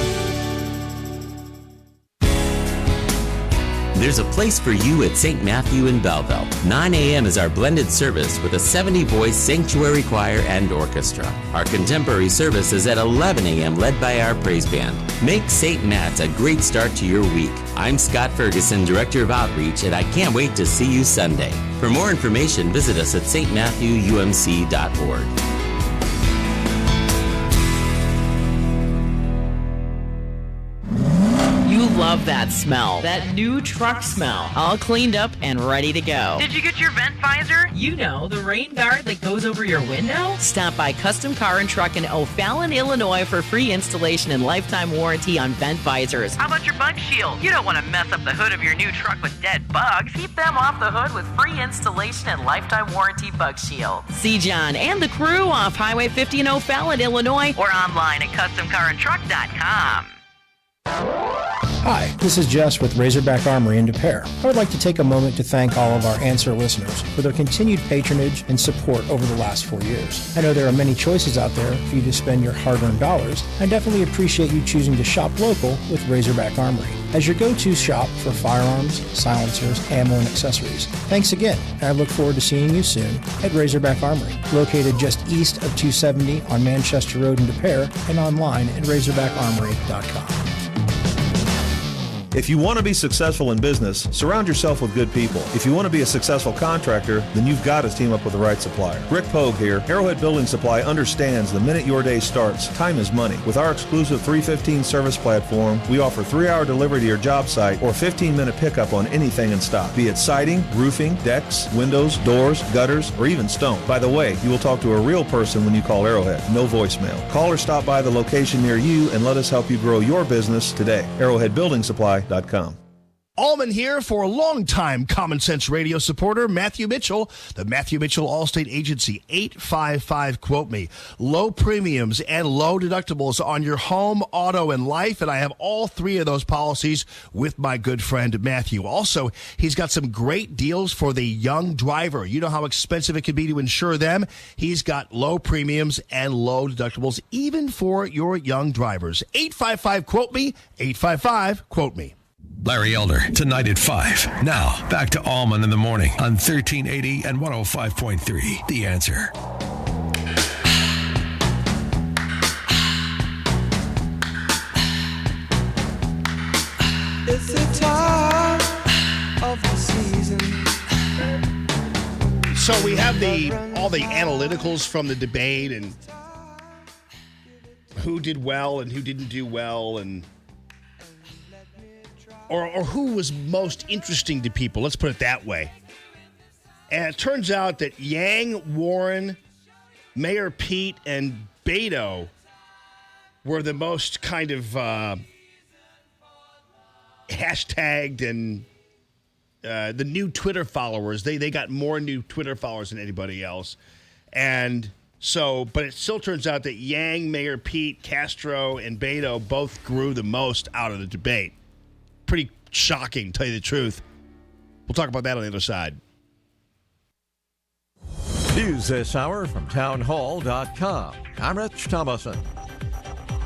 There's a place for you at St. Matthew in Belleville. 9 a.m. is our blended service with a 70-voice sanctuary choir and orchestra. Our contemporary service is at 11 a.m. led by our praise band. Make St. Matt's a great start to your week. I'm Scott Ferguson, Director of Outreach, and I can't wait to see you Sunday. For more information, visit us at stmatthewumc.org. love that smell. That new truck smell. All cleaned up and ready to go. Did you get your vent visor? You know, the rain guard that goes over your window? Stop by Custom Car and Truck in O'Fallon, Illinois for free installation and lifetime warranty on vent visors. How about your bug shield? You don't want to mess up the hood of your new truck with dead bugs. Keep them off the hood with free installation and lifetime warranty bug shield. See John and the crew off Highway 50 in O'Fallon, Illinois, or online at CustomCarAndTruck.com. Hi, this is Jess with Razorback Armory in Des Peres. I would like to take a moment to thank all of our Answer listeners for their continued patronage and support over the last 4 years. I know there are many choices out there for you to spend your hard-earned dollars. I definitely appreciate you choosing to shop local with Razorback Armory as your go-to shop for firearms, silencers, ammo, and accessories. Thanks again, and I look forward to seeing you soon at Razorback Armory, located just east of 270 on Manchester Road in Des Peres and online at RazorbackArmory.com. If you want to be successful in business, surround yourself with good people. If you want to be a successful contractor, then you've got to team up with the right supplier. Rick Pogue here. Arrowhead Building Supply understands the minute your day starts, time is money. With our exclusive 315 service platform, we offer 3-hour delivery to your job site or 15-minute pickup on anything in stock, be it siding, roofing, decks, windows, doors, gutters, or even stone. By the way, you will talk to a real person when you call Arrowhead. No voicemail. Call or stop by the location near you and let us help you grow your business today. Arrowhead Building Supply. Allman here for a longtime Common Sense Radio supporter, Matthew Mitchell, the Matthew Mitchell Allstate Agency, 855-QUOTE-ME. Low premiums and low deductibles on your home, auto, and life, and I have all three of those policies with my good friend Matthew. Also, he's got some great deals for the young driver. You know how expensive it can be to insure them. He's got low premiums and low deductibles, even for your young drivers. 855-QUOTE-ME, 855-QUOTE-ME. Larry Elder, tonight at 5. Now, back to Allman in the morning on 1380 and 105.3. The Answer. It's the time of the season. So we have all the analyticals from the debate and who did well and who didn't do well and or who was most interesting to people. Let's put it that way. And it turns out that Yang, Warren, Mayor Pete, and Beto were the most kind of hashtagged and the new Twitter followers. They got more new Twitter followers than anybody else. And so, but it still turns out that Yang, Mayor Pete, Castro, and Beto both grew the most out of the debate. Pretty shocking, to tell you the truth. We'll talk about that on the other side. News this hour from townhall.com. I'm Rich Thomason.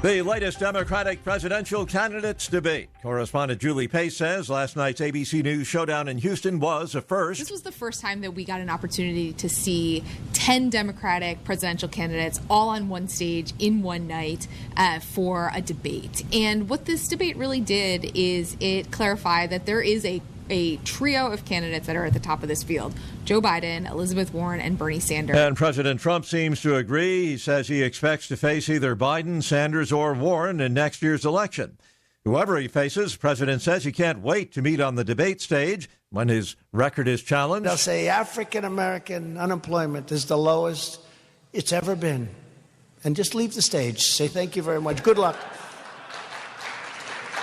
The latest Democratic presidential candidates debate. Correspondent Julie Pace says last night's ABC News showdown in Houston was a first. This was the first time that we got an opportunity to see 10 Democratic presidential candidates all on one stage in one night for a debate. And what this debate really did is it clarified that there is a trio of candidates that are at the top of this field: Joe Biden, Elizabeth Warren, and Bernie Sanders. And President Trump seems to agree. He says he expects to face either Biden, Sanders, or Warren in next year's election. Whoever he faces, the president says he can't wait to meet on the debate stage when his record is challenged. They'll say African-American unemployment is the lowest it's ever been. And just leave the stage. Say thank you very much. Good luck.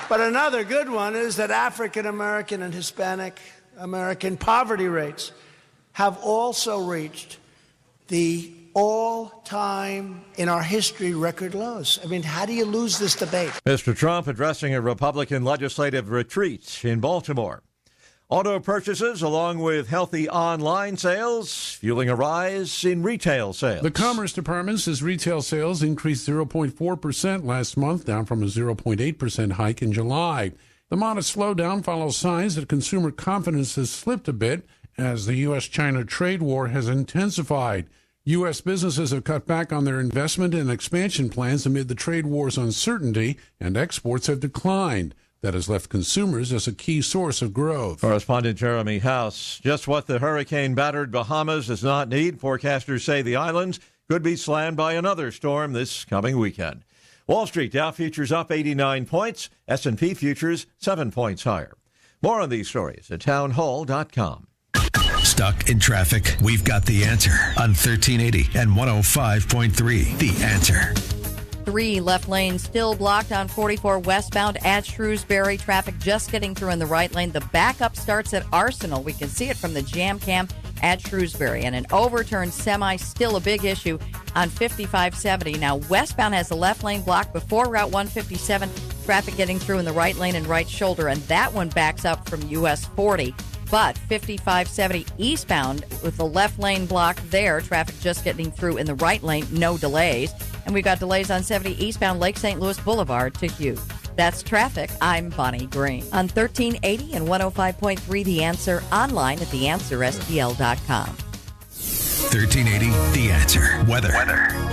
But another good one is that African-American and Hispanic American poverty rates have also reached the all-time, in our history, record lows. I mean, how do you lose this debate? Mr. Trump addressing a Republican legislative retreat in Baltimore. Auto purchases, along with healthy online sales, fueling a rise in retail sales. The Commerce Department says retail sales increased 0.4% last month, down from a 0.8% hike in July. The modest slowdown follows signs that consumer confidence has slipped a bit as the U.S.-China trade war has intensified. U.S. businesses have cut back on their investment and expansion plans amid the trade war's uncertainty, and exports have declined. That has left consumers as a key source of growth. Correspondent Jeremy House. Just what the hurricane-battered Bahamas does not need, forecasters say the islands could be slammed by another storm this coming weekend. Wall Street, Dow futures up 89 points, S&P futures 7 points higher. More on these stories at townhall.com. Stuck in traffic? We've got the answer on 1380 and 105.3. The Answer. 3 left lanes still blocked on 44 westbound at Shrewsbury. Traffic just getting through in the right lane. The backup starts at Arsenal. We can see it from the jam cam at Shrewsbury. And an overturned semi, still a big issue on 5570. Now, westbound has the left lane blocked before Route 157. Traffic getting through in the right lane and right shoulder. And that one backs up from US 40. But 5570 eastbound with the left lane blocked there. Traffic just getting through in the right lane. No delays. And we've got delays on 70 eastbound Lake St. Louis Boulevard to Hughes. That's traffic. I'm Bonnie Green. On 1380 and 105.3 The Answer, online at theanswerstl.com. 1380 The Answer. Weather.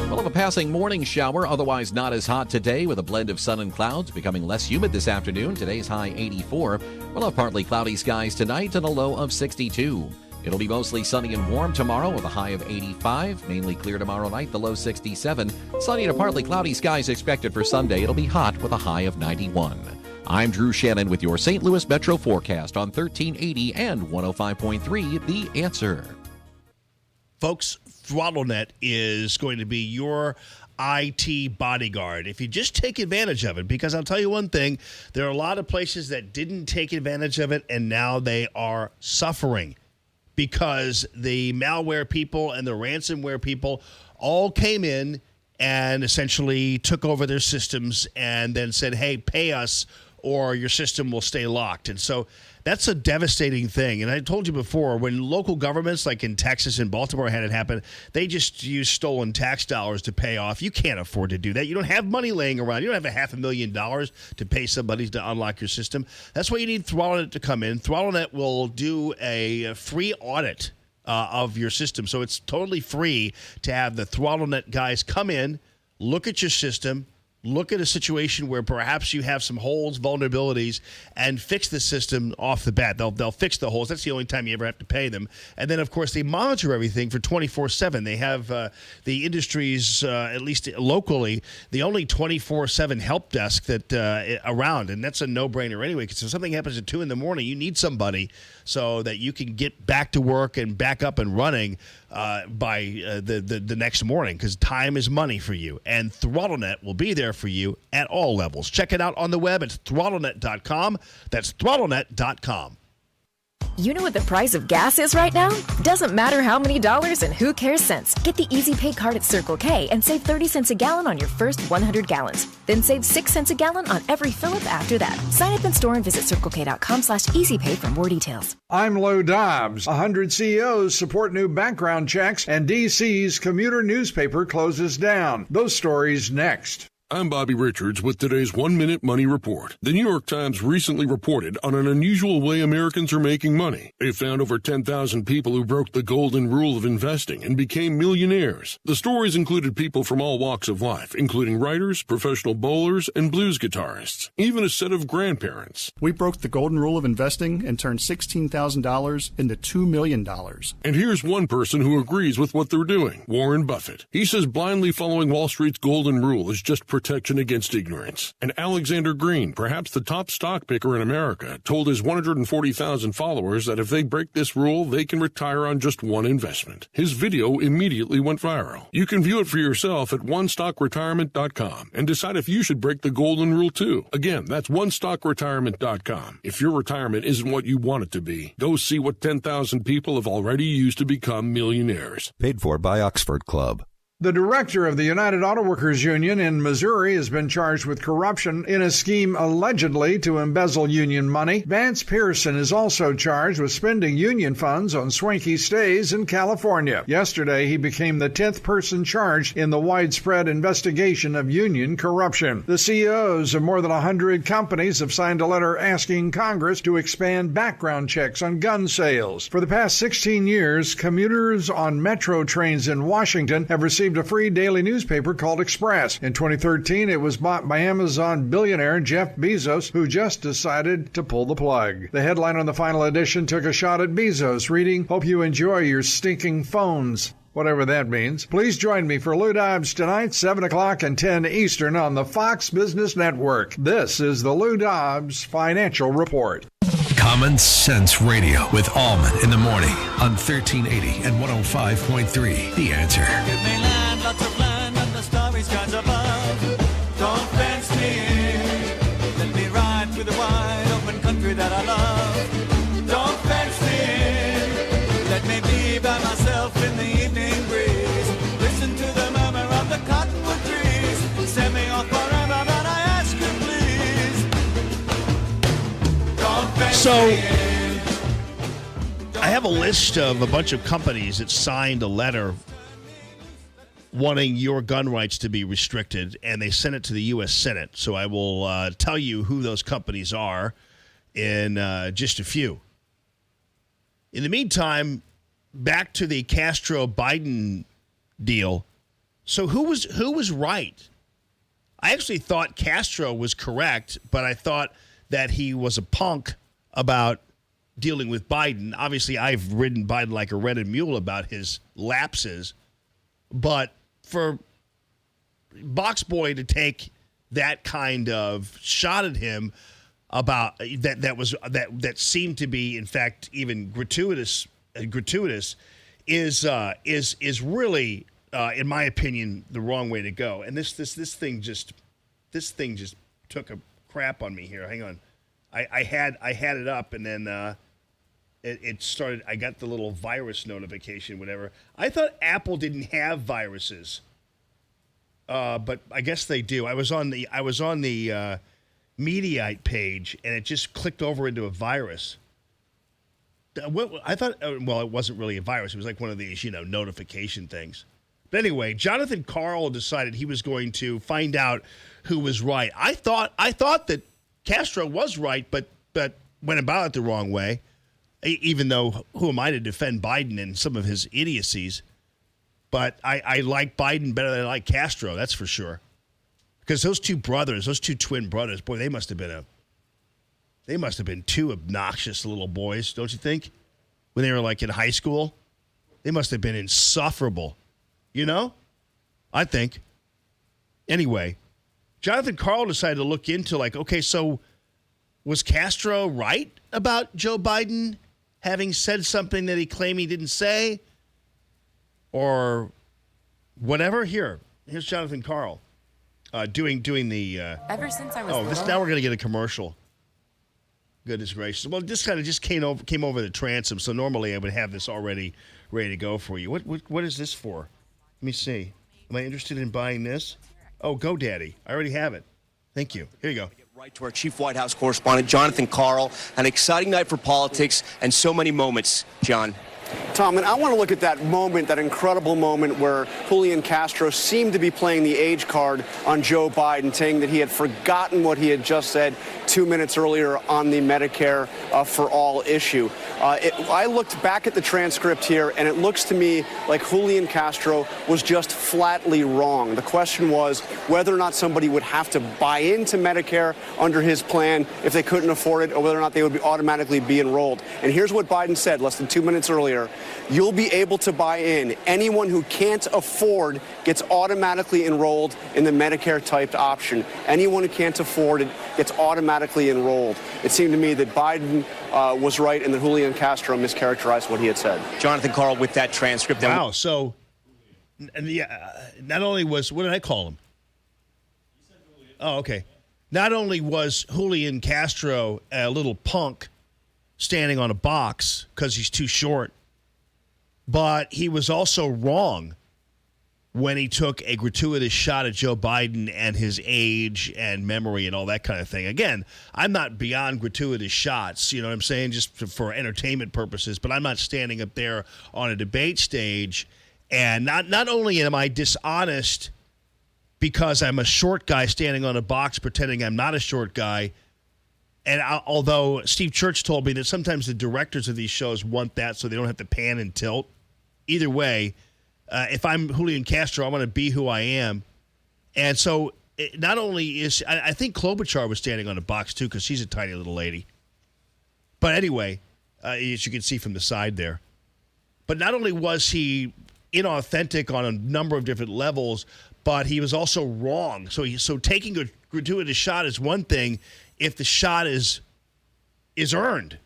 We'll have a passing morning shower, otherwise not as hot today, with a blend of sun and clouds, becoming less humid this afternoon. Today's high 84. We'll have partly cloudy skies tonight and a low of 62. It'll be mostly sunny and warm tomorrow with a high of 85. Mainly clear tomorrow night, the low 67. Sunny to partly cloudy skies expected for Sunday. It'll be hot with a high of 91. I'm Drew Shannon with your St. Louis Metro forecast on 1380 and 105.3 The Answer. Folks, ThrottleNet is going to be your IT bodyguard if you just take advantage of it, because I'll tell you one thing, there are a lot of places that didn't take advantage of it and now they are suffering because the malware people and the ransomware people all came in and essentially took over their systems and then said, hey, pay us or your system will stay locked. And so that's a devastating thing. And I told you before, when local governments like in Texas and Baltimore had it happen, they just used stolen tax dollars to pay off. You can't afford to do that. You don't have money laying around. You don't have $500,000 to pay somebody to unlock your system. That's why you need ThrottleNet to come in. ThrottleNet will do a free audit of your system. So it's totally free to have the ThrottleNet guys come in, look at your system, look at a situation where perhaps you have some holes, vulnerabilities, and fix the system off the bat. They'll fix the holes. That's the only time you ever have to pay them. And then, of course, they monitor everything for 24/7. They have the industry's, at least locally, the only 24/7 help desk that around, and that's a no-brainer anyway, because if something happens at 2 in the morning, you need somebody so that you can get back to work and back up and running by the next morning, because time is money for you. And ThrottleNet will be there for you at all levels. Check it out on the web at throttlenet.com. That's throttlenet.com. You know what the price of gas is right now? Doesn't matter how many dollars and who cares cents. Get the Easy Pay card at Circle K and save 30 cents a gallon on your first 100 gallons. Then save 6 cents a gallon on every fill-up after that. Sign up in store and visit CircleK.com/EasyPay for more details. I'm Lou Dobbs. 100 CEOs support new background checks, and D.C.'s commuter newspaper closes down. Those stories next. I'm Bobby Richards with today's 1-Minute Money Report. The New York Times recently reported on an unusual way Americans are making money. They found over 10,000 people who broke the golden rule of investing and became millionaires. The stories included people from all walks of life, including writers, professional bowlers, and blues guitarists, even a set of grandparents. We broke the golden rule of investing and turned $16,000 into $2 million. And here's one person who agrees with what they're doing, Warren Buffett. He says blindly following Wall Street's golden rule is just protection against ignorance. And Alexander Green, perhaps the top stock picker in America, told his 140,000 followers that if they break this rule, they can retire on just one investment. His video immediately went viral. You can view it for yourself at onestockretirement.com and decide if you should break the golden rule too. Again, that's onestockretirement.com. If your retirement isn't what you want it to be, go see what 10,000 people have already used to become millionaires. Paid for by Oxford Club. The director of the United Auto Workers Union in Missouri has been charged with corruption in a scheme allegedly to embezzle union money. Vance Pearson is also charged with spending union funds on swanky stays in California. Yesterday, he became the 10th person charged in the widespread investigation of union corruption. The CEOs of more than 100 companies have signed a letter asking Congress to expand background checks on gun sales. For the past 16 years, commuters on metro trains in Washington have received a free daily newspaper called Express. In 2013, it was bought by Amazon billionaire Jeff Bezos, who just decided to pull the plug. The headline on the final edition took a shot at Bezos, reading, "Hope you enjoy your stinking phones." whatever that means. Please join me for Lou Dobbs tonight, 7 o'clock and 10 Eastern on the Fox Business Network. This is the Lou Dobbs Financial Report. Common Sense Radio with Allman in the morning on 1380 and 105.3. The Answer. Give me land, lots of land, and the starry skies above. Don't fence me in. Let me ride through the wide open country that I love. Don't fence me in. Let me be by myself in the evening breeze. Listen to the murmur of the cottonwood trees. Send me off forever, but I ask you please. Don't fence me in. I have a list of a bunch of companies that signed a letter wanting your gun rights to be restricted, and they sent it to the U.S. Senate. So I will tell you who those companies are in just a few. In the meantime, back to the Castro-Biden deal. So who was right? I actually thought Castro was correct, but I thought that he was a punk about dealing with Biden. Obviously, I've ridden Biden like a rented mule about his lapses, but for Box Boy to take that kind of shot at him about that seemed to be, in fact, even gratuitous is really, in my opinion, the wrong way to go. And this thing just took a crap on me here. Hang on, I had it up, and then it started. I got the little virus notification, whatever. I thought Apple didn't have viruses, but I guess they do. I was on the Mediaite page, and it just clicked over into a virus. I thought, well, it wasn't really a virus. It was like one of these, notification things. But anyway, Jonathan Karl decided he was going to find out who was right. I thought that Castro was right, but went about it the wrong way. Even though, who am I to defend Biden and some of his idiocies? But I like Biden better than I like Castro, that's for sure. Because those two twin brothers, boy, they must have been two obnoxious little boys, don't you think? When they were like in high school, they must have been insufferable. I think. Anyway, Jonathan Karl decided to look into okay, so was Castro right about Joe Biden having said something that he claimed he didn't say? Or whatever? Here's Jonathan Karl doing the... Ever since I was now we're going to get a commercial. Goodness gracious. Well, this kind of just came over the transom, so normally I would have this already ready to go for you. What is this for? Let me see. Am I interested in buying this? Oh, GoDaddy. I already have it. Thank you. Here you go. Right to our chief White House correspondent, Jonathan Karl. An exciting night for politics and so many moments, John. Tom, and I want to look at that moment, that incredible moment where Julian Castro seemed to be playing the age card on Joe Biden, saying that he had forgotten what he had just said 2 minutes earlier on the Medicare for All issue. I looked back at the transcript here, and it looks to me like Julian Castro was just flatly wrong. The question was whether or not somebody would have to buy into Medicare under his plan if they couldn't afford it, or whether or not they would automatically be enrolled. And here's what Biden said less than 2 minutes earlier. You'll be able to buy in. Anyone who can't afford gets automatically enrolled in the Medicare-typed option. Anyone who can't afford it gets automatically enrolled. It seemed to me that Biden was right and that Julian Castro mischaracterized what he had said. Jonathan Karl with that transcript. Wow. So, not only was, what did I call him? Oh, okay. Not only was Julian Castro a little punk standing on a box because he's too short, but he was also wrong when he took a gratuitous shot at Joe Biden and his age and memory and all that kind of thing. Again, I'm not beyond gratuitous shots, you know what I'm saying, just for entertainment purposes, but I'm not standing up there on a debate stage. And not only am I dishonest because I'm a short guy standing on a box pretending I'm not a short guy, and although Steve Church told me that sometimes the directors of these shows want that so they don't have to pan and tilt. Either way, if I'm Julian Castro, I want to be who I am. And so not only is – I think Klobuchar was standing on a box too because she's a tiny little lady. But anyway, as you can see from the side there. But not only was he inauthentic on a number of different levels, but he was also wrong. So taking a gratuitous shot is one thing if the shot is earned,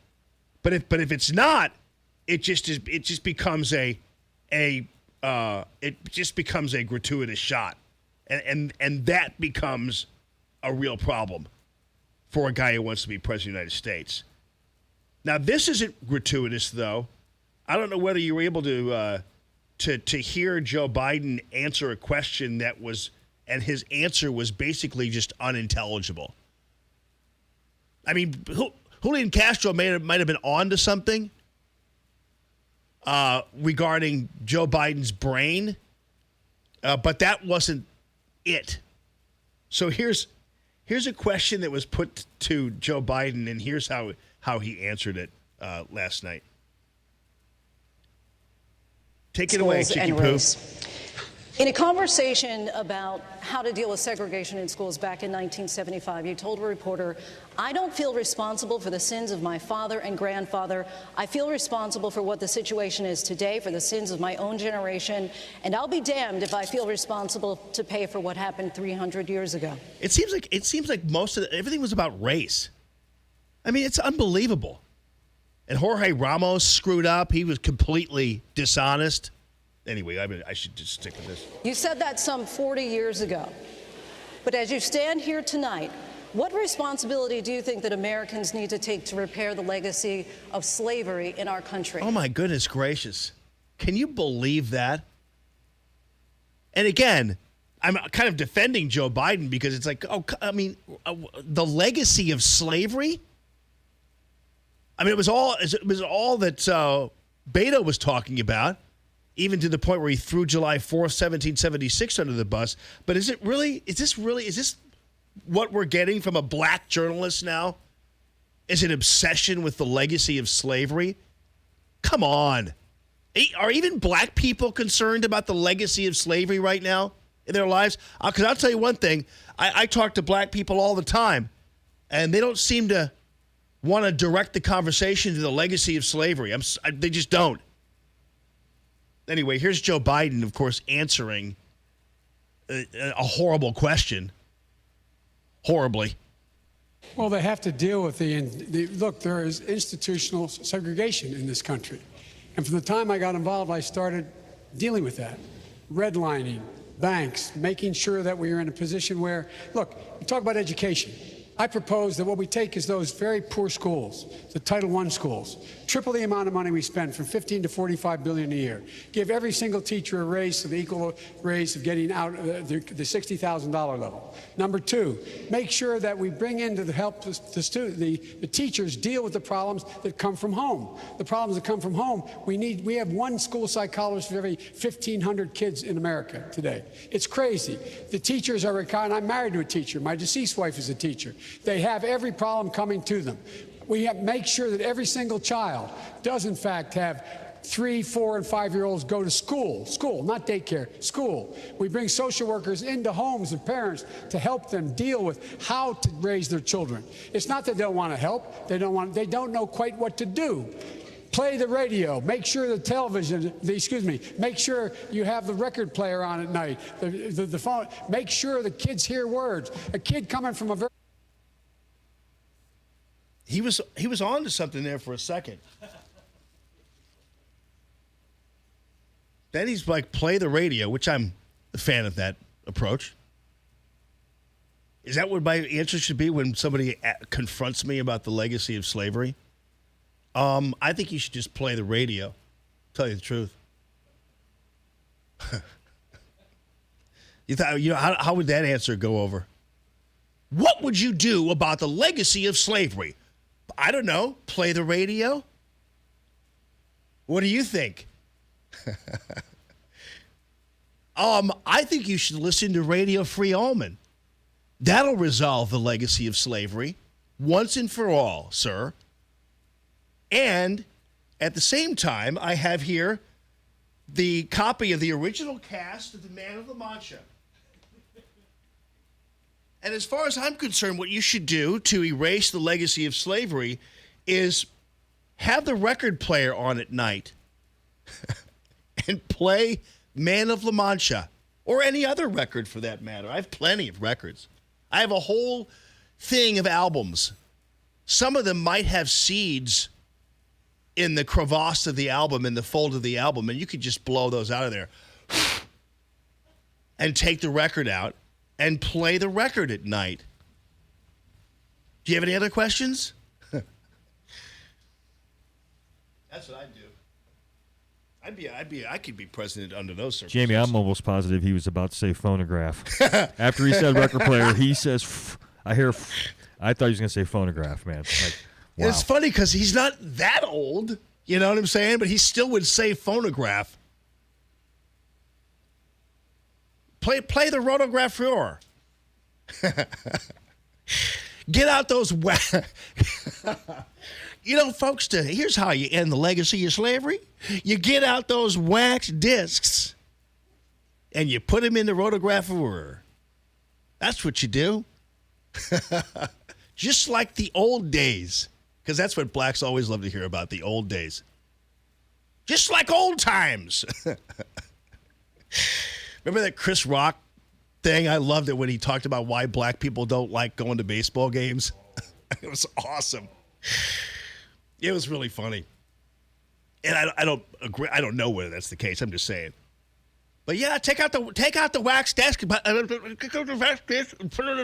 but if it's not, it just becomes a gratuitous shot, and that becomes a real problem for a guy who wants to be president of the United States. Now, this isn't gratuitous, though. I don't know whether you were able to hear Joe Biden answer a question and his answer was basically just unintelligible. I mean, Julian Castro might have been on to something regarding Joe Biden's brain, but that wasn't it. So here's a question that was put to Joe Biden, and here's how he answered it last night. Take it away, Chicky Poo. In a conversation about how to deal with segregation in schools back in 1975, you told a reporter, "I don't feel responsible for the sins of my father and grandfather. I feel responsible for what the situation is today, for the sins of my own generation, and I'll be damned if I feel responsible to pay for what happened 300 years ago." It seems like everything was about race. I mean, it's unbelievable. And Jorge Ramos screwed up. He was completely dishonest. Anyway, I should just stick with this. You said that some 40 years ago. But as you stand here tonight, what responsibility do you think that Americans need to take to repair the legacy of slavery in our country? Oh, my goodness gracious. Can you believe that? And again, I'm kind of defending Joe Biden because it's like, the legacy of slavery? I mean, it was all that Beto was talking about, even to the point where he threw July 4th, 1776 under the bus. But is this what we're getting from a black journalist now? Is an obsession with the legacy of slavery? Come on. Are even black people concerned about the legacy of slavery right now in their lives? Because I'll tell you one thing. I talk to black people all the time, and they don't seem to want to direct the conversation to the legacy of slavery. They just don't. Anyway, here's Joe Biden, of course, answering a horrible question. Horribly. Well, they have to deal with look, there is institutional segregation in this country. And from the time I got involved, I started dealing with that. Redlining, banks, making sure that we are in a position where, look, we talk about education. I propose that what we take is those very poor schools, the Title I schools, triple the amount of money we spend, from $15 to $45 billion a year. Give every single teacher a raise to the equal raise of getting out the $60,000 level. Number two, make sure that we bring in to help the teachers deal with the problems that come from home. The problems that come from home, we have one school psychologist for every 1,500 kids in America today. It's crazy. The teachers are retired. I'm married to a teacher. My deceased wife is a teacher. They have every problem coming to them. We have to make sure that every single child does, in fact, have 3-, 4-, and 5-year-olds go to school, not daycare, school. We bring social workers into homes of parents to help them deal with how to raise their children. It's not that they don't want to help. They don't know quite what to do. Play the radio. Make sure the television, make sure you have the record player on at night, the phone. Make sure the kids hear words. A kid coming from a very... He was on to something there for a second. Then he's like, play the radio, which I'm a fan of that approach. Is that what my answer should be when somebody confronts me about the legacy of slavery? I think you should just play the radio. Tell you the truth. How would that answer go over? What would you do about the legacy of slavery? I don't know. Play the radio? What do you think? I think you should listen to Radio Free Allman. That'll resolve the legacy of slavery once and for all, sir. And at the same time, I have here the copy of the original cast of The Man of La Mancha. And as far as I'm concerned, what you should do to erase the legacy of slavery is have the record player on at night and play Man of La Mancha or any other record for that matter. I have plenty of records. I have a whole thing of albums. Some of them might have seeds in the crevasse of the album, in the fold of the album, and you could just blow those out of there and take the record out and play the record at night. Do you have any other questions? That's what I'd do. I could be president under those circumstances. Jamie, I'm almost positive he was about to say phonograph. After he said record player, he says, I thought he was going to say phonograph, man. Like, wow. It's funny because he's not that old, you know what I'm saying? But he still would say phonograph. Play the rotograph. Get out those You know, folks, here's how you end the legacy of slavery. You get out those wax discs and you put them in the rotographer. That's what you do. Just like the old days. Because that's what blacks always love to hear about, the old days. Just like old times. Remember that Chris Rock thing? I loved it when he talked about why black people don't like going to baseball games. It was awesome. It was really funny. And I don't agree. I don't know whether that's the case. I'm just saying. But yeah, take out the wax desk and put it in the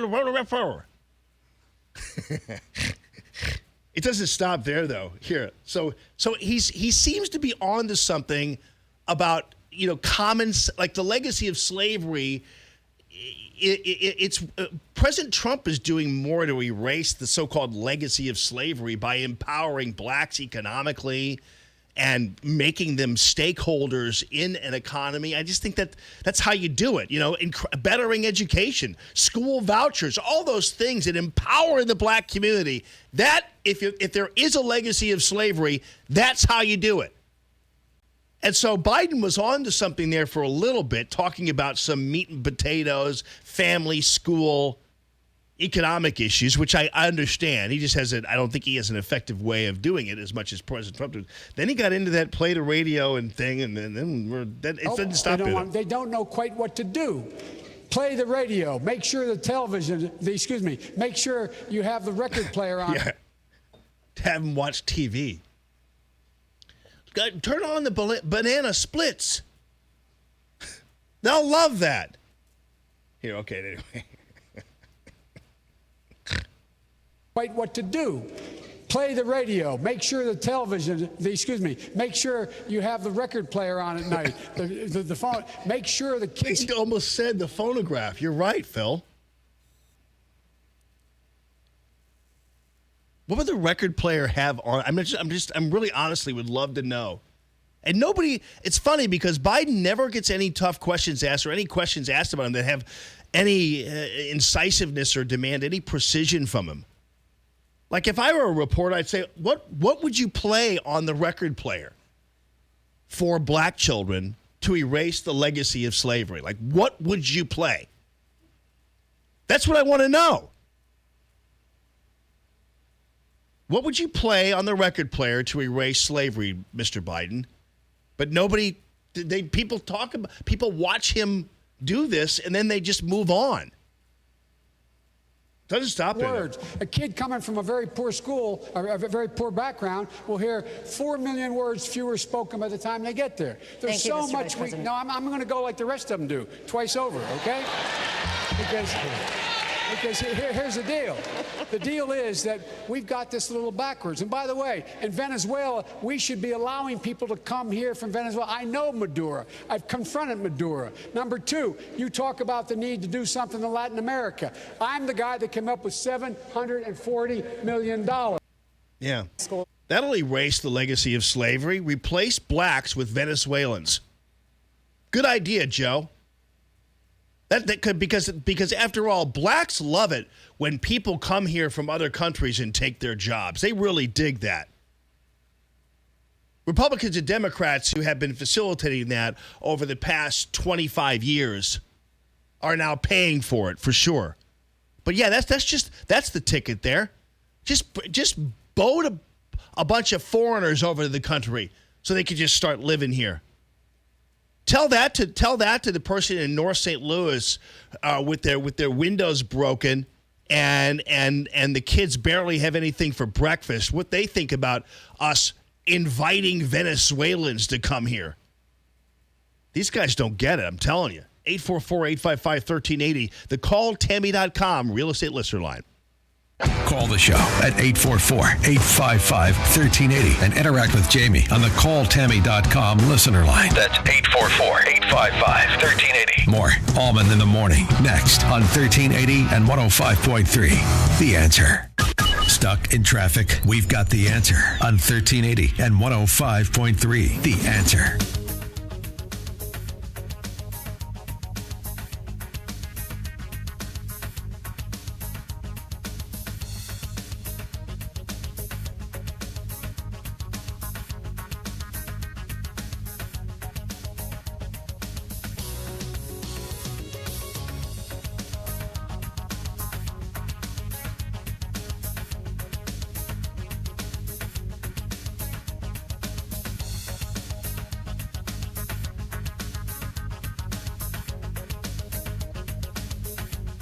rotographer. It doesn't stop there though. Here, so he seems to be on to something about, you know, like the legacy of slavery. It's President Trump is doing more to erase the so-called legacy of slavery by empowering blacks economically and making them stakeholders in an economy. I just think that's how you do it. You know, bettering education, school vouchers, all those things that empower the black community. That if there is a legacy of slavery, that's how you do it. And so Biden was on to something there for a little bit, talking about some meat and potatoes, family, school, economic issues, which I understand. He just I don't think he has an effective way of doing it as much as President Trump did. Then he got into that play the radio and thing, and then it didn't stop it. They don't know quite what to do. Play the radio. Make sure make sure you have the record player on. Yeah. Have them watch TV. Turn on the banana splits. They'll love that. Here, okay, anyway. Quite what to do. Play the radio. Make sure make sure you have the record player on at night. The phone. Make sure the kids. He almost said the phonograph. You're right, Phil. What would the record player have on? I'm really honestly would love to know. And nobody, it's funny because Biden never gets any tough questions asked or any questions asked about him that have any incisiveness or demand any precision from him. Like if I were a reporter, I'd say, what would you play on the record player for black children to erase the legacy of slavery? Like what would you play? That's what I want to know. What would you play on the record player to erase slavery, Mr. Biden? But people watch him do this and then they just move on. Doesn't stop words. A kid coming from a very poor school, or a very poor background, will hear 4 million words fewer spoken by the time they get there. There's so much. No, I'm going to go like the rest of them do, twice over, okay? Because here's the deal. The deal is that we've got this a little backwards. And by the way, in Venezuela, we should be allowing people to come here from Venezuela. I know Maduro. I've confronted Maduro. Number two, you talk about the need to do something in Latin America. I'm the guy that came up with $740 million. Yeah. That'll erase the legacy of slavery. Replace blacks with Venezuelans. Good idea, Joe. That could because after all, blacks love it when people come here from other countries and take their jobs. They really dig that. Republicans and Democrats who have been facilitating that over the past 25 years are now paying for it for sure. But yeah, that's the ticket there. Just boat a bunch of foreigners over to the country so they could just start living here. Tell that to the person in North St. Louis with their windows broken and the kids barely have anything for breakfast. What they think about us inviting Venezuelans to come here. These guys don't get it, I'm telling you. 844-855-1380. The calltammy.com real estate listener line. Call the show at 844-855-1380 and interact with Jamie on the calltammy.com listener line. That's 844-855-1380. More Allman in the Morning next on 1380 and 105.3. The Answer. Stuck in traffic? We've got the answer on 1380 and 105.3. The Answer.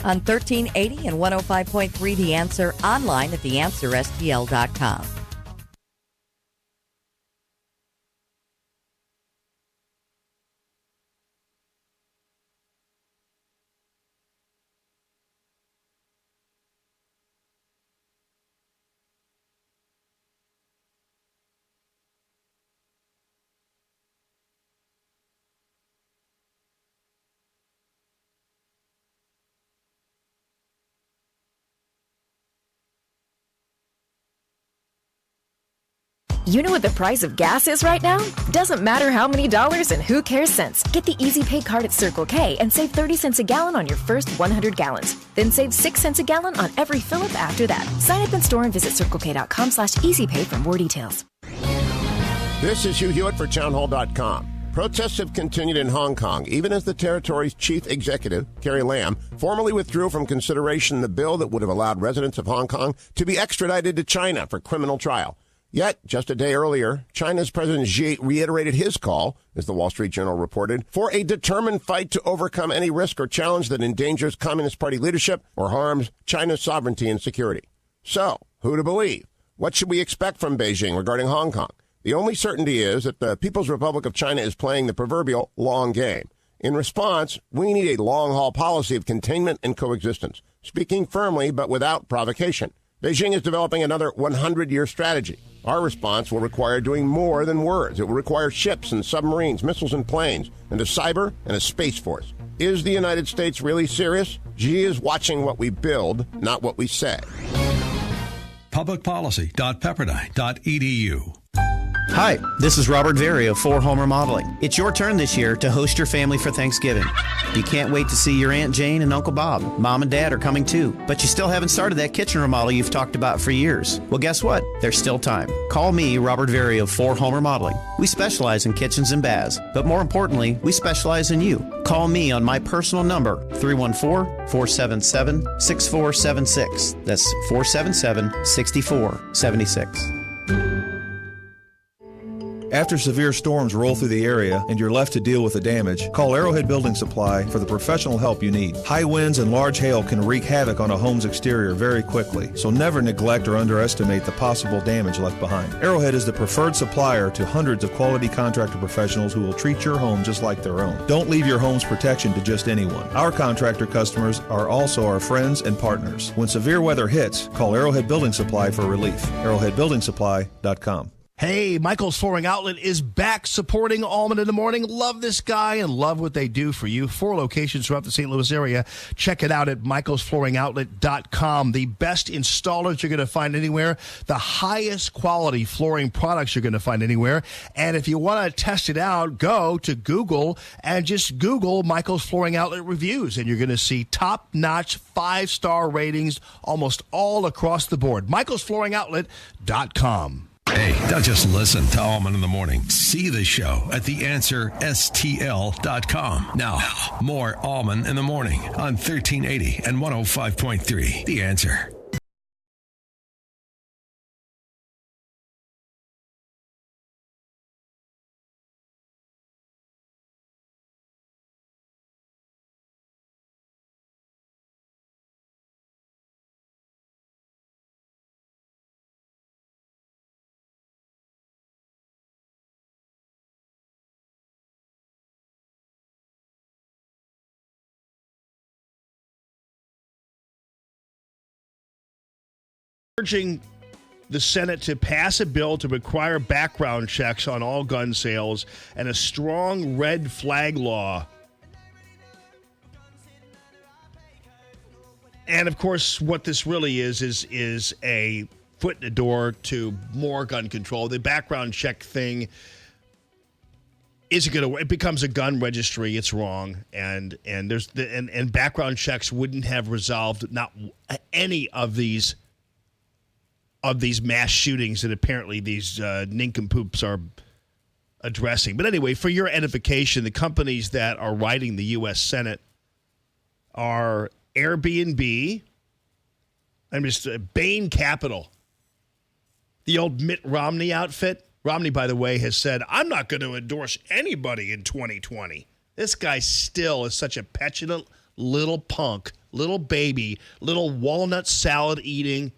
On 1380 and 105.3 The Answer, online at theanswerstl.com. You know what the price of gas is right now? Doesn't matter how many dollars and who cares cents. Get the Easy Pay card at Circle K and save 30 cents a gallon on your first 100 gallons. Then save 6 cents a gallon on every fill-up after that. Sign up in store and visit CircleK.com/EasyPay for more details. This is Hugh Hewitt for townhall.com. Protests have continued in Hong Kong, even as the territory's chief executive, Carrie Lam, formally withdrew from consideration the bill that would have allowed residents of Hong Kong to be extradited to China for criminal trial. Yet, just a day earlier, China's President Xi reiterated his call, as the Wall Street Journal reported, for a determined fight to overcome any risk or challenge that endangers Communist Party leadership or harms China's sovereignty and security. So, who to believe? What should we expect from Beijing regarding Hong Kong? The only certainty is that the People's Republic of China is playing the proverbial long game. In response, we need a long-haul policy of containment and coexistence, speaking firmly but without provocation. Beijing is developing another 100-year strategy. Our response will require doing more than words. It will require ships and submarines, missiles and planes, and a cyber and a space force. Is the United States really serious? Xi is watching what we build, not what we say. Publicpolicy.pepperdine.edu. Hi, this is Robert Very of 4 Home Remodeling. It's your turn this year to host your family for Thanksgiving. You can't wait to see your Aunt Jane and Uncle Bob. Mom and Dad are coming too, but you still haven't started that kitchen remodel you've talked about for years. Well, guess what? There's still time. Call me, Robert Very of 4 Home Remodeling. We specialize in kitchens and baths, but more importantly, we specialize in you. Call me on my personal number, 314-477-6476. That's 477-6476. After severe storms roll through the area and you're left to deal with the damage, call Arrowhead Building Supply for the professional help you need. High winds and large hail can wreak havoc on a home's exterior very quickly, so never neglect or underestimate the possible damage left behind. Arrowhead is the preferred supplier to hundreds of quality contractor professionals who will treat your home just like their own. Don't leave your home's protection to just anyone. Our contractor customers are also our friends and partners. When severe weather hits, call Arrowhead Building Supply for relief. ArrowheadBuildingSupply.com. Hey, Michael's Flooring Outlet is back supporting Allman in the Morning. Love this guy and love what they do for you. 4 locations throughout the St. Louis area. Check it out at michaelsflooringoutlet.com. The best installers you're going to find anywhere. The highest quality flooring products you're going to find anywhere. And if you want to test it out, go to Google and just Google Michael's Flooring Outlet reviews. And you're going to see top-notch 5-star ratings almost all across the board. michaelsflooringoutlet.com. Hey, don't just listen to Allman in the Morning. See the show at theanswerstl.com. Now, more Allman in the Morning on 1380 and 105.3. The Answer. urging the Senate to pass a bill to require background checks on all gun sales and a strong red flag law. And, of course, what this really is a foot in the door to more gun control. The background check thing isn't going to. It becomes a gun registry. It's wrong, and background checks wouldn't have resolved not any of these mass shootings that apparently these nincompoops are addressing. But anyway, for your edification, the companies that are writing the U.S. Senate are Airbnb. Bain Capital, the old Mitt Romney outfit. Romney, by the way, has said, I'm not going to endorse anybody in 2020. This guy still is such a petulant little punk, little baby, little walnut salad eating,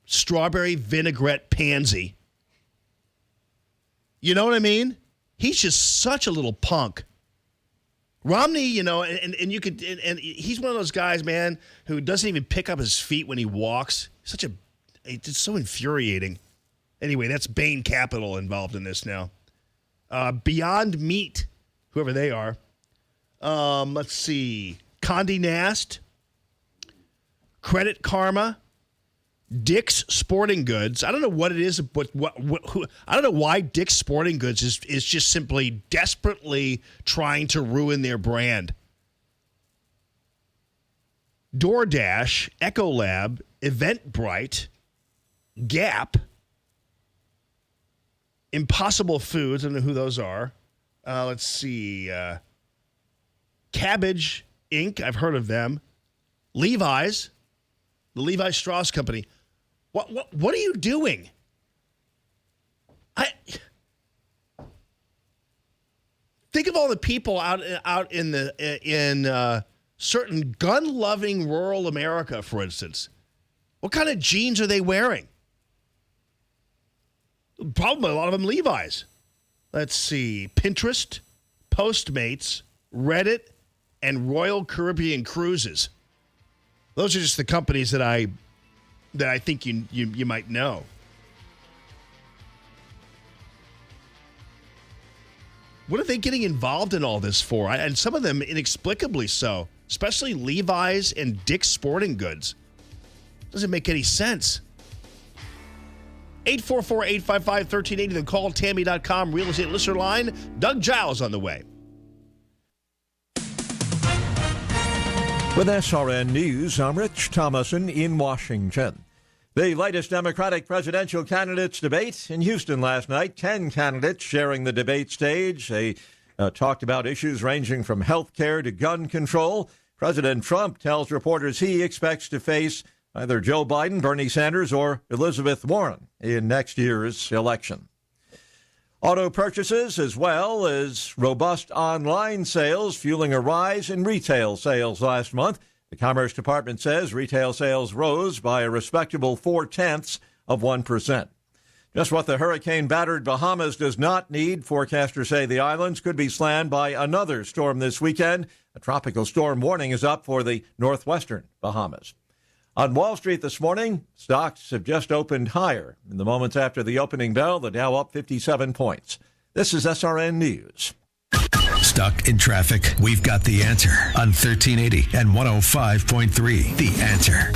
strawberry vinaigrette pansy. You know what I mean? He's just such a little punk. Romney, and you could, and he's one of those guys, man, who doesn't even pick up his feet when he walks. It's so infuriating. Anyway, that's Bain Capital involved in this now. Beyond Meat, whoever they are. Let's see. Condé Nast, Credit Karma, Dick's Sporting Goods. I don't know what it is, but I don't know why Dick's Sporting Goods is just simply desperately trying to ruin their brand. DoorDash, Ecolab, Eventbrite, Gap, Impossible Foods. I don't know who those are. Let's see. Cabbage Inc. I've heard of them. Levi's, the Levi Strauss Company. What are you doing? Think of all the people out in certain gun-loving rural America, for instance. What kind of jeans are they wearing? Probably a lot of them Levi's. Let's see. Pinterest, Postmates, Reddit, and Royal Caribbean Cruises. Those are just the companies that I think you might know. What are they getting involved in all this for? And some of them inexplicably so, especially Levi's and Dick's Sporting Goods. Doesn't make any sense. 844-855-1380. Then call Tammy.com real estate listener line. Doug Giles on the way. With SRN News, I'm Rich Thomason in Washington. The latest Democratic presidential candidates debate in Houston last night. 10 candidates sharing the debate stage. They talked about issues ranging from health care to gun control. President Trump tells reporters he expects to face either Joe Biden, Bernie Sanders, or Elizabeth Warren in next year's election. Auto purchases as well as robust online sales fueling a rise in retail sales last month. The Commerce Department says retail sales rose by a respectable 0.4%. Just what the hurricane-battered Bahamas does not need, forecasters say the islands could be slammed by another storm this weekend. A tropical storm warning is up for the northwestern Bahamas. On Wall Street this morning, stocks have just opened higher. In the moments after the opening bell, the Dow up 57 points. This is SRN News. Stuck in traffic? We've got the answer on 1380 and 105.3. The Answer.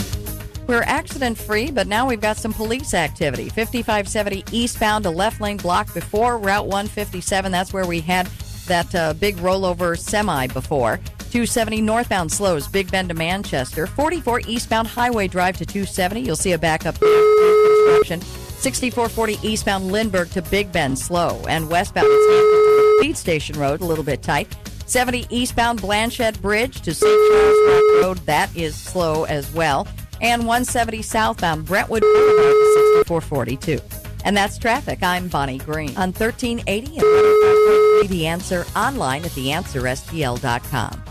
We're accident-free, but now we've got some police activity. 5570 eastbound, a left lane block before Route 157. That's where we had that big rollover semi before. 270 northbound slows, Big Bend to Manchester. 44 eastbound Highway Drive to 270. You'll see a backup construction. 6440 eastbound Lindbergh to Big Bend slow. And westbound it's Hampton to Feed Station Road, a little bit tight. 70 eastbound Blanchette Bridge to St. Charles Rock Road. That is slow as well. And 170 southbound Brentwood Boulevard to 6442. And that's traffic. I'm Bonnie Green on 1380 and 105.3 The Answer, online at theanswerstl.com.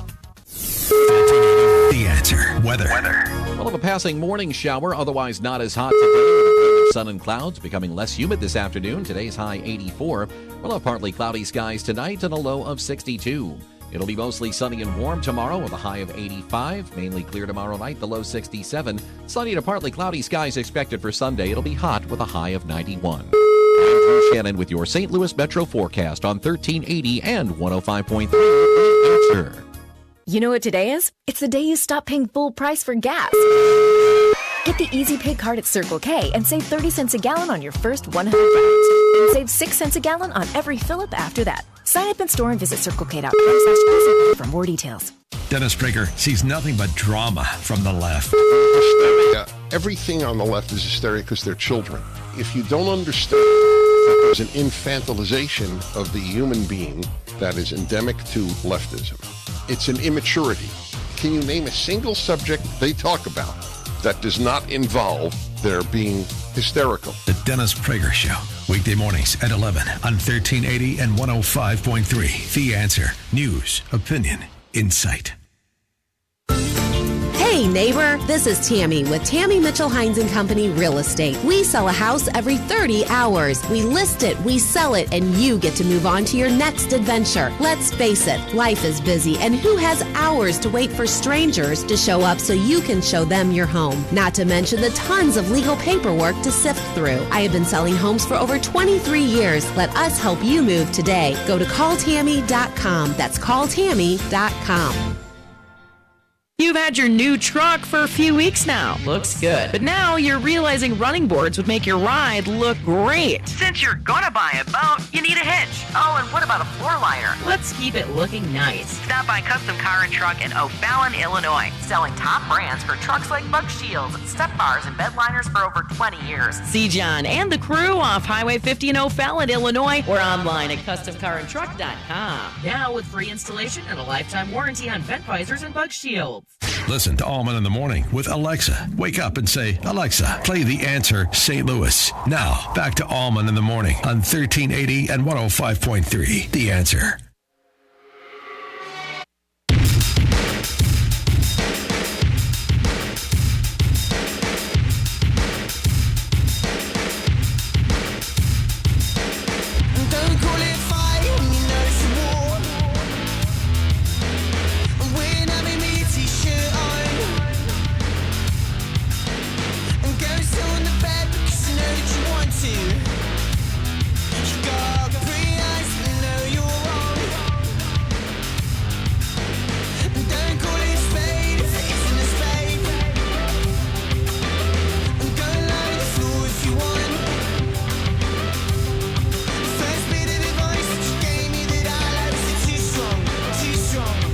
The Answer. Weather. Well, of a passing morning shower, otherwise not as hot today, with a blend of sun and clouds, becoming less humid this afternoon. Today's high 84. We'll have partly cloudy skies tonight and a low of 62. It'll be mostly sunny and warm tomorrow with a high of 85. Mainly clear tomorrow night, the low 67. Sunny to partly cloudy skies expected for Sunday. It'll be hot with a high of 91. I'm Drew Shannon with your St. Louis Metro forecast on 1380 and 105.3. The Answer. You know what today is? It's the day you stop paying full price for gas. Get the Easy Pay card at Circle K and save 30 cents a gallon on your first 100 gallons. And save 6 cents a gallon on every fill-up after that. Sign up in store and visit CircleK.com for more details. Dennis Prager sees nothing but drama from the left. Hysteria. Everything on the left is hysteria because they're children. If you don't understand that there's an infantilization of the human being that is endemic to leftism, it's an immaturity. Can you name a single subject they talk about that does not involve their being hysterical? The Dennis Prager Show. Weekday mornings at 11 on 1380 and 105.3. The Answer. News, opinion, insight. Hey neighbor, this is Tammy with Tammy Mitchell Hines & Company Real Estate. We sell a house every 30 hours. We list it, we sell it, and you get to move on to your next adventure. Let's face it, life is busy, and who has hours to wait for strangers to show up so you can show them your home? Not to mention the tons of legal paperwork to sift through. I have been selling homes for over 23 years. Let us help you move today. Go to calltammy.com. That's calltammy.com. You've had your new truck for a few weeks now. Looks good. But now you're realizing running boards would make your ride look great. Since you're gonna buy a boat, you need a hitch. Oh, and what about a floor liner? Let's keep it looking nice. Stop by Custom Car and Truck in O'Fallon, Illinois. Selling top brands for trucks like bug shields, step bars, and bed liners for over 20 years. See John and the crew off Highway 50 in O'Fallon, Illinois, or online at CustomCarAndTruck.com. Now with free installation and a lifetime warranty on vent visors and bug shields. Listen to Allman in the Morning with Alexa. Wake up and say, Alexa, play The Answer St. Louis. Now, back to Allman in the Morning on 1380 and 105.3. The Answer.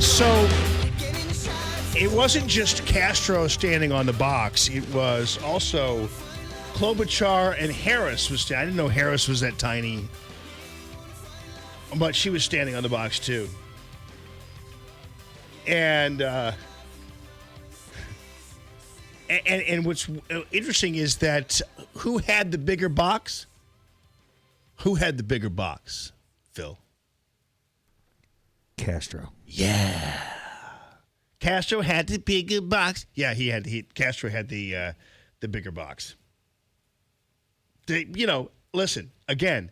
So it wasn't just Castro standing on the box. It was also Klobuchar and Harris was standing. I didn't know Harris was that tiny, but she was standing on the box too. And what's interesting is that who had the bigger box? Who had the bigger box, Phil? Castro. Yeah. Castro had the bigger box. Yeah, Castro had the bigger box. Listen, again,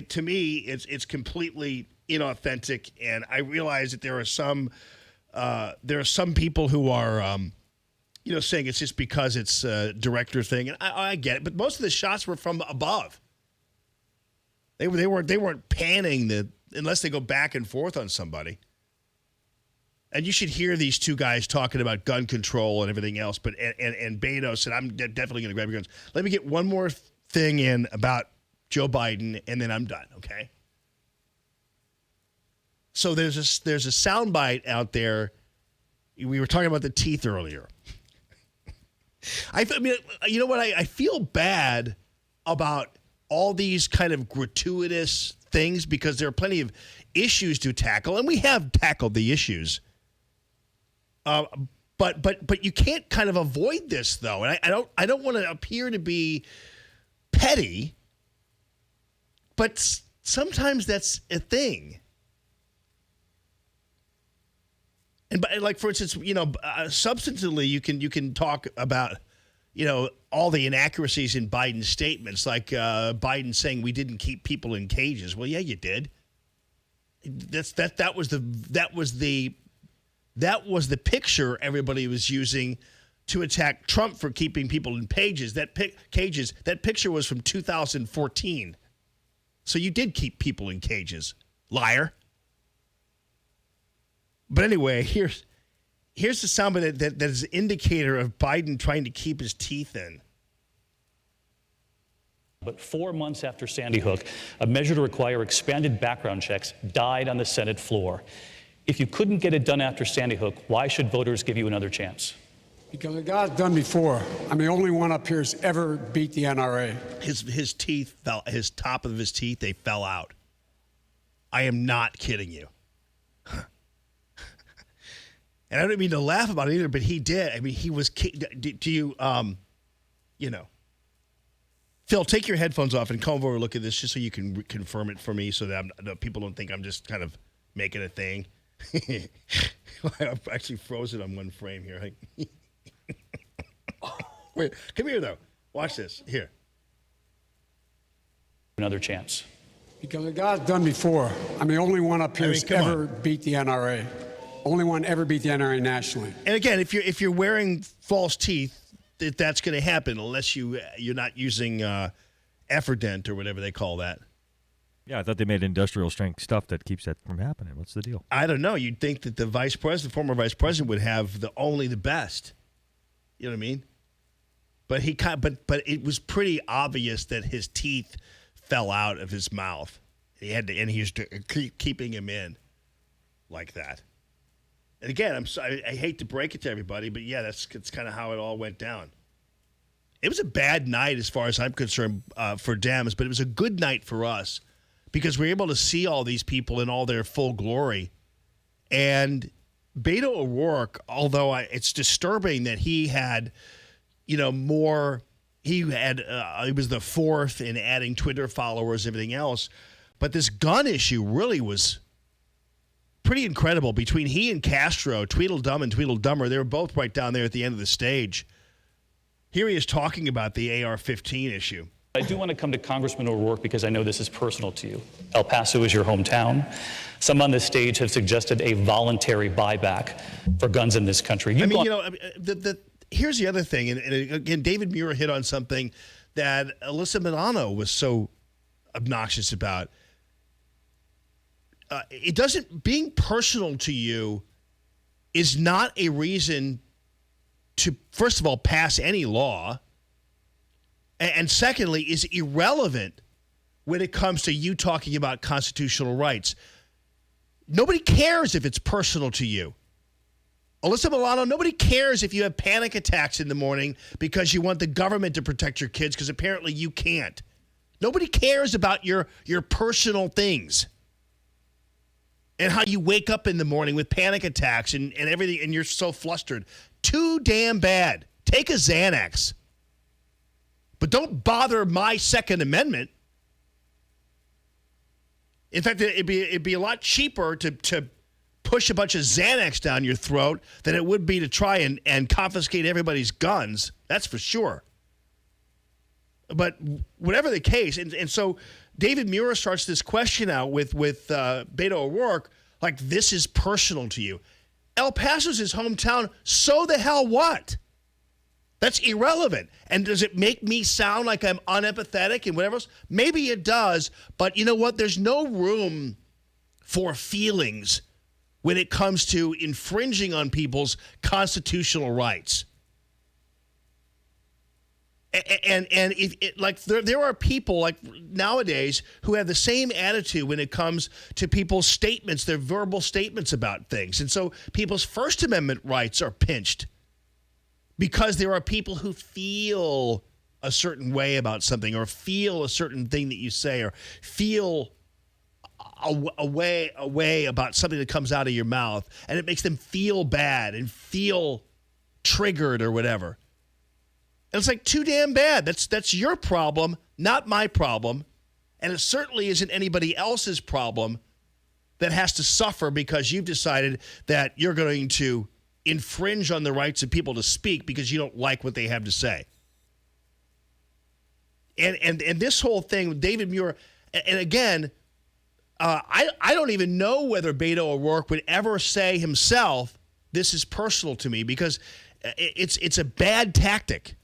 to me, it's completely inauthentic, and I realize that there are some people who are saying it's just because it's a director thing, and I get it, but most of the shots were from above. They weren't panning unless they go back and forth on somebody. And you should hear these two guys talking about gun control and everything else. But and Beto said, I'm definitely going to grab your guns. Let me get one more thing in about Joe Biden, and then I'm done, okay? So there's a soundbite out there. We were talking about the teeth earlier. I mean, you know what? I feel bad about all these kind of gratuitous things because there are plenty of issues to tackle, and we have tackled the issues. But you can't kind of avoid this though, and I don't want to appear to be petty, but sometimes that's a thing. And like for instance, substantively, you can talk about all the inaccuracies in Biden's statements, like Biden saying we didn't keep people in cages. Well, yeah, you did. That was the picture everybody was using to attack Trump for keeping people in cages. That picture was from 2014. So you did keep people in cages, liar. But anyway, here's the soundbite that is an indicator of Biden trying to keep his teeth in. But 4 months after Sandy Hook, a measure to require expanded background checks died on the Senate floor. If you couldn't get it done after Sandy Hook, why should voters give you another chance? Because it got done before. I'm the only one up here who's ever beat the NRA. His teeth fell, his top of his teeth, they fell out. I am not kidding you. And I don't mean to laugh about it either, but he did. I mean, he was, do you, Phil, take your headphones off and come over and look at this just so you can confirm it for me so that people don't think I'm just kind of making a thing. I've actually frozen on one frame here. Wait, come here, though. Watch this. Here. Another chance. Because it got done before. I'm the only one up here who's ever beat the NRA. Only one ever beat the NRA nationally. And again, if you're wearing false teeth, that's going to happen unless you're not using Efferdent or whatever they call that. Yeah, I thought they made industrial strength stuff that keeps that from happening. What's the deal? I don't know. You'd think that the former vice president, would have only the best. You know what I mean? But it was pretty obvious that his teeth fell out of his mouth. He was keeping him in like that. And again, I'm sorry, I hate to break it to everybody, but yeah, that's kind of how it all went down. It was a bad night as far as I'm concerned for Dems, but it was a good night for us because we were able to see all these people in all their full glory. And Beto O'Rourke, although it's disturbing that he had, more. He was the fourth in adding Twitter followers, everything else, but this gun issue really was pretty incredible. Between he and Castro, Tweedledum and Tweedledummer, they were both right down there at the end of the stage. Here he is talking about the AR-15 issue. I do want to come to Congressman O'Rourke because I know this is personal to you. El Paso is your hometown. Some on this stage have suggested a voluntary buyback for guns in this country. Here's the other thing, and again, David Muir hit on something that Alyssa Milano was so obnoxious about. Being personal to you is not a reason to, first of all, pass any law, and secondly, is irrelevant when it comes to you talking about constitutional rights. Nobody cares if it's personal to you. Alyssa Milano, nobody cares if you have panic attacks in the morning because you want the government to protect your kids because apparently you can't. Nobody cares about your personal things. And how you wake up in the morning with panic attacks and everything, and you're so flustered. Too damn bad. Take a Xanax. But don't bother my Second Amendment. In fact, it'd be a lot cheaper to push a bunch of Xanax down your throat than it would be to try and confiscate everybody's guns. That's for sure. But whatever the case, and so David Muir starts this question out with Beto O'Rourke, like, this is personal to you. El Paso's his hometown, so the hell what? That's irrelevant. And does it make me sound like I'm unempathetic and whatever else? Maybe it does, but you know what? There's no room for feelings when it comes to infringing on people's constitutional rights. And there are people like nowadays who have the same attitude when it comes to people's statements, their verbal statements about things. And so people's First Amendment rights are pinched because there are people who feel a certain way about something or feel a certain thing that you say or feel a way about something that comes out of your mouth, and it makes them feel bad and feel triggered or whatever. And it's like, too damn bad. That's your problem, not my problem. And it certainly isn't anybody else's problem that has to suffer because you've decided that you're going to infringe on the rights of people to speak because you don't like what they have to say. And this whole thing with David Muir, and again, I don't even know whether Beto O'Rourke would ever say himself, this is personal to me, because it's a bad tactic.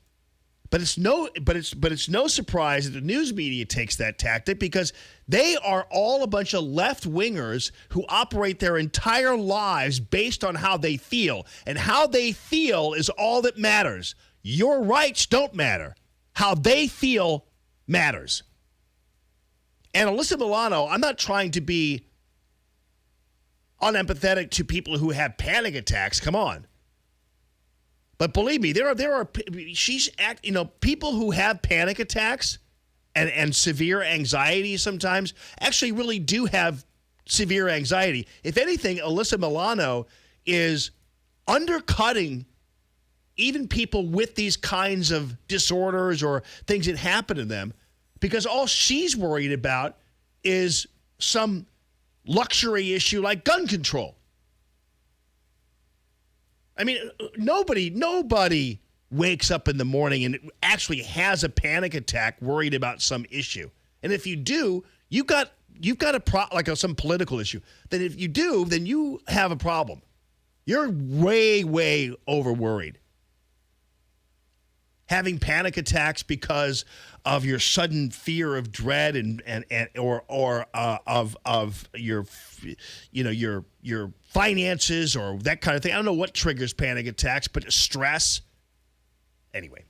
But it's no surprise that the news media takes that tactic, because they are all a bunch of left-wingers who operate their entire lives based on how they feel. And how they feel is all that matters. Your rights don't matter. How they feel matters. And Alyssa Milano, I'm not trying to be unempathetic to people who have panic attacks. Come on. But believe me, there are people who have panic attacks and severe anxiety sometimes actually really do have severe anxiety. If anything, Alyssa Milano is undercutting even people with these kinds of disorders or things that happen to them, because all she's worried about is some luxury issue like gun control. I mean, nobody wakes up in the morning and actually has a panic attack worried about some issue. And if you do, you've got some political issue. Then if you do, then you have a problem. You're way over worried. Having panic attacks because of your sudden fear of dread or of your finances or that kind of thing. I don't know what triggers panic attacks, but stress. Anyway,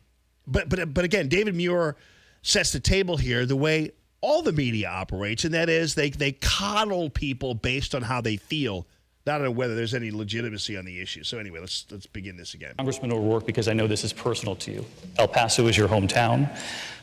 but again, David Muir sets the table here the way all the media operates, and that is they coddle people based on how they feel. Not on whether there's any legitimacy on the issue. So anyway, let's begin this again. Congressman O'Rourke, because I know this is personal to you. El Paso is your hometown.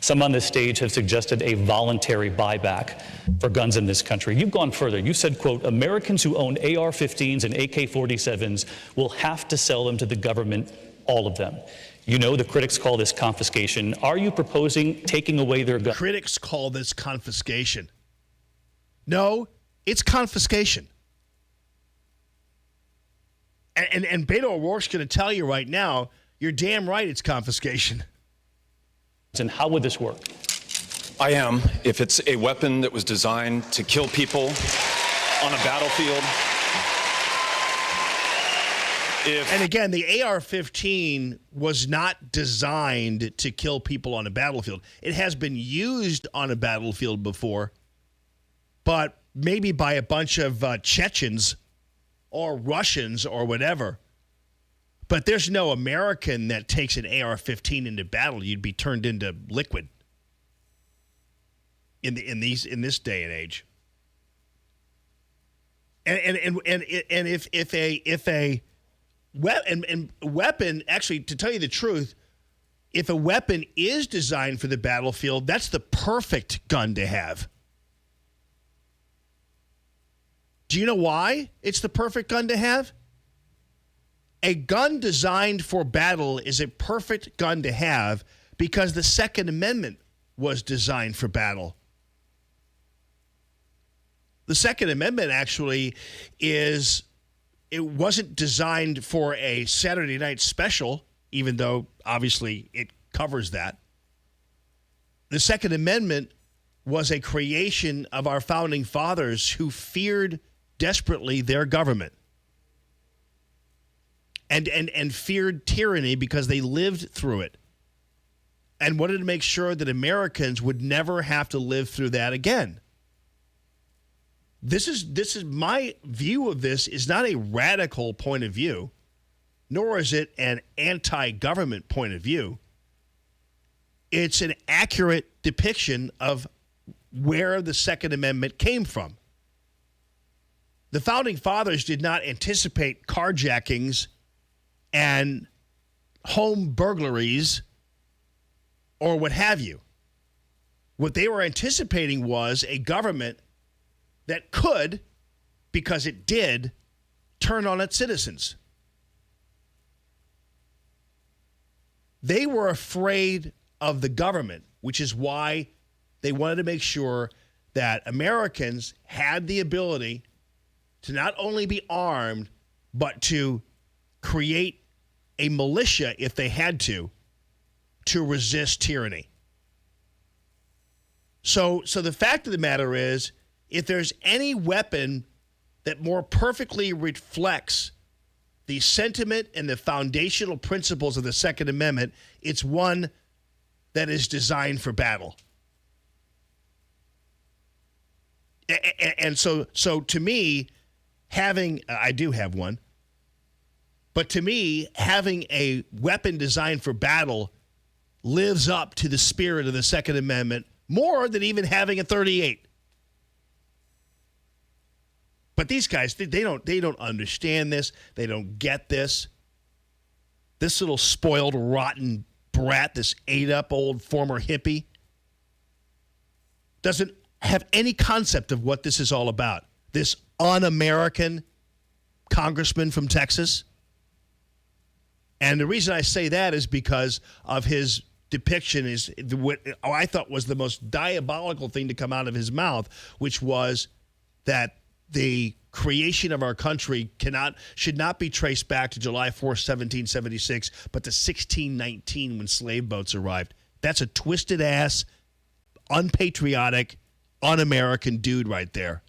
Some on this stage have suggested a voluntary buyback for guns in this country. You've gone further. You said, quote, Americans who own AR-15s and AK-47s will have to sell them to the government, all of them. You know the critics call this confiscation. Are you proposing taking away their guns? Critics call this confiscation. No, it's confiscation. And Beto O'Rourke's going to tell you right now, you're damn right it's confiscation. And how would this work? I am. If it's a weapon that was designed to kill people on a battlefield. And again, the AR-15 was not designed to kill people on a battlefield. It has been used on a battlefield before, but maybe by a bunch of Chechens or Russians or whatever. But there's no American that takes an AR-15 into battle. You'd be turned into liquid in this day and age. And if a weapon, actually, to tell you the truth, if a weapon is designed for the battlefield, that's the perfect gun to have. Do you know why it's the perfect gun to have? A gun designed for battle is a perfect gun to have because the Second Amendment was designed for battle. The Second Amendment actually it wasn't designed for a Saturday night special, even though obviously it covers that. The Second Amendment was a creation of our founding fathers who feared desperately their government and feared tyranny because they lived through it and wanted to make sure that Americans would never have to live through that again. This is my view of this is not a radical point of view, nor is it an anti-government point of view. It's an accurate depiction of where the Second Amendment came from. The Founding Fathers did not anticipate carjackings and home burglaries or what have you. What they were anticipating was a government that could, because it did, turn on its citizens. They were afraid of the government, which is why they wanted to make sure that Americans had the ability to not only be armed, but to create a militia, if they had to resist tyranny. So the fact of the matter is, if there's any weapon that more perfectly reflects the sentiment and the foundational principles of the Second Amendment, it's one that is designed for battle. And so to me, I do have one, but to me, having a weapon designed for battle lives up to the spirit of the Second Amendment more than even having a .38. But these guys, they don't understand this. They don't get this. This little spoiled, rotten brat, this ate-up old former hippie, doesn't have any concept of what this is all about. This un-American congressman from Texas. And the reason I say that is because of his depiction is what I thought was the most diabolical thing to come out of his mouth, which was that the creation of our country should not be traced back to July 4th, 1776, but to 1619 when slave boats arrived. That's a twisted ass, unpatriotic, un-American dude right there.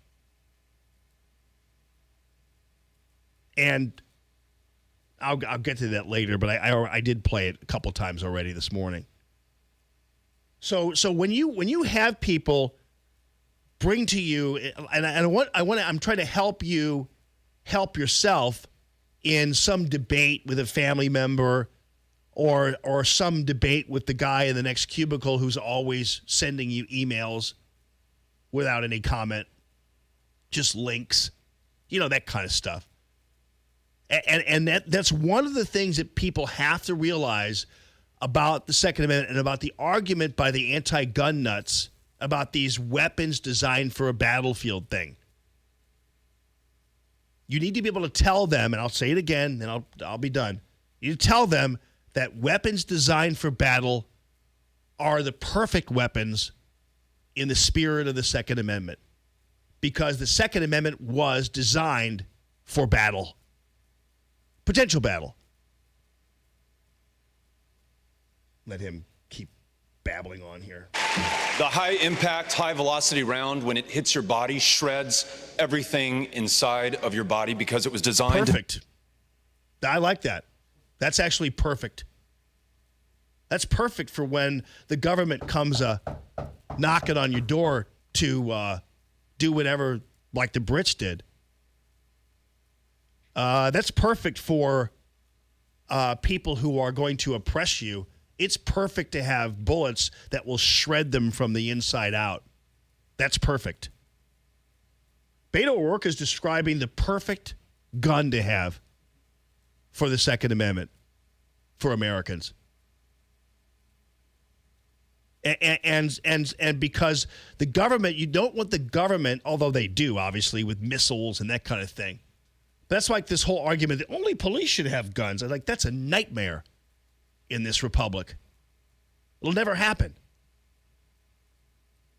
And I'll get to that later, but I did play it a couple times already this morning. So when you have people bring to you, and I'm trying to help you help yourself in some debate with a family member or some debate with the guy in the next cubicle who's always sending you emails without any comment, just links, that kind of stuff. And that's one of the things that people have to realize about the Second Amendment and about the argument by the anti-gun nuts about these weapons designed for a battlefield thing. You need to be able to tell them, and I'll say it again, then I'll be done. You need to tell them that weapons designed for battle are the perfect weapons in the spirit of the Second Amendment, because the Second Amendment was designed for battle, potential battle. Let him keep babbling on here. The high-impact, high-velocity round, when it hits your body, shreds everything inside of your body because it was designed. Perfect. I like that. That's actually perfect. That's perfect for when the government comes knocking on your door to do whatever, like the Brits did. That's perfect for people who are going to oppress you. It's perfect to have bullets that will shred them from the inside out. That's perfect. Beto O'Rourke is describing the perfect gun to have for the Second Amendment for Americans. And because the government, you don't want the government, although they do, obviously, with missiles and that kind of thing. That's like this whole argument that only police should have guns. I'm like, that's a nightmare in this republic. It'll never happen.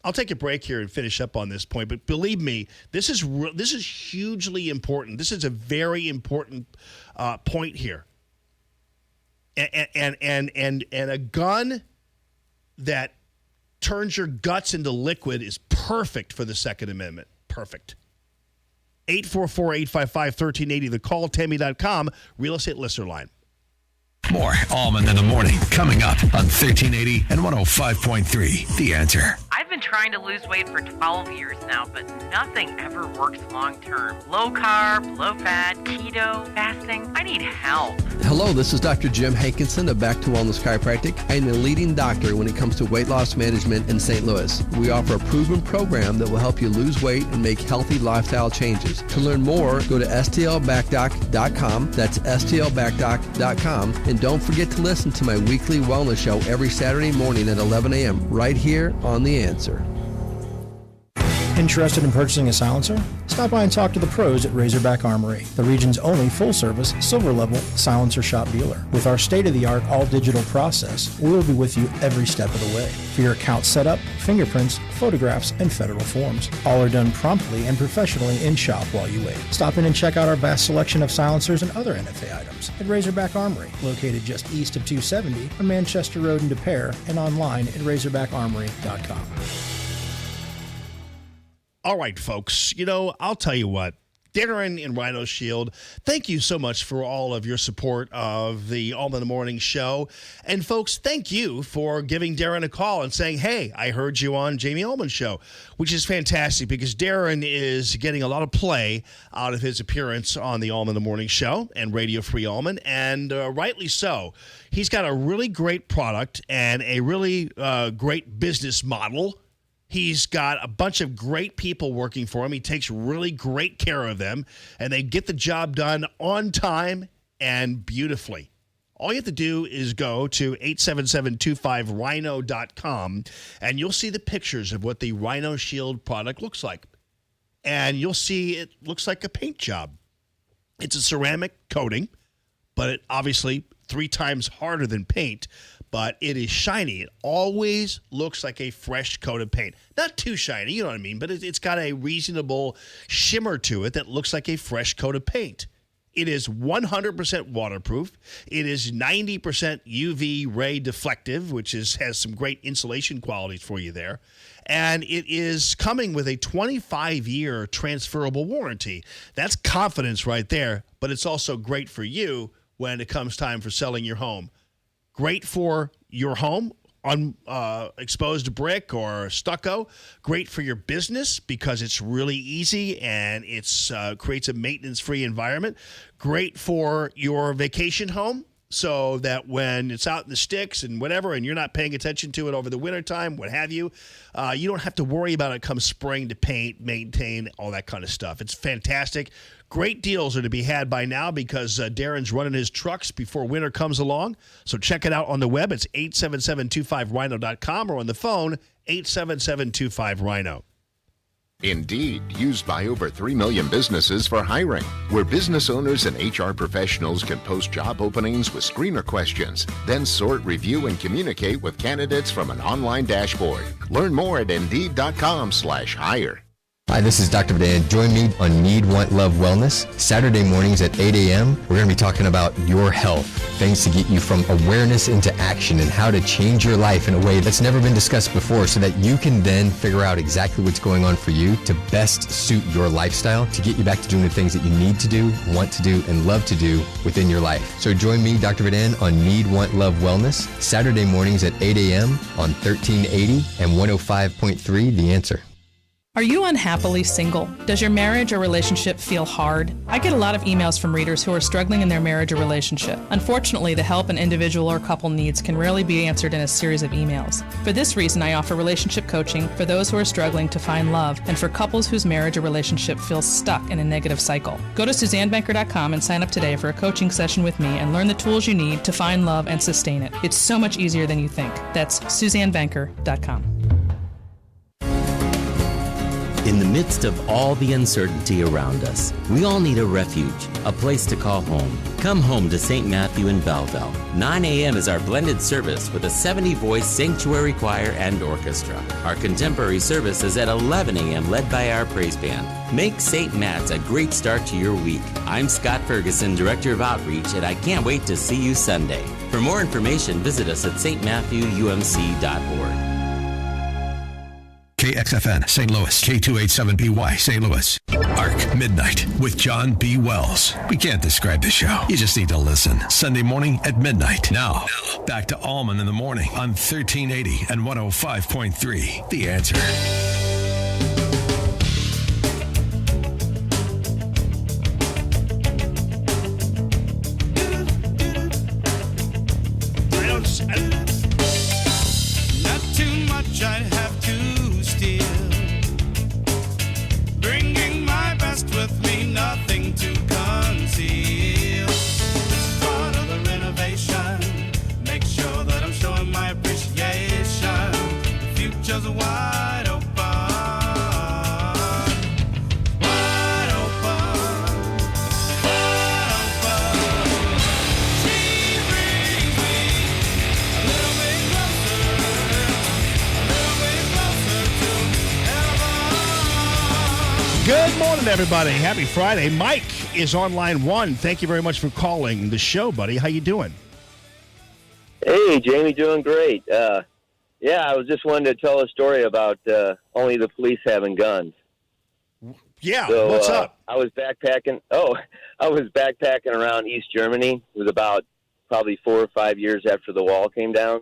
I'll take a break here and finish up on this point, but believe me, this is hugely important. This is a very important point here. And a gun that turns your guts into liquid is perfect for the Second Amendment. Perfect. 844-855-1380. The call, Tammy.com, real estate listener line. More Allman in the morning coming up on 1380 and 105.3. The Answer. I've been trying to lose weight for 12 years now, but nothing ever works long term. Low carb, low fat, keto, fasting. I need help. Hello, this is Dr. Jim Hankinson of Back to Wellness Chiropractic. I am the leading doctor when it comes to weight loss management in St. Louis. We offer a proven program that will help you lose weight and make healthy lifestyle changes. To learn more, go to stlbackdoc.com. That's stlbackdoc.com. And don't forget to listen to my weekly wellness show every Saturday morning at 11 a.m. right here on The Answer. Interested in purchasing a silencer? Stop by and talk to the pros at Razorback Armory, the region's only full-service, silver-level silencer shop dealer. With our state-of-the-art all-digital process, we will be with you every step of the way. For your account setup, fingerprints, photographs, and federal forms. All are done promptly and professionally in shop while you wait. Stop in and check out our vast selection of silencers and other NFA items at Razorback Armory, located just east of 270 on Manchester Road in Des Peres, and online at RazorbackArmory.com. All right, folks. I'll tell you what. Darren in Rhino Shield, thank you so much for all of your support of the Allman in the Morning show. And, folks, thank you for giving Darren a call and saying, hey, I heard you on Jamie Allman's show, which is fantastic because Darren is getting a lot of play out of his appearance on the Allman in the Morning show and Radio Free Allman, and rightly so. He's got a really great product and a really great business model. He's got a bunch of great people working for him. He takes really great care of them, and they get the job done on time and beautifully. All you have to do is go to 877-25rhino.com, and you'll see the pictures of what the Rhino Shield product looks like. And you'll see it looks like a paint job. It's a ceramic coating, but it obviously 3 times harder than paint. But it is shiny. It always looks like a fresh coat of paint. Not too shiny, you know what I mean, but it's got a reasonable shimmer to it that looks like a fresh coat of paint. It is 100% waterproof. It is 90% UV ray deflective, which has some great insulation qualities for you there. And it is coming with a 25-year transferable warranty. That's confidence right there, but it's also great for you when it comes time for selling your home. Great for your home on exposed brick or stucco. Great for your business because it's really easy and it's creates a maintenance-free environment. Great for your vacation home so that when it's out in the sticks and whatever and you're not paying attention to it over the wintertime, what have you, you don't have to worry about it come spring to paint, maintain, all that kind of stuff. It's fantastic. Great deals are to be had by now because Darren's running his trucks before winter comes along. So check it out on the web. It's 877-25rhino.com or on the phone, 877-25rhino. Indeed, used by over 3 million businesses for hiring, where business owners and HR professionals can post job openings with screener questions, then sort, review, and communicate with candidates from an online dashboard. Learn more at Indeed.com/hire. Hi, this is Dr. Badan. Join me on Need, Want, Love, Wellness. Saturday mornings at 8 a.m. We're going to be talking about your health, things to get you from awareness into action and how to change your life in a way that's never been discussed before so that you can then figure out exactly what's going on for you to best suit your lifestyle to get you back to doing the things that you need to do, want to do, and love to do within your life. So join me, Dr. Badan, on Need, Want, Love, Wellness, Saturday mornings at 8 a.m. on 1380 and 105.3 The Answer. Are you unhappily single? Does your marriage or relationship feel hard? I get a lot of emails from readers who are struggling in their marriage or relationship. Unfortunately, the help an individual or couple needs can rarely be answered in a series of emails. For this reason, I offer relationship coaching for those who are struggling to find love and for couples whose marriage or relationship feels stuck in a negative cycle. Go to SuzanneBanker.com and sign up today for a coaching session with me and learn the tools you need to find love and sustain it. It's so much easier than you think. That's SuzanneBanker.com. In the midst of all the uncertainty around us, we all need a refuge, a place to call home. Come home to St. Matthew in Belleville. 9 a.m. is our blended service with a 70-voice sanctuary choir and orchestra. Our contemporary service is at 11 a.m. led by our praise band. Make St. Matt's a great start to your week. I'm Scott Ferguson, Director of Outreach, and I can't wait to see you Sunday. For more information, visit us at stmatthewumc.org. KXFN St. Louis, K287BY St. Louis. Arc Midnight with John B. Wells. We can't describe the show. You just need to listen. Sunday morning at midnight. Now, back to Allman in the morning on 1380 and 105.3. The Answer. Not too much I'd have to steal. Bringing my best with me, nothing to conceal. It's part of the renovation. Make sure that I'm showing my appreciation. The future's wide open. Wide open. Wide open. She brings me a little bit closer. Good morning, everybody. Happy Friday. Mike is on line 1. Thank you very much for calling the show, buddy. How you doing? Hey, Jamie, doing great. I was just wanting to tell a story about only the police having guns. Yeah, So, what's up? I was backpacking. I was backpacking around East Germany. It was about probably 4 or 5 years after the wall came down.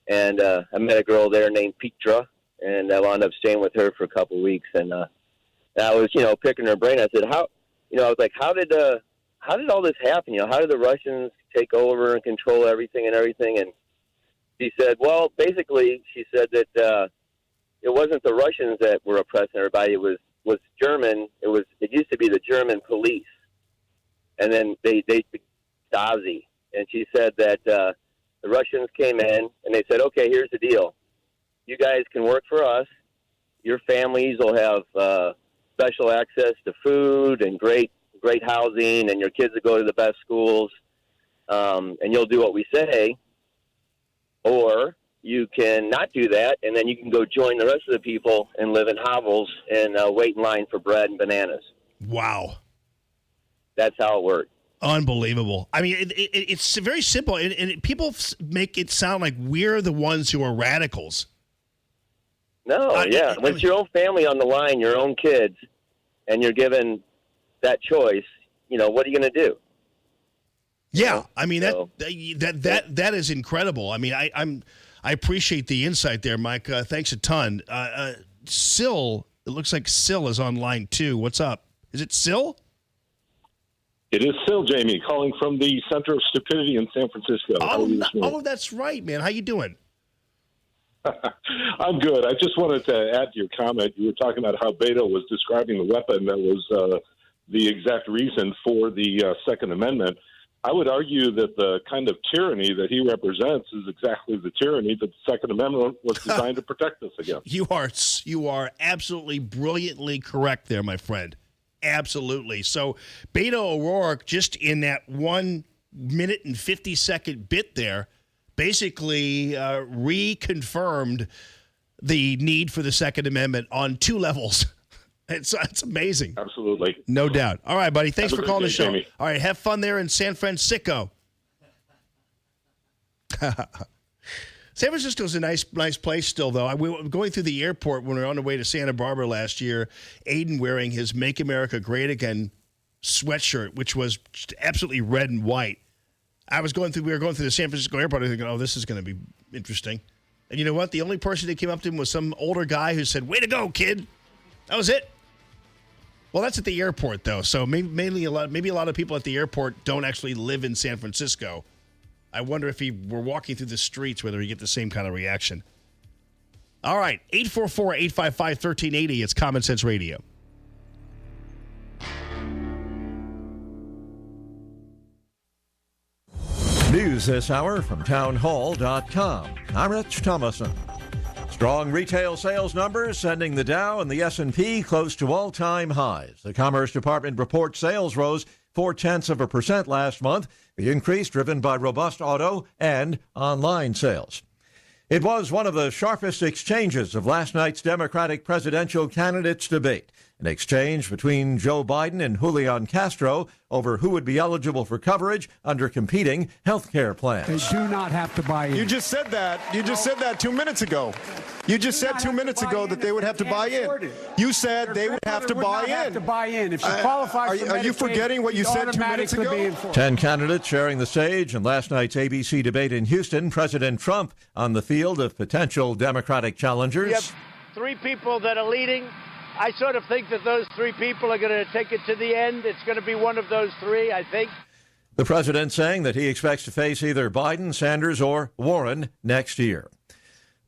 And I met a girl there named Petra, and I wound up staying with her for a couple of weeks. And I was, picking her brain. I said, how did all this happen? How did the Russians take over and control everything? And she said, well, basically, she said that it wasn't the Russians that were oppressing everybody. It was German. It used to be the German police, and then they Stasi. And she said that the Russians came in and they said, okay, here's the deal. You guys can work for us. Your families will have special access to food and great housing, and your kids will go to the best schools, and you'll do what we say. Or you can not do that, and then you can go join the rest of the people and live in hovels and wait in line for bread and bananas. Wow. That's how it worked. Unbelievable. I mean, it's very simple, and people make it sound like we're the ones who are radicals. No, when it's your own family on the line, your own kids, and you're given that choice, what are you going to do? Yeah, I mean, that is incredible. I mean, I appreciate the insight there, Mike. Thanks a ton. Syl, it looks like Syl is on line 2. What's up? Is it Syl? It is Syl, Jamie, calling from the Center of Stupidity in San Francisco. Oh, that's right, man. How you doing? I'm good. I just wanted to add to your comment. You were talking about how Beto was describing the weapon that was the exact reason for the Second Amendment. I would argue that the kind of tyranny that he represents is exactly the tyranny that the Second Amendment was designed to protect us against. You are absolutely brilliantly correct there, my friend. Absolutely. So Beto O'Rourke, just in that 1 minute and 50-second bit there, basically reconfirmed the need for the Second Amendment on 2 levels. It's amazing. Absolutely. No doubt. All right, buddy. Thanks for calling the show. Jamie. All right, have fun there in San Francisco. San Francisco's a nice place still, though. We were going through the airport when we were on the way to Santa Barbara last year. Aiden wearing his Make America Great Again sweatshirt, which was just absolutely red and white. We were going through the San Francisco airport. I was thinking, oh, this is going to be interesting. And you know what? The only person that came up to him was some older guy who said, way to go, kid. That was it. Well, that's at the airport, though. So maybe a lot of people at the airport don't actually live in San Francisco. I wonder if he were walking through the streets, whether he get the same kind of reaction. All right, 844-855-1380. It's Common Sense Radio. News this hour from townhall.com. I'm Rich Thomason. Strong retail sales numbers sending the Dow and the S&P close to all-time highs. The Commerce Department reports sales rose 0.4% last month, the increase driven by robust auto and online sales. It was one of the sharpest exchanges of last night's Democratic presidential candidates debate, an exchange between Joe Biden and Julian Castro over who would be eligible for coverage under competing health care plans. They do not have to buy in. You just said that. You just said that 2 minutes ago. You just said 2 minutes ago that they would have to buy in. You said they would have to buy in. Have to buy in. If she qualifies for Medicaid, are you forgetting what you said 2 minutes ago? 10 candidates sharing the stage in last night's ABC debate in Houston. President Trump on the field of potential Democratic challengers. We have 3 people that are leading. I sort of think that those 3 people are going to take it to the end. It's going to be one of those 3, I think. The president saying that he expects to face either Biden, Sanders, or Warren next year.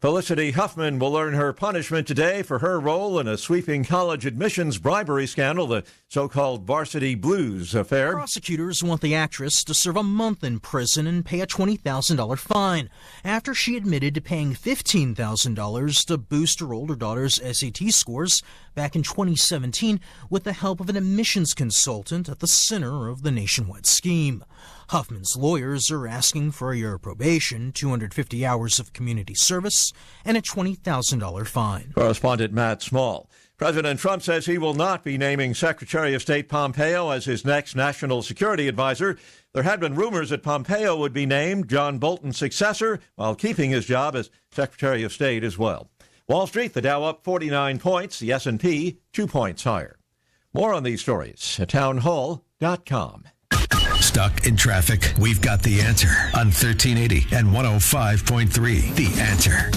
Felicity Huffman will earn her punishment today for her role in a sweeping college admissions bribery scandal, the so-called Varsity Blues affair. Prosecutors want the actress to serve a month in prison and pay a $20,000 fine after she admitted to paying $15,000 to boost her older daughter's SAT scores back in 2017 with the help of an admissions consultant at the center of the nationwide scheme. Huffman's lawyers are asking for a year of probation, 250 hours of community service, and a $20,000 fine. Correspondent Matt Small. President Trump says he will not be naming Secretary of State Pompeo as his next national security advisor. There had been rumors that Pompeo would be named John Bolton's successor while keeping his job as Secretary of State as well. Wall Street, the Dow up 49 points, the S&P 2 points higher. More on these stories at townhall.com. Stuck in traffic? We've got the answer on 1380 and 105.3. The Answer.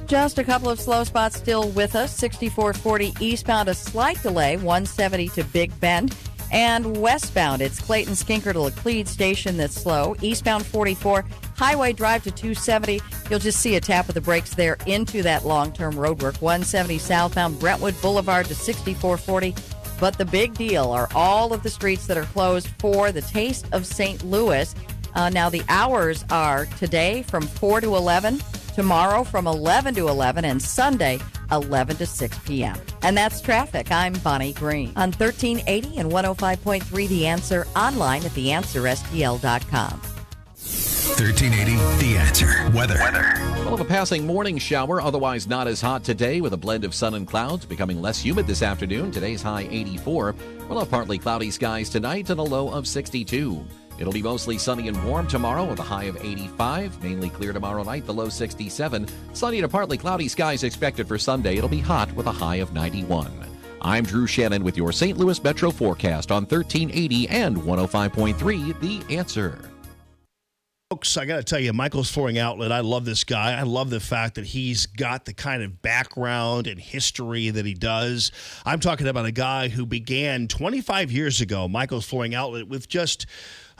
Just a couple of slow spots still with us. 6440 eastbound, a slight delay, 170 to Big Bend. And westbound, it's Clayton Skinker to Laclede Station that's slow. Eastbound 44, Highway Drive to 270. You'll just see a tap of the brakes there into that long-term roadwork. 170 southbound Brentwood Boulevard to 6440. But the big deal are all of the streets that are closed for the Taste of St. Louis. Now, the hours are today from 4 to 11, tomorrow from 11 to 11, and Sunday 11 to 6 p.m. And that's traffic. I'm Bonnie Green on 1380 and 105.3 The Answer, online at theanswerstl.com. 1380, The Answer. Weather. We'll have a passing morning shower, otherwise not as hot today, with a blend of sun and clouds, becoming less humid this afternoon. Today's high 84. We'll have partly cloudy skies tonight and a low of 62. It'll be mostly sunny and warm tomorrow with a high of 85. Mainly clear tomorrow night, the low 67. Sunny to partly cloudy skies expected for Sunday. It'll be hot with a high of 91. I'm Drew Shannon with your St. Louis Metro forecast on 1380 and 105.3 The Answer. Folks, I got to tell you, Michael's Flooring Outlet, I love this guy. I love the fact that he's got the kind of background and history that he does. I'm talking about a guy who began 25 years ago, Michael's Flooring Outlet, with just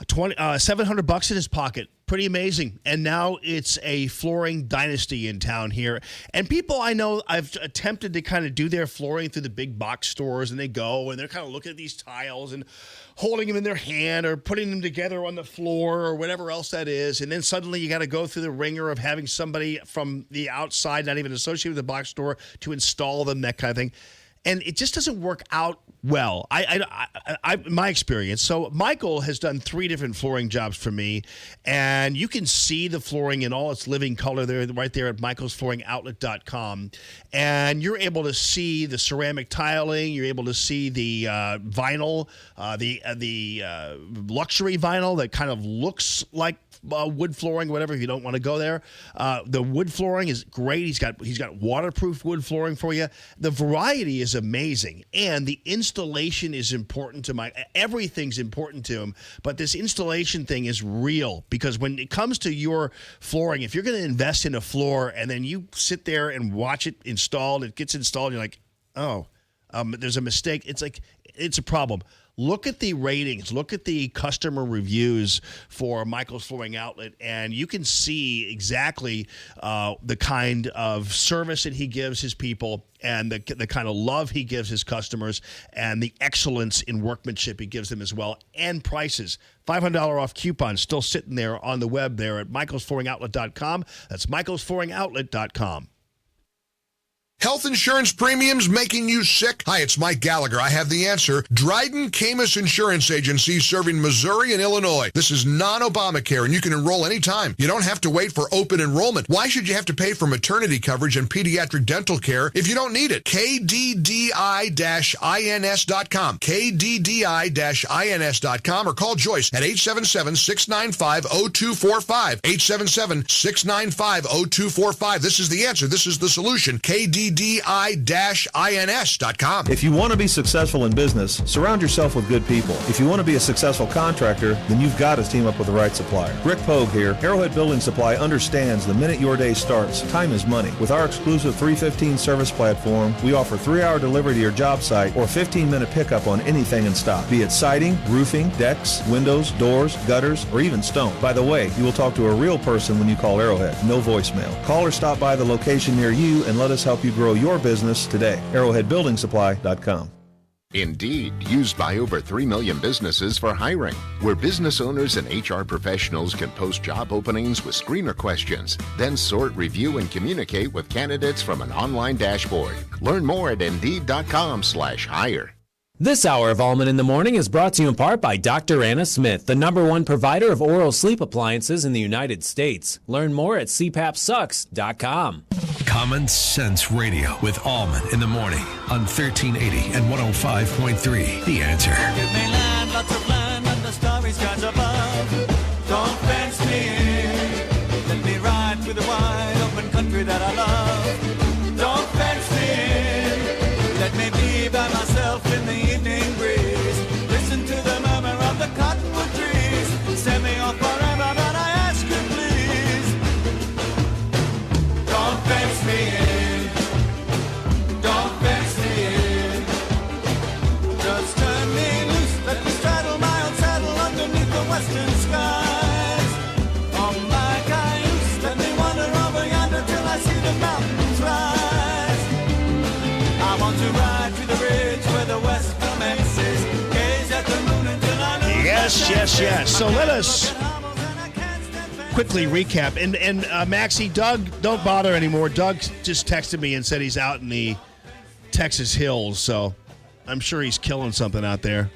$700 in his pocket. Pretty amazing. And now it's a flooring dynasty in town here. And people I know, I've attempted to kind of do their flooring through the big box stores, and they go and they're kind of looking at these tiles and holding them in their hand or putting them together on the floor or whatever else that is. And then suddenly you got to go through the ringer of having somebody from the outside, not even associated with the box store, to install them, that kind of thing. And it just doesn't work out well, my experience. So Michael has done 3 different flooring jobs for me, and you can see the flooring in all its living color there, right there at michaelsflooringoutlet.com. And you're able to see the ceramic tiling. You're able to see the vinyl, the luxury vinyl that kind of looks like wood flooring, whatever, if you don't want to go there. The wood flooring is great. He's got waterproof wood flooring for you. The variety is amazing, and the installation is important to everything's important to him, but this installation thing is real, because when it comes to your flooring, if you're going to invest in a floor and then you sit there and watch it installed, it gets installed, you're like, there's a mistake. It's a problem. Look at the ratings. Look at the customer reviews for Michael's Flooring Outlet, and you can see exactly the kind of service that he gives his people, and the kind of love he gives his customers, and the excellence in workmanship he gives them as well, and prices. $500 off coupons still sitting there on the web there at michaelsflooringoutlet.com. That's michaelsflooringoutlet.com. Health insurance premiums making you sick? Hi, it's Mike Gallagher. I have the answer. Dryden Camus Insurance Agency, serving Missouri and Illinois. This is non-Obamacare, and you can enroll anytime. You don't have to wait for open enrollment. Why should you have to pay for maternity coverage and pediatric dental care if you don't need it? KDDI-INS.com. KDDI-INS.com, or call Joyce at 877-695-0245. 877-695-0245. This is the answer. This is the solution. KDDI-INS.com. If you want to be successful in business, surround yourself with good people. If you want to be a successful contractor, then you've got to team up with the right supplier. Rick Pogue here. Arrowhead Building Supply understands the minute your day starts, time is money. With our exclusive 315 service platform, we offer 3-hour delivery to your job site or 15-minute pickup on anything in stock, be it siding, roofing, decks, windows, doors, gutters, or even stone. By the way, you will talk to a real person when you call Arrowhead. No voicemail. Call or stop by the location near you and let us help you grow your business today. ArrowheadBuildingSupply.com. Indeed, used by over 3 million businesses for hiring, where business owners and HR professionals can post job openings with screener questions, then sort, review, and communicate with candidates from an online dashboard. Learn more at Indeed.com/hire. This hour of Allman in the Morning is brought to you in part by Dr. Anna Smith, the #1 provider of oral sleep appliances in the United States. Learn more at cpapsucks.com. Common Sense Radio with Allman in the Morning on 1380 and 105.3. The Answer. Give me land, lots of land, and the starry skies above. Don't fence me in. Let me ride through the wide open country that I love. Don't fence me in. Let me be by myself in the evening Yes. So let us quickly recap. And Maxie, Doug, don't bother anymore. Doug just texted me and said he's out in the Texas hills, so I'm sure he's killing something out there.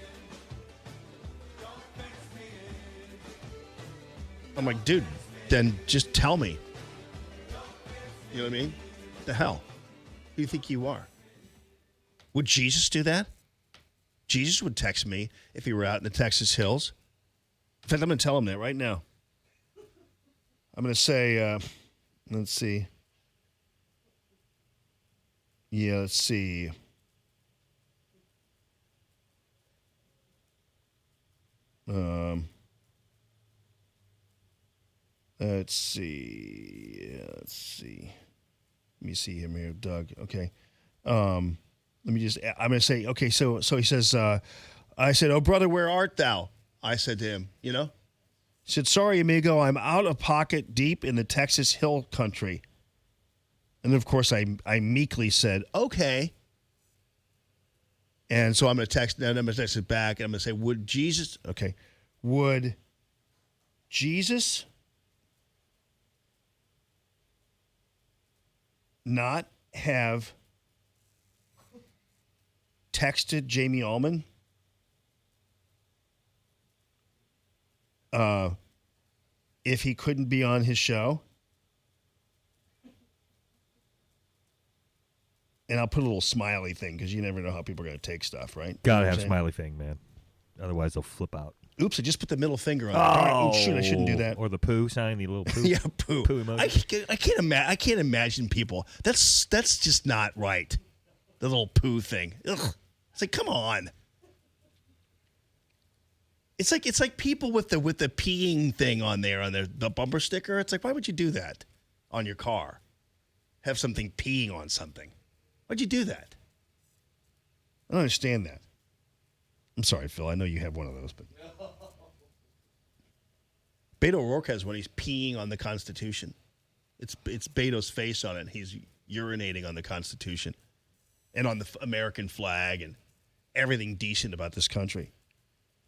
I'm like, dude, then just tell me. You know what I mean? The hell? Who do you think you are? Would Jesus do that? Jesus would text me if he were out in the Texas hills. In fact, I'm going to tell him that right now. I'm going to say, let's see. Yeah, let's see. Let's see. Let's see. Let me see him here, Doug. Okay. Let me just, I'm going to say, okay, so he says, I said, "Oh, brother, where art thou?" I said to him, He said, "Sorry, amigo, I'm out of pocket deep in the Texas hill country." And of course, I meekly said, "Okay." And so I'm going to text it back, and I'm going to say, would Jesus not have texted Jamie Allman if he couldn't be on his show? And I'll put a little smiley thing because you never know how people are going to take stuff, right? Gotta have a smiley thing, man. Otherwise, they'll flip out. Oops, I just put the middle finger on it. Oh, shoot, I shouldn't do that. Or the poo sign, the little poo. Yeah, poo. Poo emoji. I can't imagine people. That's just not right. The little poo thing. Ugh. It's like, come on. It's like people with the peeing thing on there on the bumper sticker. It's like, why would you do that on your car? Have something peeing on something. Why'd you do that? I don't understand that. I'm sorry, Phil. I know you have one of those, but Beto O'Rourke has one. He's peeing on the Constitution. It's Beto's face on it. He's urinating on the Constitution and on the American flag and everything decent about this country.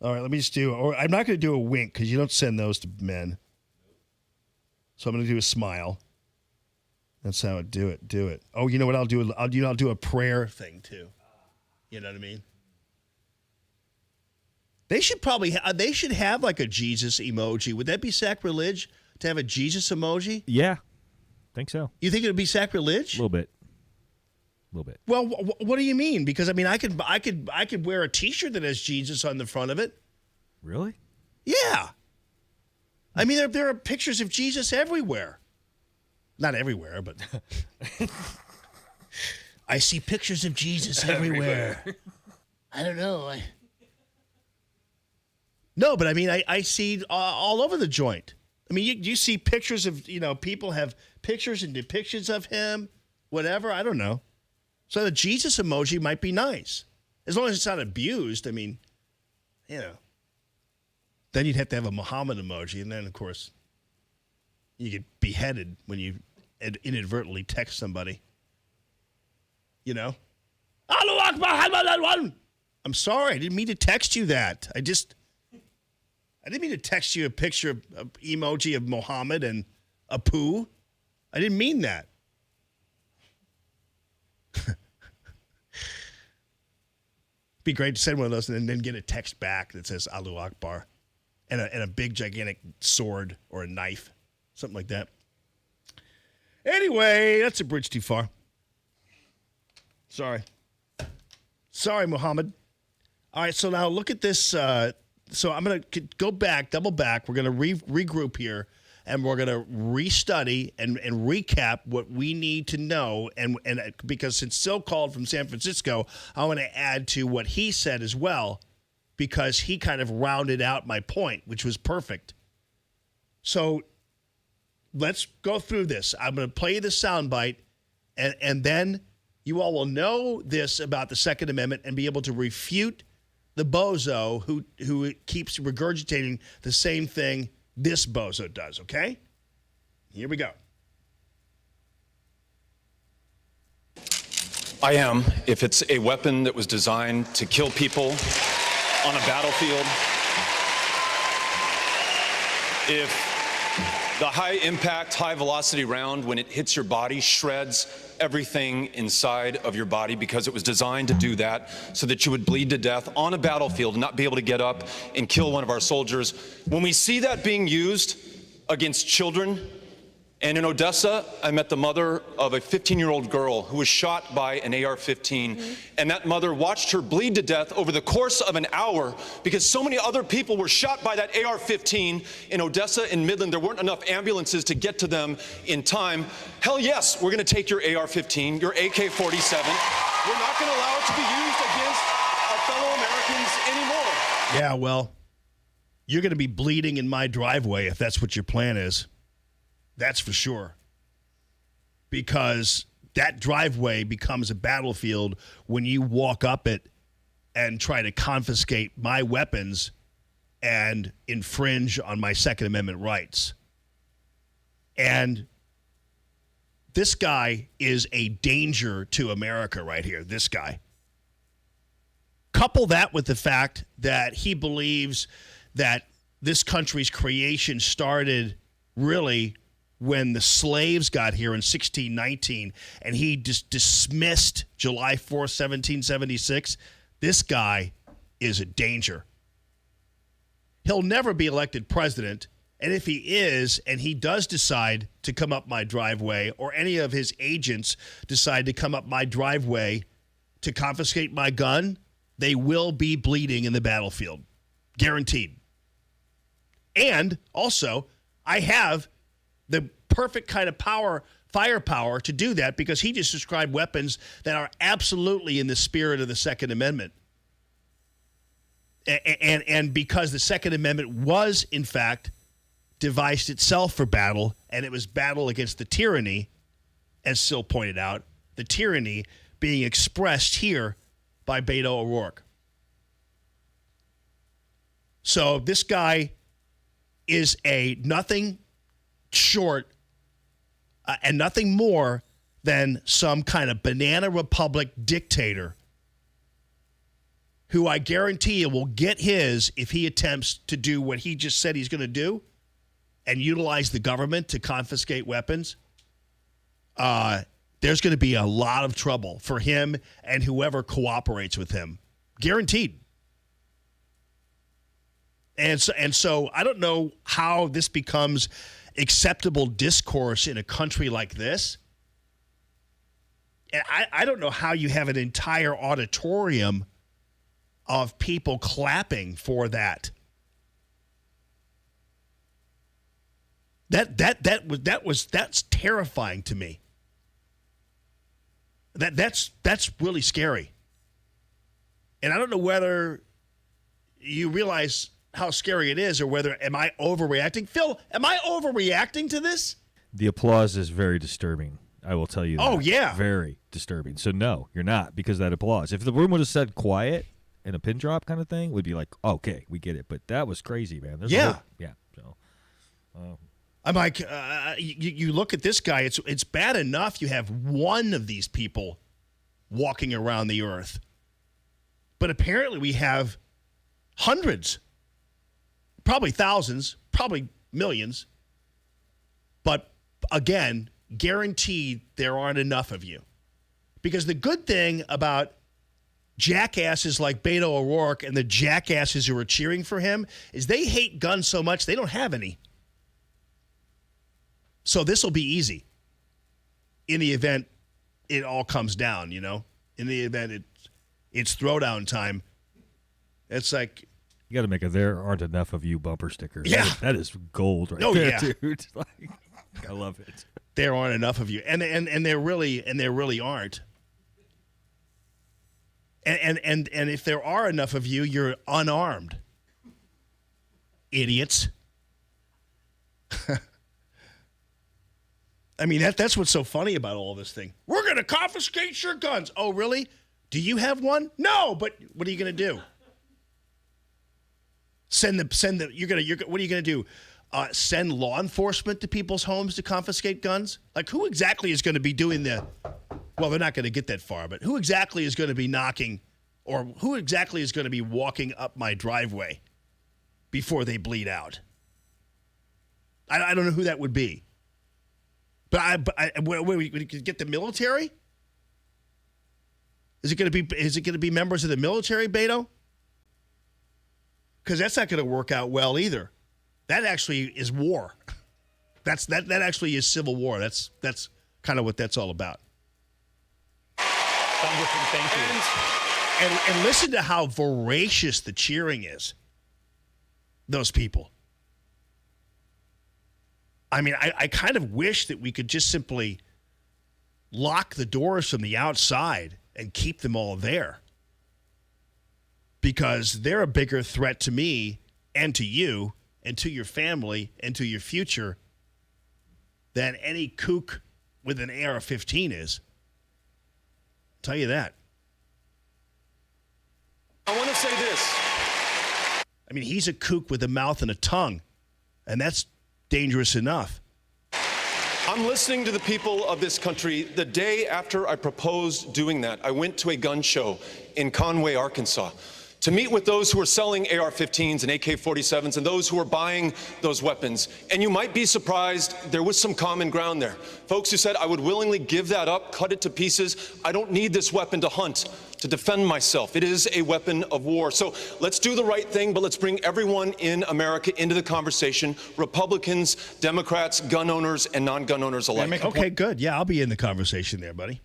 All right, let me just I'm not going to do a wink because you don't send those to men. So I'm going to do a smile. That's how I do it. Do it. Oh, you know what I'll do? I'll do a prayer thing too. You know what I mean? They should have like a Jesus emoji. Would that be sacrilege to have a Jesus emoji? Yeah, think so. You think it would be sacrilege? A little bit. Well, what do you mean? Because I mean, I could wear a T-shirt that has Jesus on the front of it. Really? Yeah. I mean, there are pictures of Jesus everywhere. Not everywhere, but I see pictures of Jesus everywhere. I don't know. No, but I mean, I see all over the joint. I mean, you see pictures of, people have pictures and depictions of him, whatever. I don't know. So the Jesus emoji might be nice. As long as it's not abused, I mean, Then you'd have to have a Muhammad emoji, and then, of course, you get beheaded when you inadvertently text somebody. Allahu Akbar. I'm sorry. I didn't mean to text you that. I didn't mean to text you a picture of emoji of Muhammad and a poo. I didn't mean that. Be great to send one of those and then get a text back that says Allahu Akbar and a big gigantic sword or a knife, something like that. Anyway, that's a bridge too far. Sorry, Muhammad. All right, so now look at this. So I'm going to go back, double back. We're going to regroup here, and we're going to restudy and recap what we need to know. And because since Sil called from San Francisco, I want to add to what he said as well, because he kind of rounded out my point, which was perfect. So let's go through this. I'm going to play you the soundbite, and then you all will know this about the Second Amendment and be able to refute the bozo who keeps regurgitating the same thing this bozo does, okay? Here we go. I am, if it's a weapon that was designed to kill people on a battlefield, if the high-impact, high-velocity round, when it hits your body, shreds everything inside of your body because it was designed to do that so that you would bleed to death on a battlefield and not be able to get up and kill one of our soldiers. When we see that being used against children, and in Odessa, I met the mother of a 15-year-old girl who was shot by an AR-15, and that mother watched her bleed to death over the course of an hour because so many other people were shot by that AR-15 in Odessa and Midland. There weren't enough ambulances to get to them in time. Hell yes, we're going to take your AR-15, your AK-47. We're not going to allow it to be used against our fellow Americans anymore. Yeah, well, you're going to be bleeding in my driveway if that's what your plan is. That's for sure. Because that driveway becomes a battlefield when you walk up it and try to confiscate my weapons and infringe on my Second Amendment rights. And this guy is a danger to America right here, this guy. Couple that with the fact that he believes that this country's creation started really when the slaves got here in 1619, and he just dismissed July 4th, 1776, this guy is a danger. He'll never be elected president, and if he is, and he does decide to come up my driveway, or any of his agents decide to come up my driveway to confiscate my gun, they will be bleeding in the battlefield. Guaranteed. And also, I have the perfect kind of firepower to do that because he just described weapons that are absolutely in the spirit of the Second Amendment. And because the Second Amendment was, in fact, devised itself for battle, and it was battle against the tyranny, as Syl pointed out, the tyranny being expressed here by Beto O'Rourke. So this guy is a nothing short and nothing more than some kind of banana republic dictator who I guarantee you will get his if he attempts to do what he just said he's going to do and utilize the government to confiscate weapons. There's going to be a lot of trouble for him and whoever cooperates with him. Guaranteed. And so I don't know how this becomes acceptable discourse in a country like this. And I don't know how you have an entire auditorium of people clapping for that. That's terrifying to me. That's really scary. And I don't know whether you realize how scary it is or whether am I overreacting? Phil, am I overreacting to this? The applause is very disturbing. I will tell you that. Oh, yeah. Very disturbing. So, no, you're not because of that applause. If the room would have said quiet and a pin drop kind of thing, we'd be like, okay, we get it. But that was crazy, man. Yeah. So, I'm like, you look at this guy, it's bad enough you have one of these people walking around the earth. But apparently we have hundreds, probably thousands, probably millions. But again, guaranteed there aren't enough of you. Because the good thing about jackasses like Beto O'Rourke and the jackasses who are cheering for him is they hate guns so much they don't have any. So this will be easy in the event it all comes down, you know? In the event it's throwdown time. It's like... You got to make a "there aren't enough of you" bumper sticker. Yeah. That is gold right there, yeah. Dude. I love it. There aren't enough of you. And there really aren't. And if there are enough of you, you're unarmed. Idiots. I mean, that's what's so funny about all this thing. We're going to confiscate your guns. Oh, really? Do you have one? No, but what are you going to do? What are you going to do? Send law enforcement to people's homes to confiscate guns? Like, who exactly is going to be doing well, they're not going to get that far, but who exactly is going to be knocking, or who exactly is going to be walking up my driveway before they bleed out? I don't know who that would be. But we could get the military? Is it going to be members of the military, Beto? Because that's not going to work out well either. That actually is war. That actually is civil war. That's kind of what that's all about. Congressman, thank you. And listen to how voracious the cheering is. Those people. I mean, I kind of wish that we could just simply lock the doors from the outside and keep them all there. Because they're a bigger threat to me and to you and to your family and to your future than any kook with an AR-15 is. I'll tell you that. I want to say this. I mean, he's a kook with a mouth and a tongue, and that's dangerous enough. I'm listening to the people of this country. The day after I proposed doing that, I went to a gun show in Conway, Arkansas, to meet with those who are selling AR-15s and AK-47s and those who are buying those weapons. And you might be surprised, there was some common ground there. Folks who said, I would willingly give that up, cut it to pieces. I don't need this weapon to hunt, to defend myself. It is a weapon of war. So let's do the right thing, but let's bring everyone in America into the conversation. Republicans, Democrats, gun owners, and non-gun owners alike. Okay, good. Yeah, I'll be in the conversation there, buddy.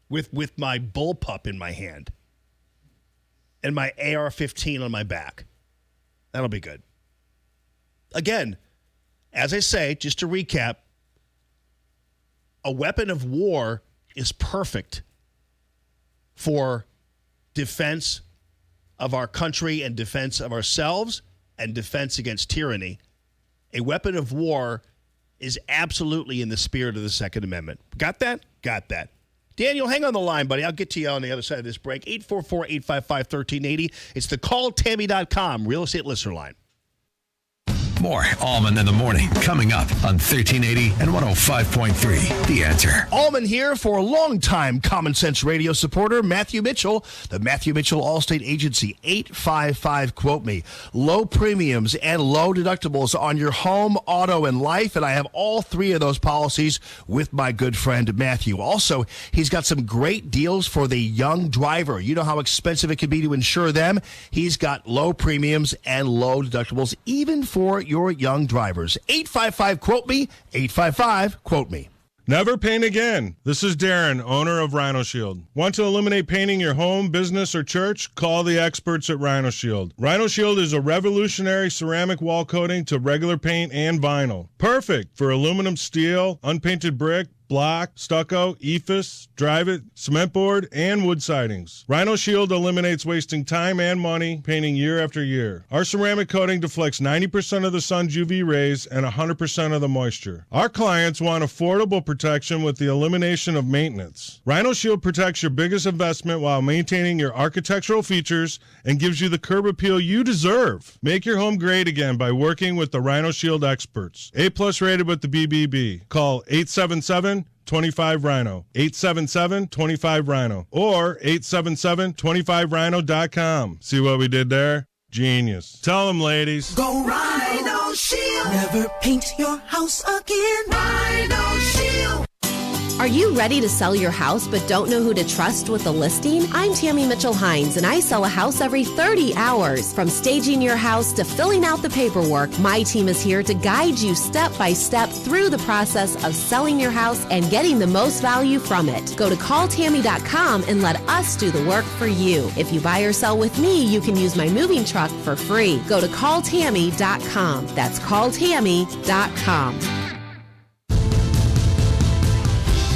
With my bullpup in my hand. And my AR-15 on my back. That'll be good. Again, as I say, just to recap, a weapon of war is perfect for defense of our country and defense of ourselves and defense against tyranny. A weapon of war is absolutely in the spirit of the Second Amendment. Got that? Got that. Daniel, hang on the line, buddy. I'll get to you on the other side of this break. 844-855-1380. It's the calltammy.com real estate listener line. More Allman in the Morning coming up on 1380 and 105.3. The Answer. Allman here for a longtime Common Sense Radio supporter, Matthew Mitchell, the Matthew Mitchell Allstate Agency, 855-QUOTE-ME. Low premiums and low deductibles on your home, auto, and life, and I have all three of those policies with my good friend Matthew. Also, he's got some great deals for the young driver. You know how expensive it can be to insure them. He's got low premiums and low deductibles, even for your young drivers. 855-QUOTE-ME, 855-QUOTE-ME. Never paint again. This is Darren, owner of Rhino Shield. Want to eliminate painting your home, business, or church? Call the experts at Rhino Shield. Rhino Shield is a revolutionary ceramic wall coating to regular paint and vinyl. Perfect for aluminum, steel, unpainted brick, block, stucco, EIFS, drive-it, cement board, and wood sidings. Rhino Shield eliminates wasting time and money painting year after year. Our ceramic coating deflects 90% of the sun's UV rays and 100% of the moisture. Our clients want affordable protection with the elimination of maintenance. Rhino Shield protects your biggest investment while maintaining your architectural features and gives you the curb appeal you deserve. Make your home great again by working with the Rhino Shield experts. A+ rated with the BBB. Call 877-25-RHINO, 877-25-RHINO, or 877-25rhino.com. See what we did there? Genius. Tell them, ladies. Go Rhino Shield. Never paint your house again. Rhino Shield. Are you ready to sell your house but don't know who to trust with the listing? I'm Tammy Mitchell-Hines, and I sell a house every 30 hours. From staging your house to filling out the paperwork, my team is here to guide you step by step through the process of selling your house and getting the most value from it. Go to calltammy.com and let us do the work for you. If you buy or sell with me, you can use my moving truck for free. Go to calltammy.com. That's calltammy.com.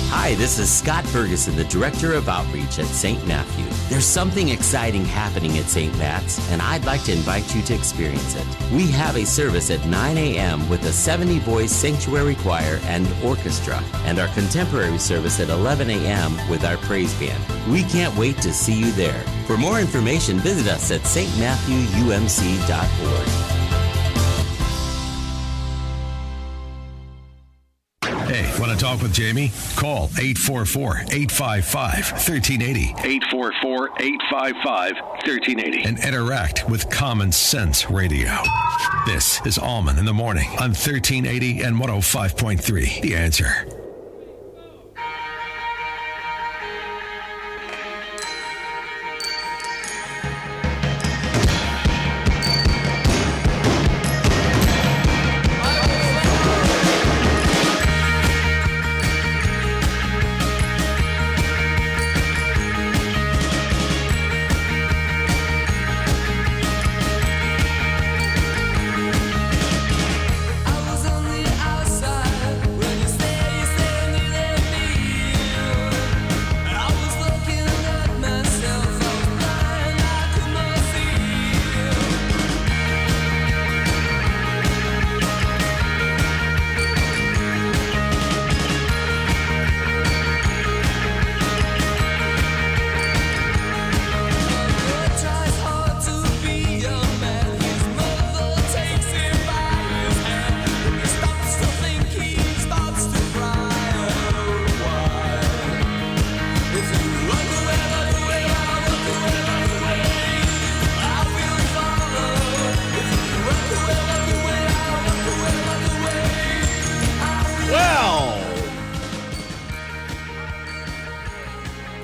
Hi, this is Scott Ferguson, the Director of Outreach at St. Matthew. There's something exciting happening at St. Matt's, and I'd like to invite you to experience it. We have a service at 9 a.m. with a 70-voice sanctuary choir and orchestra, and our contemporary service at 11 a.m. with our praise band. We can't wait to see you there. For more information, visit us at stmatthewumc.org. Hey, want to talk with Jamie? Call 844-855-1380. 844-855-1380. And interact with Common Sense Radio. This is Allman in the Morning on 1380 and 105.3. The Answer.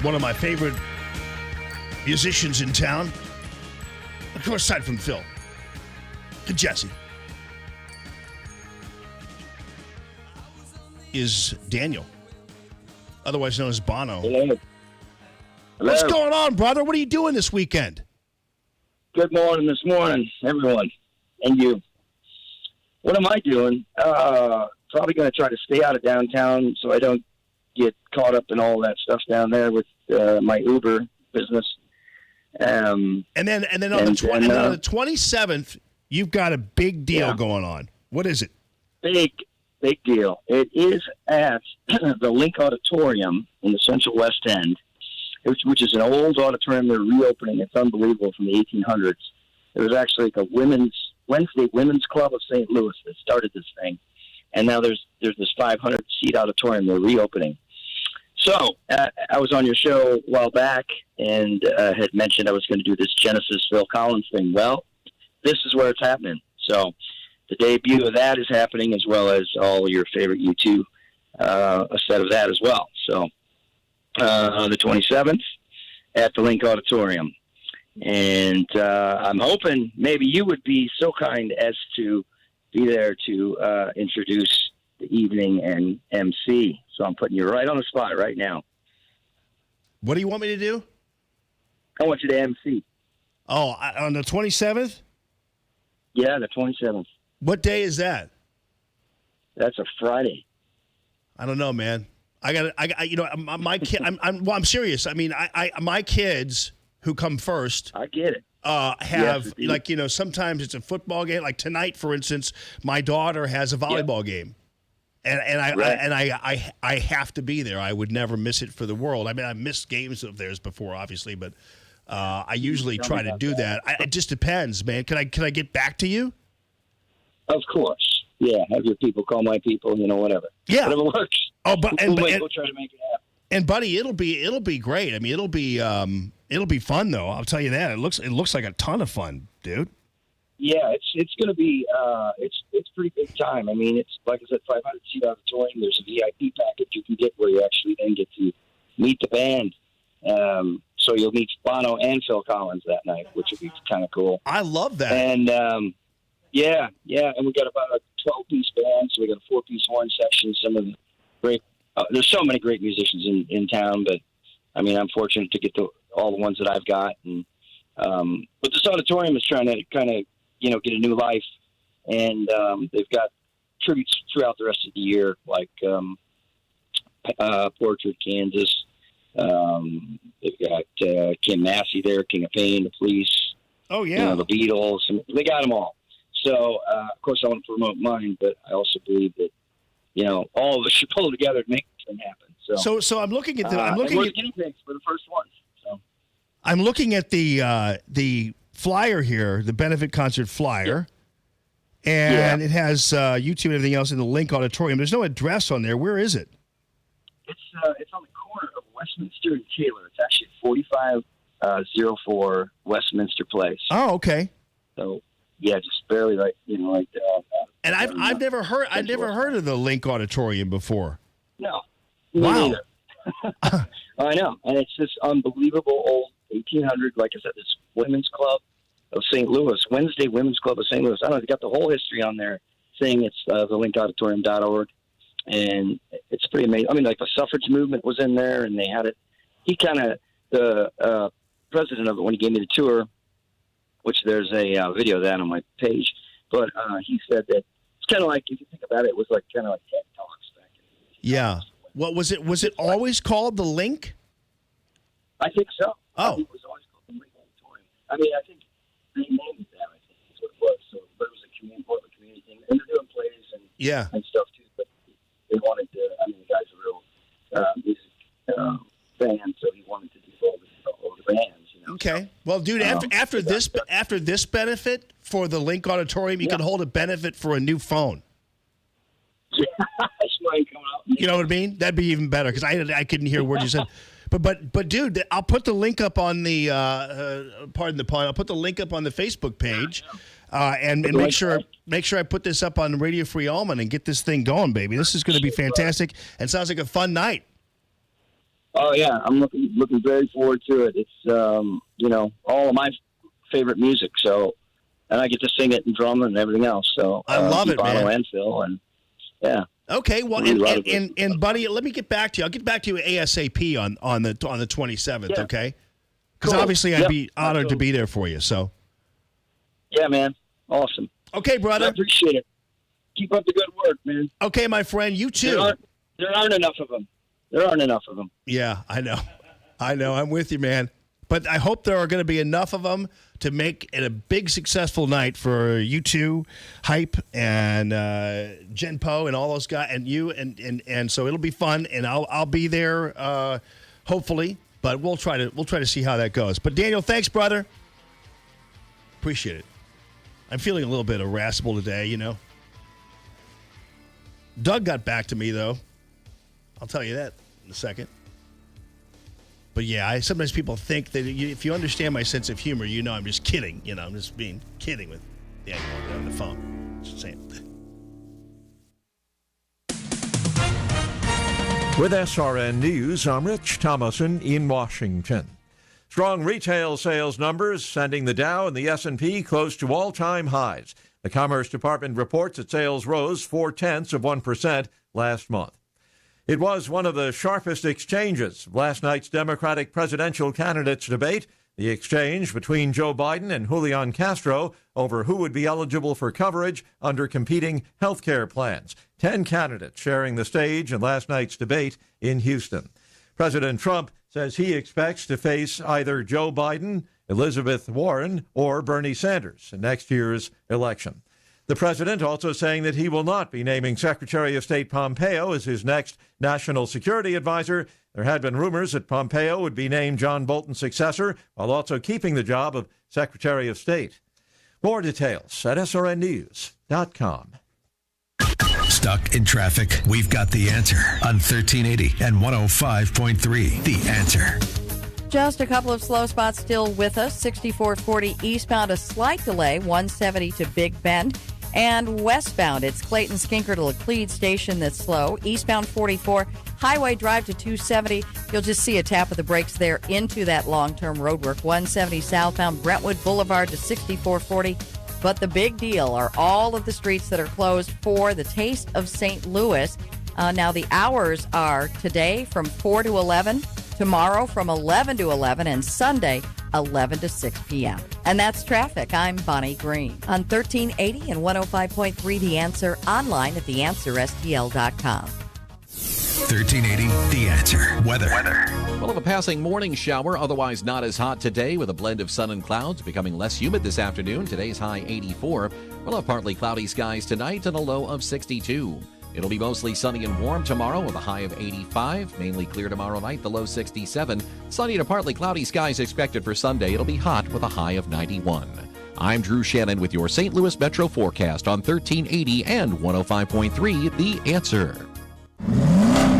One of my favorite musicians in town, of course, aside from Phil, Jesse, is Daniel, otherwise known as Bono. Hello. What's going on, brother? What are you doing this weekend? Good morning this morning, everyone, and you. What am I doing? Probably going to try to stay out of downtown so I don't get caught up in all that stuff down there with my Uber business. And then on the 27th, you've got a big deal going on. What is it? Big deal. It is at the Link Auditorium in the Central West End, which is an old auditorium they're reopening. It's unbelievable, from the 1800s. It was actually like a Wednesday Women's Club of St. Louis that started this thing. And now there's this 500-seat auditorium they're reopening. So I was on your show a while back and had mentioned I was going to do this Genesis Phil Collins thing. Well, this is where it's happening. So the debut of that is happening, as well as all your favorite U2, a set of that as well. So on the 27th at the Link Auditorium. And I'm hoping maybe you would be so kind as to be there to introduce the evening and MC. So I'm putting you right on the spot right now. What do you want me to do? I want you to MC. Oh, on the 27th? Yeah, the 27th. What day is that? That's a Friday. I don't know, man. I'm serious. I mean, my kids who come first. I get it. Have sometimes it's a football game. Like tonight, for instance, my daughter has a volleyball game. And I have to be there. I would never miss it for the world. I mean, I've missed games of theirs before, obviously, but I usually try to do that. It just depends, man. Can I get back to you? Of course. Yeah, have your people call my people. Whatever. Yeah, whatever works. Oh, but we'll try to make it happen. And buddy, it'll be great. I mean, it'll be fun though. I'll tell you that. It looks like a ton of fun, dude. Yeah, it's going to be it's pretty big time. I mean, it's like I said, 500-seat auditorium. There's a VIP package you can get where you actually then get to meet the band. So you'll meet Bono and Phil Collins that night, which would be kind of cool. I love that. And and we got about a 12-piece band, so we got a 4-piece horn section. Some of the great, there's so many great musicians in town, but I mean, I'm fortunate to get to all the ones that I've got. And but this auditorium is trying to kind of get a new life, and they've got tributes throughout the rest of the year, like Portrait, Kansas. They've got Kim Massey there, King of Pain, the Police. Oh yeah, the Beatles. They got them all. So of course I want to promote mine, but I also believe that all of us should pull together to make this thing happen. So I'm looking at we're guinea pigs for the first one. So I'm looking at the flyer here, the benefit concert flyer. And it has YouTube and everything else in the Link Auditorium. There's no address on there. Where is it? It's on the corner of Westminster and Taylor. It's actually 4504 Westminster Place. Oh, okay. So yeah, just barely right there. And I've never heard of the Link Auditorium before. No. Wow. I know, and it's this unbelievable old 1800. Like I said, this Women's Club of St. Louis, Wednesday Women's Club of St. Louis. I don't know. They got the whole history on there, saying it's the linkauditorium.org, and it's pretty amazing. I mean, like the suffrage movement was in there, and they had it. He the president of it, when he gave me the tour, which there's a video of that on my page, but he said that it's kind of like, if you think about it, it was like kind of like TED Talks back in the 80s. Yeah. What was it? Was it always called the Link? I think so. Oh. It was always called the Link Auditorium. I mean, I think they named it that. I think that's what it was. So, but it was a community thing, and they're doing plays and stuff too. But they wanted to. I mean, the guy's a real music fan, so he wanted to do all the bands. Okay. Well, dude, after this benefit for the Link Auditorium, you can hold a benefit for a new phone. Yeah, that's mine coming out. You know what I mean? That'd be even better because I couldn't hear a word you said. But dude, I'll put the link up on the pardon the pun. I'll put the link up on the Facebook page, and make sure I put this up on Radio Free Allman and get this thing going, baby. This is going to be fantastic and sounds like a fun night. Oh yeah, I'm looking very forward to it. It's all of my favorite music. So, and I get to sing it and drum and everything else. So I love it, man. And Phil and yeah. Okay, well, and buddy, let me get back to you. I'll get back to you ASAP on the 27th. Okay, because obviously I'd be honored to be there for you. So. Yeah, man. Awesome. Okay, brother. I appreciate it. Keep up the good work, man. Okay, my friend. You too. There aren't enough of them. Yeah, I know. I'm with you, man. But I hope there are going to be enough of them to make it a big, successful night for you two, Hype, and Jen Poe, and all those guys, and you, and so it'll be fun, and I'll be there, hopefully. But we'll try to see how that goes. But Daniel, thanks, brother. Appreciate it. I'm feeling a little bit irascible today, Doug got back to me though. I'll tell you that in a second. But yeah, sometimes people think that if you understand my sense of humor, I'm just kidding. I'm just being kidding with the angle on the phone. Just saying. With SRN News, I'm Rich Thomason in Washington. Strong retail sales numbers sending the Dow and the S&P close to all-time highs. The Commerce Department reports that sales rose 0.4% last month. It was one of the sharpest exchanges of last night's Democratic presidential candidates debate, the exchange between Joe Biden and Julian Castro over who would be eligible for coverage under competing health care plans. 10 candidates sharing the stage in last night's debate in Houston. President Trump says he expects to face either Joe Biden, Elizabeth Warren, or Bernie Sanders in next year's election. The president also saying that he will not be naming Secretary of State Pompeo as his next national security advisor. There had been rumors that Pompeo would be named John Bolton's successor, while also keeping the job of Secretary of State. More details at srnnews.com. Stuck in traffic? We've got the answer on 1380 and 105.3. The Answer. Just a couple of slow spots still with us. 6440 eastbound, a slight delay, 170 to Big Bend. And westbound, it's Clayton Skinker to Laclede Station that's slow. Eastbound 44, Highway Drive to 270. You'll just see a tap of the brakes there into that long-term roadwork. 170 southbound, Brentwood Boulevard to 6440. But the big deal are all of the streets that are closed for the Taste of St. Louis. Now, the hours are today from 4 to 11, tomorrow from 11 to 11, and Sunday 11 to 6 p.m. And that's traffic. I'm Bonnie Green on 1380 and 105.3 The Answer, online at theanswerstl.com. 1380 The Answer. Weather. We'll have a passing morning shower, otherwise not as hot today, with a blend of sun and clouds, becoming less humid this afternoon. Today's high 84. We'll have partly cloudy skies tonight and a low of 62. It'll be mostly sunny and warm tomorrow with a high of 85. Mainly clear tomorrow night, the low 67. Sunny to partly cloudy skies expected for Sunday. It'll be hot with a high of 91. I'm Drew Shannon with your St. Louis Metro forecast on 1380 and 105.3 The Answer.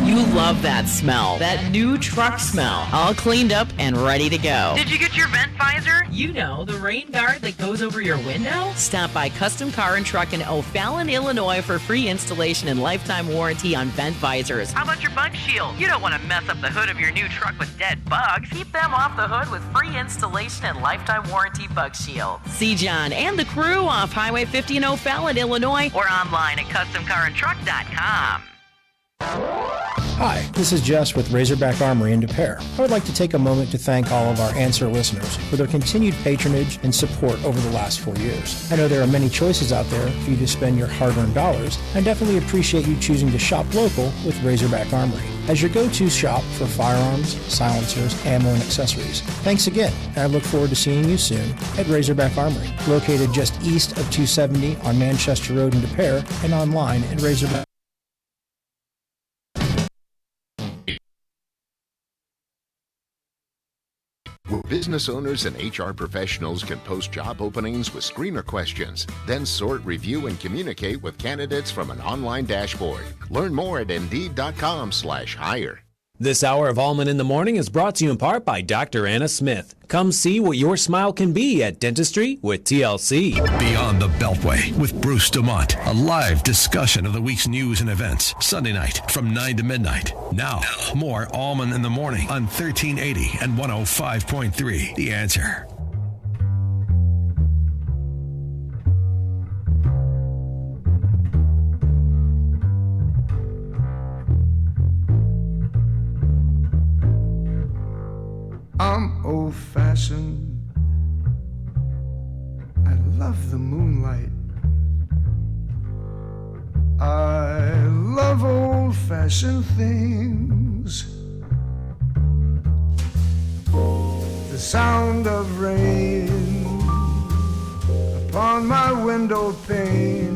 You love that smell. That new truck smell. All cleaned up and ready to go. Did you get your vent visor? You know, the rain guard that goes over your window? Stop by Custom Car and Truck in O'Fallon, Illinois for free installation and lifetime warranty on vent visors. How about your bug shield? You don't want to mess up the hood of your new truck with dead bugs. Keep them off the hood with free installation and lifetime warranty bug shield. See John and the crew off Highway 50 in O'Fallon, Illinois, or online at customcarandtruck.com. Hi, this is Jess with Razorback Armory in Des Peres. I would like to take a moment to thank all of our Answer listeners for their continued patronage and support over the last 4 years. I know there are many choices out there for you to spend your hard-earned dollars. I definitely appreciate you choosing to shop local with Razorback Armory as your go-to shop for firearms, silencers, ammo, and accessories. Thanks again, and I look forward to seeing you soon at Razorback Armory, located just east of 270 on Manchester Road in Des Peres and online at Razorback. Where business owners and HR professionals can post job openings with screener questions, then sort, review, and communicate with candidates from an online dashboard. Learn more at Indeed.com/hire. This hour of Allman in the Morning is brought to you in part by Dr. Anna Smith. Come see what your smile can be at Dentistry with TLC. Beyond the Beltway with Bruce Dumont. A live discussion of the week's news and events. Sunday night from 9 to midnight. Now, more Allman in the Morning on 1380 and 105.3. The Answer. I'm old-fashioned. I love the moonlight. I love old-fashioned things. The sound of rain upon my window pane.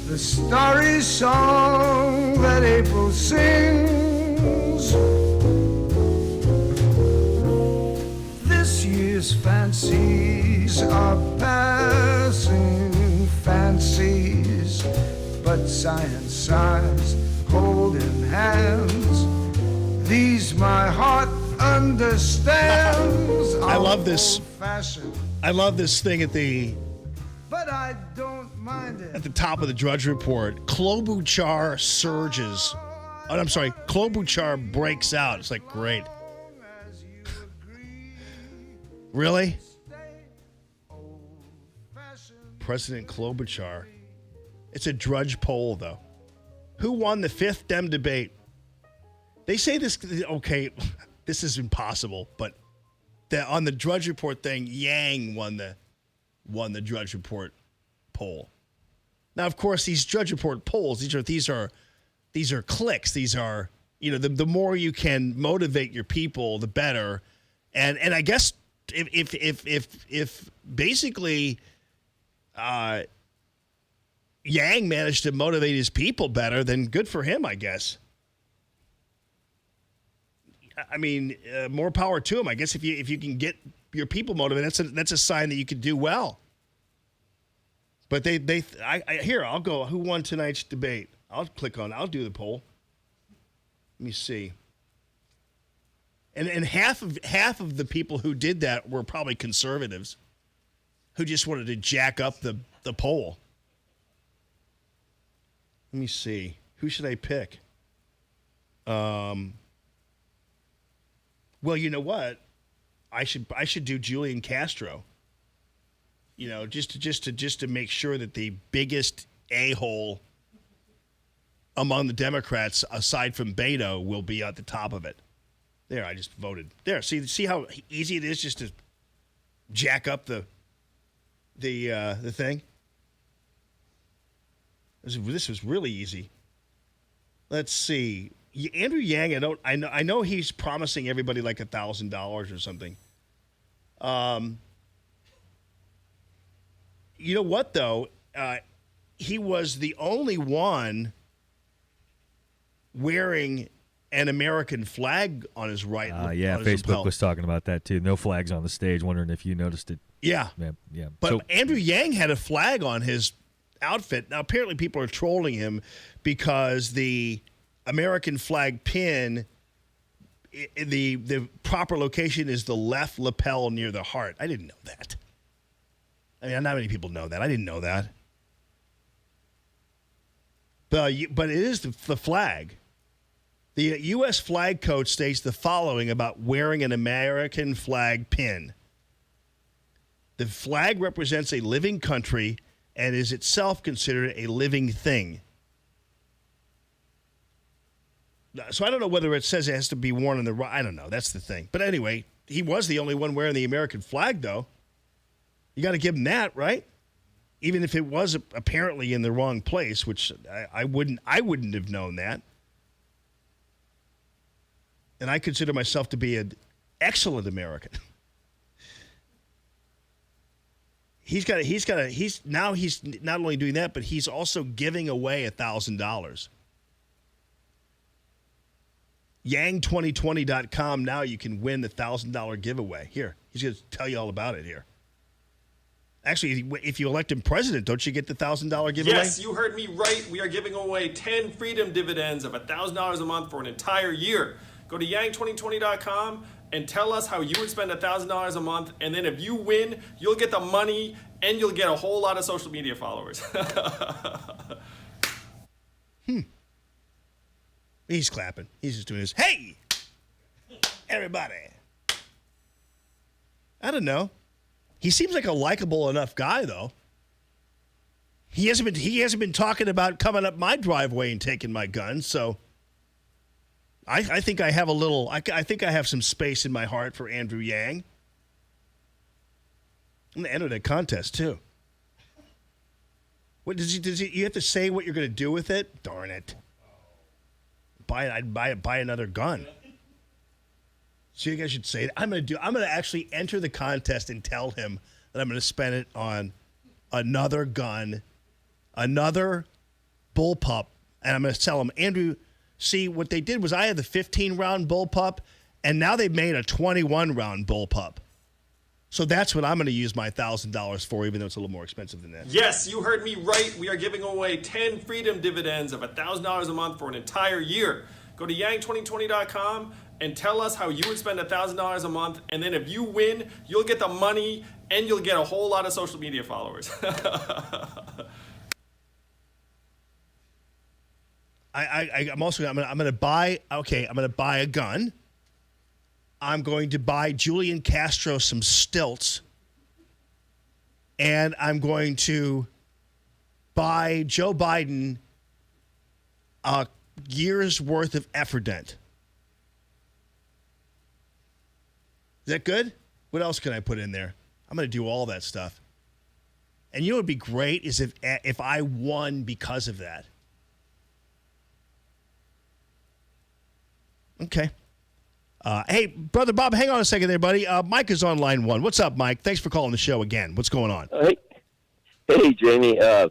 The starry song that April sings. This year's fancies are passing fancies, but science sighs, holding hands. These my heart understands. I love this. I love this thing at the. But I don't mind it. At the top of the Drudge Report, Klobuchar surges. Oh, I'm sorry. Klobuchar breaks out. It's like, great. Really? President Klobuchar. It's a Drudge poll, though. Who won the fifth Dem debate? They say this, okay, this is impossible, but on the Drudge Report thing, Yang won the Drudge Report poll. Now, of course, these Drudge Report polls, these are clicks. These are, the more you can motivate your people, the better. And I guess if basically Yang managed to motivate his people better, then good for him, I guess. I mean, more power to him. I guess if you can get your people motivated, that's a sign that you could do well. But here, I'll go. Who won tonight's debate? I'll do the poll. Let me see. And half of the people who did that were probably conservatives who just wanted to jack up the poll. Let me see. Who should I pick? Well, you know what? I should do Julian Castro. Just to make sure that the biggest a-hole among the Democrats, aside from Beto, will be at the top of it. There, I just voted. There, see how easy it is just to jack up the thing. This was really easy. Let's see. Andrew Yang, I know he's promising everybody like $1,000 or something. You know what though? He was the only one wearing an American flag on his right. Yeah, on his Facebook lapel. was talking about that too. No flags on the stage. Wondering if you noticed it. Yeah. Yeah. But So- Andrew Yang had a flag on his outfit. Now, apparently people are trolling him because the American flag pin, the proper location is the left lapel near the heart. I didn't know that. I mean, not many people know that. I didn't know that. But it is the flag. The U.S. flag code states the following about wearing an American flag pin. The flag represents a living country and is itself considered a living thing. So I don't know whether it says it has to be worn in the right. I don't know. That's the thing. But anyway, he was the only one wearing the American flag, though. You got to give him that, right? Even if it was apparently in the wrong place, which I wouldn't have known that. And I consider myself to be an excellent American. He's not only doing that, but he's also giving away $1,000. Yang2020.com. Now you can win the $1,000 giveaway. Here, he's going to tell you all about it here. Actually, if you elect him president, don't you get the $1,000 giveaway? Yes, you heard me right. We are giving away 10 freedom dividends of $1,000 a month for an entire year. Go to Yang2020.com and tell us how you would spend $1,000 a month. And then if you win, you'll get the money and you'll get a whole lot of social media followers. He's clapping. He's just doing this. Hey, everybody. I don't know. He seems like a likable enough guy, though. He hasn't been talking about coming up my driveway and taking my gun. So I think I have I think I have some space in my heart for Andrew Yang. I'm gonna enter that contest too. What does he? You have to say what you're gonna do with it. Darn it! I'd buy another gun. So you guys should say that. I'm gonna actually enter the contest and tell him that I'm gonna spend it on another gun, another bullpup, and I'm gonna tell him, Andrew, see what they did was I had the 15-round bullpup, and now they've made a 21-round bullpup. So that's what I'm gonna use my $1,000 for, even though it's a little more expensive than that. Yes, you heard me right. We are giving away 10 freedom dividends of $1,000 a month for an entire year. Go to Yang2020.com and tell us how you would spend $1,000 a month. And then if you win, you'll get the money and you'll get a whole lot of social media followers. I'm gonna buy a gun. I'm going to buy Julian Castro some stilts. And I'm going to buy Joe Biden a year's worth of Efferdent. Is that good? What else can I put in there? I'm going to do all that stuff. And you know what would be great is if I won because of that. Okay. Hey, Brother Bob, hang on a second there, buddy. Mike is on line one. What's up, Mike? Thanks for calling the show again. What's going on? Hey, Jamie. I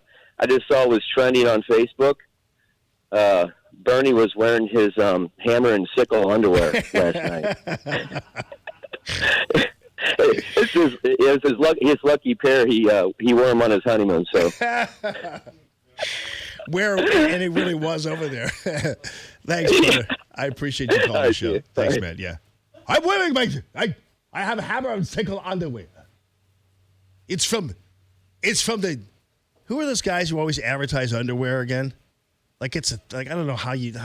just saw it was trending on Facebook. Bernie was wearing his hammer and sickle underwear last night. It's his lucky pair. He wore them on his honeymoon. So and it really was over there. Thanks, brother. I appreciate you calling the show. Thanks, man. Yeah, I'm wearing I have a hammer and sickle underwear. It's from the. Who are those guys who always advertise underwear again? Like I don't know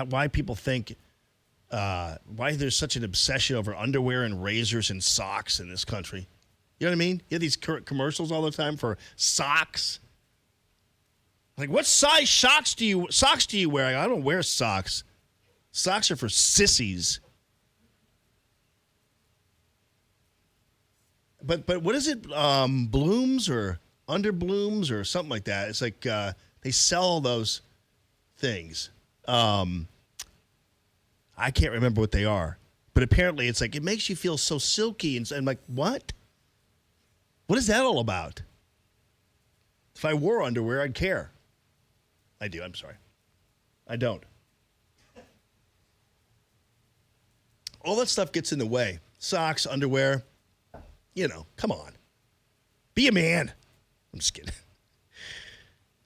why people think why there's such an obsession over underwear and razors and socks in this country. You know what I mean? You have these commercials all the time for socks. Like, what size socks do you wear? I don't wear socks. Socks are for sissies. But what is it? Blooms or underblooms or something like that. It's like they sell those things. I can't remember what they are. But apparently it's like it makes you feel so silky. And I'm like, what? What is that all about? If I wore underwear, I'd care. I do. I'm sorry. I don't. all that stuff gets in the way. Socks, underwear, come on. Be a man. I'm just kidding.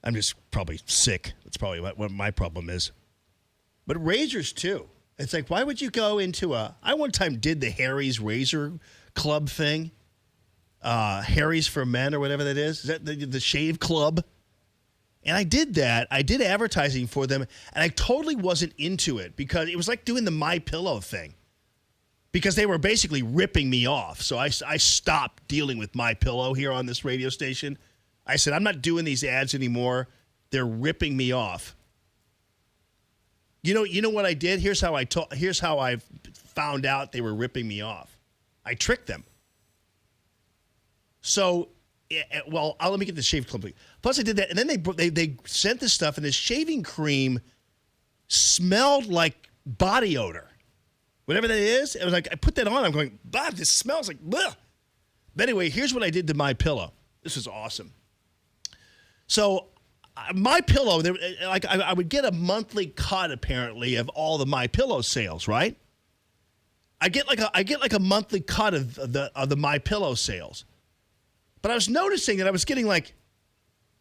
I'm just probably sick. That's probably what my problem is. But razors, too. It's like, why would you go into I one time did the Harry's Razor Club thing. Harry's for Men or whatever that is. Is that the shave club? And I did that. I did advertising for them, and I totally wasn't into it because it was like doing the MyPillow thing. Because they were basically ripping me off. So I stopped dealing with MyPillow here on this radio station. I said, I'm not doing these ads anymore. They're ripping me off. You know what I did? Here's how I found out they were ripping me off. I tricked them. So, let me get the shave club. Plus, I did that, and then they sent this stuff, and this shaving cream smelled like body odor. Whatever that is, it was like I put that on. I'm going, this smells like. Bleh. But anyway, here's what I did to MyPillow. This is awesome. So, MyPillow, I would get a monthly cut apparently of all the MyPillow sales, right? I get like a monthly cut of the MyPillow sales. But I was noticing that I was getting like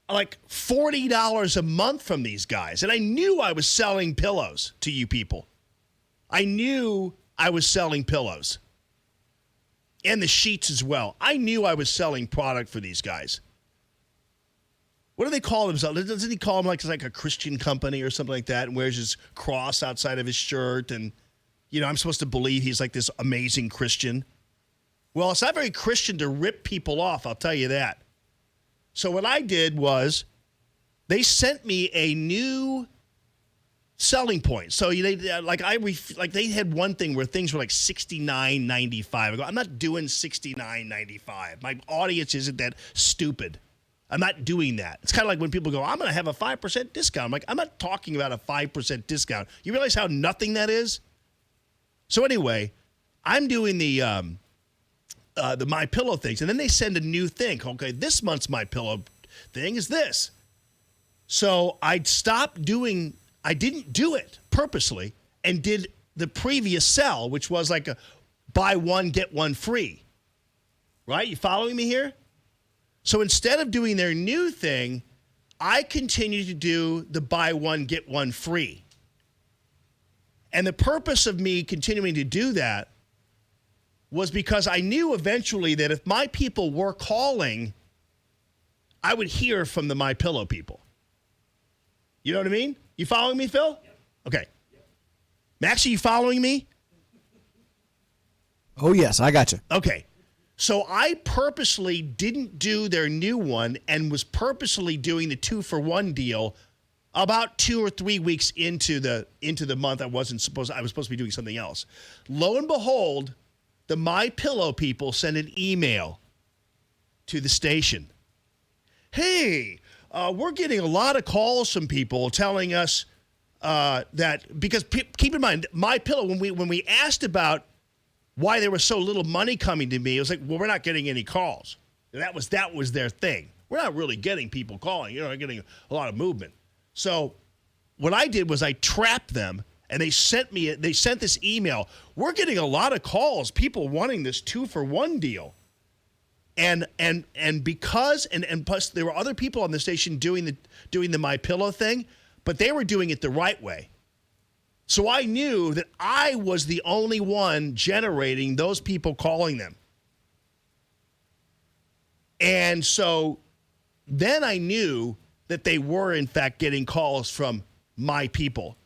$40 a month from these guys, and I knew I was selling pillows to you people. I knew I was selling pillows. And the sheets as well. I knew I was selling product for these guys. What do they call themselves? Doesn't he call them like a Christian company or something like that and wears his cross outside of his shirt? And, I'm supposed to believe he's like this amazing Christian. Well, it's not very Christian to rip people off, I'll tell you that. So what I did was they sent me a new selling point. So they had one thing where things were like $69.95. I go, I'm not doing $69.95. My audience isn't that stupid. I'm not doing that. It's kind of like when people go, I'm going to have a 5% discount. I'm like, I'm not talking about a 5% discount. You realize how nothing that is? So anyway, I'm doing the MyPillow things, and then they send a new thing. Okay, this month's MyPillow thing is this. So I didn't do it purposely, and did the previous sell, which was like a buy one, get one free. Right? You following me here? So instead of doing their new thing, I continue to do the buy one, get one free. And the purpose of me continuing to do that was because I knew eventually that if my people were calling, I would hear from the MyPillow people. You know what I mean? You following me, Phil? Yep. Okay. Yep. Max, are you following me? Oh, yes, I got you. Okay. So I purposely didn't do their new one and was purposely doing the 2-for-1 deal about 2 or 3 weeks into the month. I was supposed to be doing something else. Lo and behold, the MyPillow people sent an email to the station. Hey, we're getting a lot of calls from people telling us that because keep in mind, MyPillow, when we asked about why there was so little money coming to me, it was like, well, we're not getting any calls. That was their thing. We're not really getting people calling. Getting a lot of movement. So what I did was I trapped them, and they sent this email. We're getting a lot of calls, people wanting this 2-for-1 deal. And because plus there were other people on the station doing the MyPillow thing, but they were doing it the right way. So I knew that I was the only one generating those people calling them. And so then I knew that they were, in fact, getting calls from my people.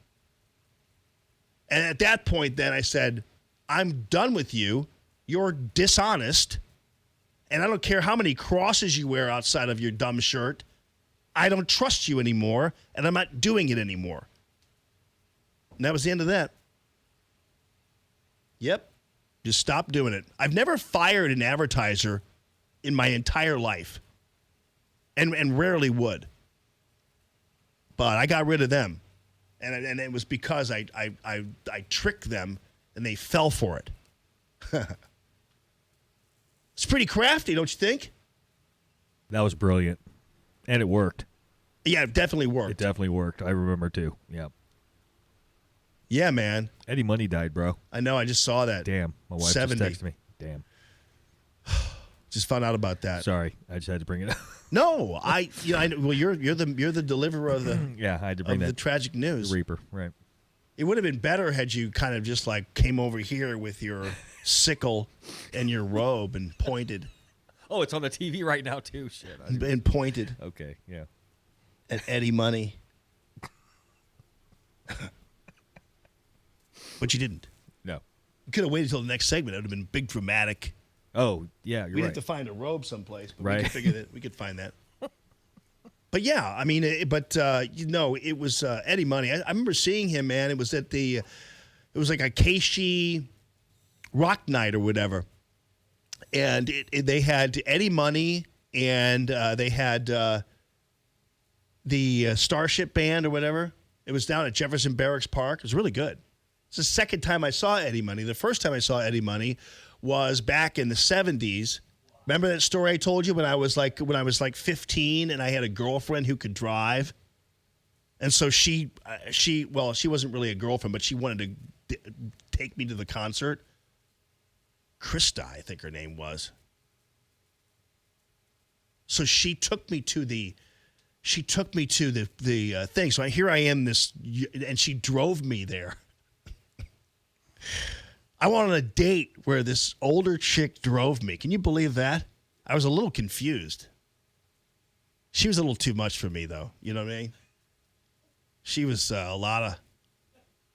And at that point, then I said, I'm done with you. You're dishonest. And I don't care how many crosses you wear outside of your dumb shirt. I don't trust you anymore, and I'm not doing it anymore. And that was the end of that. Yep. Just stop doing it. I've never fired an advertiser in my entire life, and rarely would. But I got rid of them, and it was because I tricked them, and they fell for it. It's pretty crafty, don't you think? That was brilliant, and it worked. Yeah, it definitely worked. It definitely worked. I remember too. Yep. Yeah, man. Eddie Money died, bro. I know. I just saw that. Damn. My wife 70. just texted me. Damn. Just found out about that. Sorry, I just had to bring it up. No, you're the deliverer of the yeah, I had to bring the tragic news. The Reaper, right? It would have been better had you kind of just like came over here with your sickle and your robe and pointed. Oh, it's on the TV right now too. Shit. And pointed. Okay, yeah. At Eddie Money. But you didn't. No. You could have waited until the next segment. It would have been big dramatic. Oh, yeah, you're We'd right. have to find a robe someplace, but right. we could figure that we could find that. But yeah, I mean, it was Eddie Money. I remember seeing him, man. It was at it was like a KC rock night or whatever, and they had Eddie Money and they had the Starship Band or whatever. It was down at Jefferson Barracks Park. It was really good. It's the second time I saw Eddie Money. The first time I saw Eddie Money was back in the 70s. Remember that story I told you when I was like 15 and I had a girlfriend who could drive? And so she wasn't really a girlfriend, but she wanted to take me to the concert. Krista, I think her name was. So she took me to the thing. So here I am, and she drove me there. I went on a date where this older chick drove me. Can you believe that? I was a little confused. She was a little too much for me, though. You know what I mean? She was a lot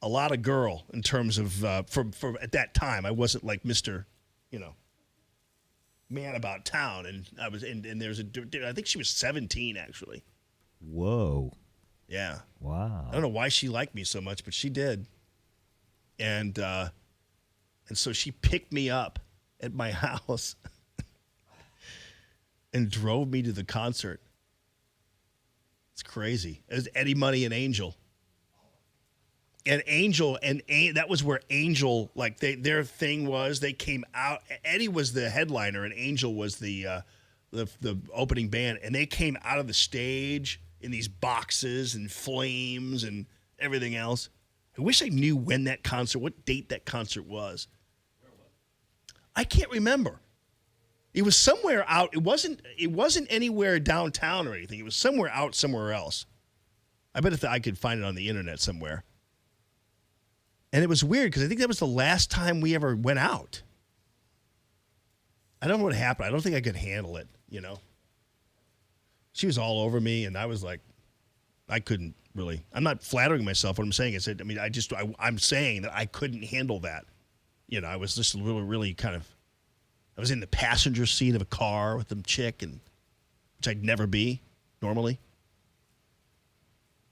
of girl in terms of for at that time. I wasn't like Mr. Man about town, and I was and there's I think she was 17 actually. Whoa. Yeah. Wow. I don't know why she liked me so much, but she did. And so she picked me up at my house and drove me to the concert. It's crazy. It was Eddie Money and Angel. And Angel, that was where Angel, like their thing was, they came out. Eddie was the headliner and Angel was the opening band. And they came out of the stage in these boxes and flames and everything else. I wish I knew what date that concert was. I can't remember. It was somewhere out. It wasn't anywhere downtown or anything. It was somewhere else. I bet I could find it on the internet somewhere. And it was weird because I think that was the last time we ever went out. I don't know what happened. I don't think I could handle it, She was all over me, and I was like, I couldn't really. I'm not flattering myself. What I'm saying is that, I'm saying that I couldn't handle that. I was just really kind of, I was in the passenger seat of a car with some chick, which I'd never be normally.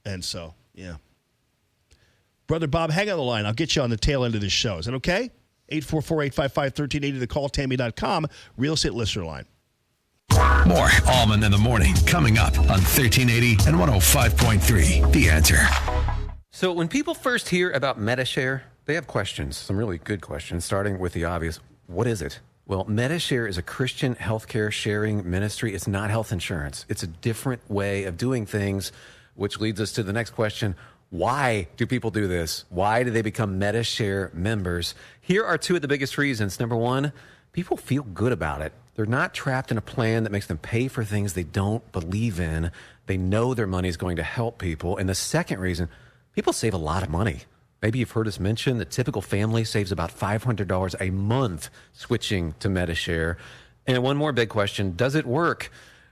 And so, yeah. Brother Bob, hang on the line. I'll get you on the tail end of this show. Is that okay? 844-855-1380, the call, Tammy.com, real estate listener line. More Allman in the Morning coming up on 1380 and 105.3. The Answer. So when people first hear about MediShare, they have questions, some really good questions, starting with the obvious. What is it? Well, MediShare is a Christian healthcare sharing ministry. It's not health insurance. It's a different way of doing things, which leads us to the next question. Why do people do this? Why do they become MediShare members? Here are two of the biggest reasons. Number one, people feel good about it. They're not trapped in a plan that makes them pay for things they don't believe in. They know their money is going to help people. And the second reason, people save a lot of money. Maybe you've heard us mention the typical family saves about $500 a month switching to MediShare. And one more big question, does it work?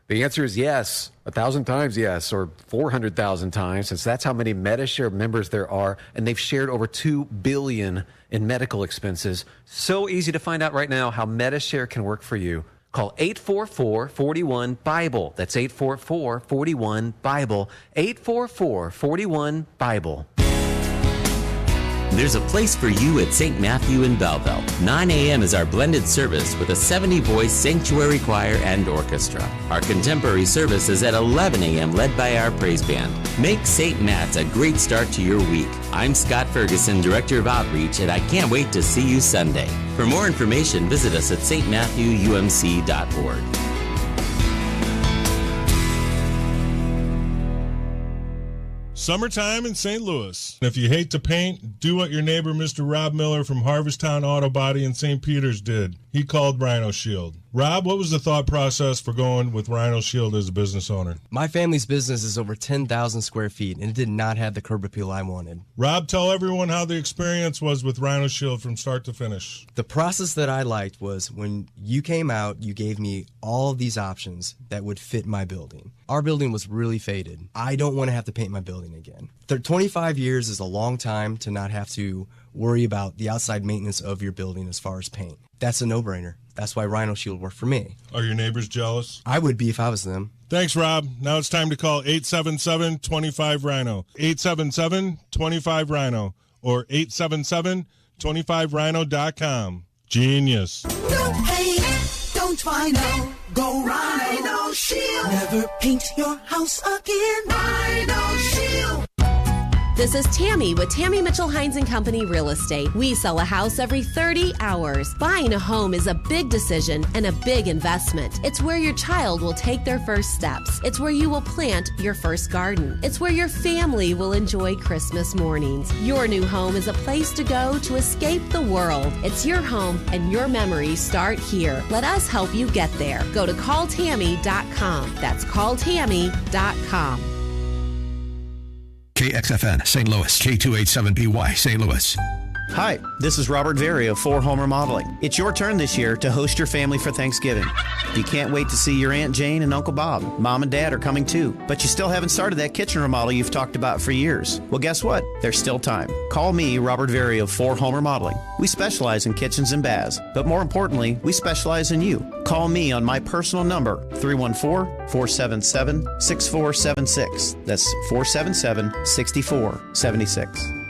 The answer is yes, 1,000 times yes, or 400,000 times, since that's how many MediShare members there are, and they've shared over $2 billion in medical expenses. So easy to find out right now how MediShare can work for you. Call 844-41-BIBLE. That's 844-41-BIBLE. 844-41-BIBLE. There's a place for you at St. Matthew in Belleville. 9 a.m. is our blended service with a 70-voice sanctuary choir and orchestra. Our contemporary service is at 11 a.m. led by our praise band. Make St. Matt's a great start to your week. I'm Scott Ferguson, Director of Outreach, and I can't wait to see you Sunday. For more information, visit us at stmatthewumc.org. Summertime in St. Louis. If you hate to paint, do what your neighbor Mr. Rob Miller from Harvesttown Auto Body in St. Peter's did. He called Rhino Shield. Rob, what was the thought process for going with Rhino Shield as a business owner? My family's business is over 10,000 square feet, and it did not have the curb appeal I wanted. Rob, tell everyone how the experience was with Rhino Shield from start to finish. The process that I liked was when you came out, you gave me all of these options that would fit my building. Our building was really faded. I don't want to have to paint my building again. 25 years is a long time to not have to worry about the outside maintenance of your building as far as paint. That's a no-brainer. That's why Rhino Shield worked for me. Are your neighbors jealous? I would be if I was them. Thanks, Rob. Now it's time to call 877-25-RHINO. 877-25-RHINO or 877-25rhino.com. Genius. Don't paint, don't Rhino. Go Rhino Shield. Never paint your house again. Rhino Shield. This is Tammy with Tammy Mitchell Hines & Company Real Estate. We sell a house every 30 hours. Buying a home is a big decision and a big investment. It's where your child will take their first steps. It's where you will plant your first garden. It's where your family will enjoy Christmas mornings. Your new home is a place to go to escape the world. It's your home and your memories start here. Let us help you get there. Go to calltammy.com. That's calltammy.com. KXFN St. Louis, K287BY St. Louis. Hi, this is Robert Very of Four Home Remodeling. It's your turn this year to host your family for Thanksgiving. You can't wait to see your Aunt Jane and Uncle Bob. Mom and Dad are coming too, but you still haven't started that kitchen remodel you've talked about for years. Well, guess what? There's still time. Call me, Robert Very of Four Home Remodeling. We specialize in kitchens and baths, but more importantly, we specialize in you. Call me on my personal number, 314-477-6476. That's 477-6476.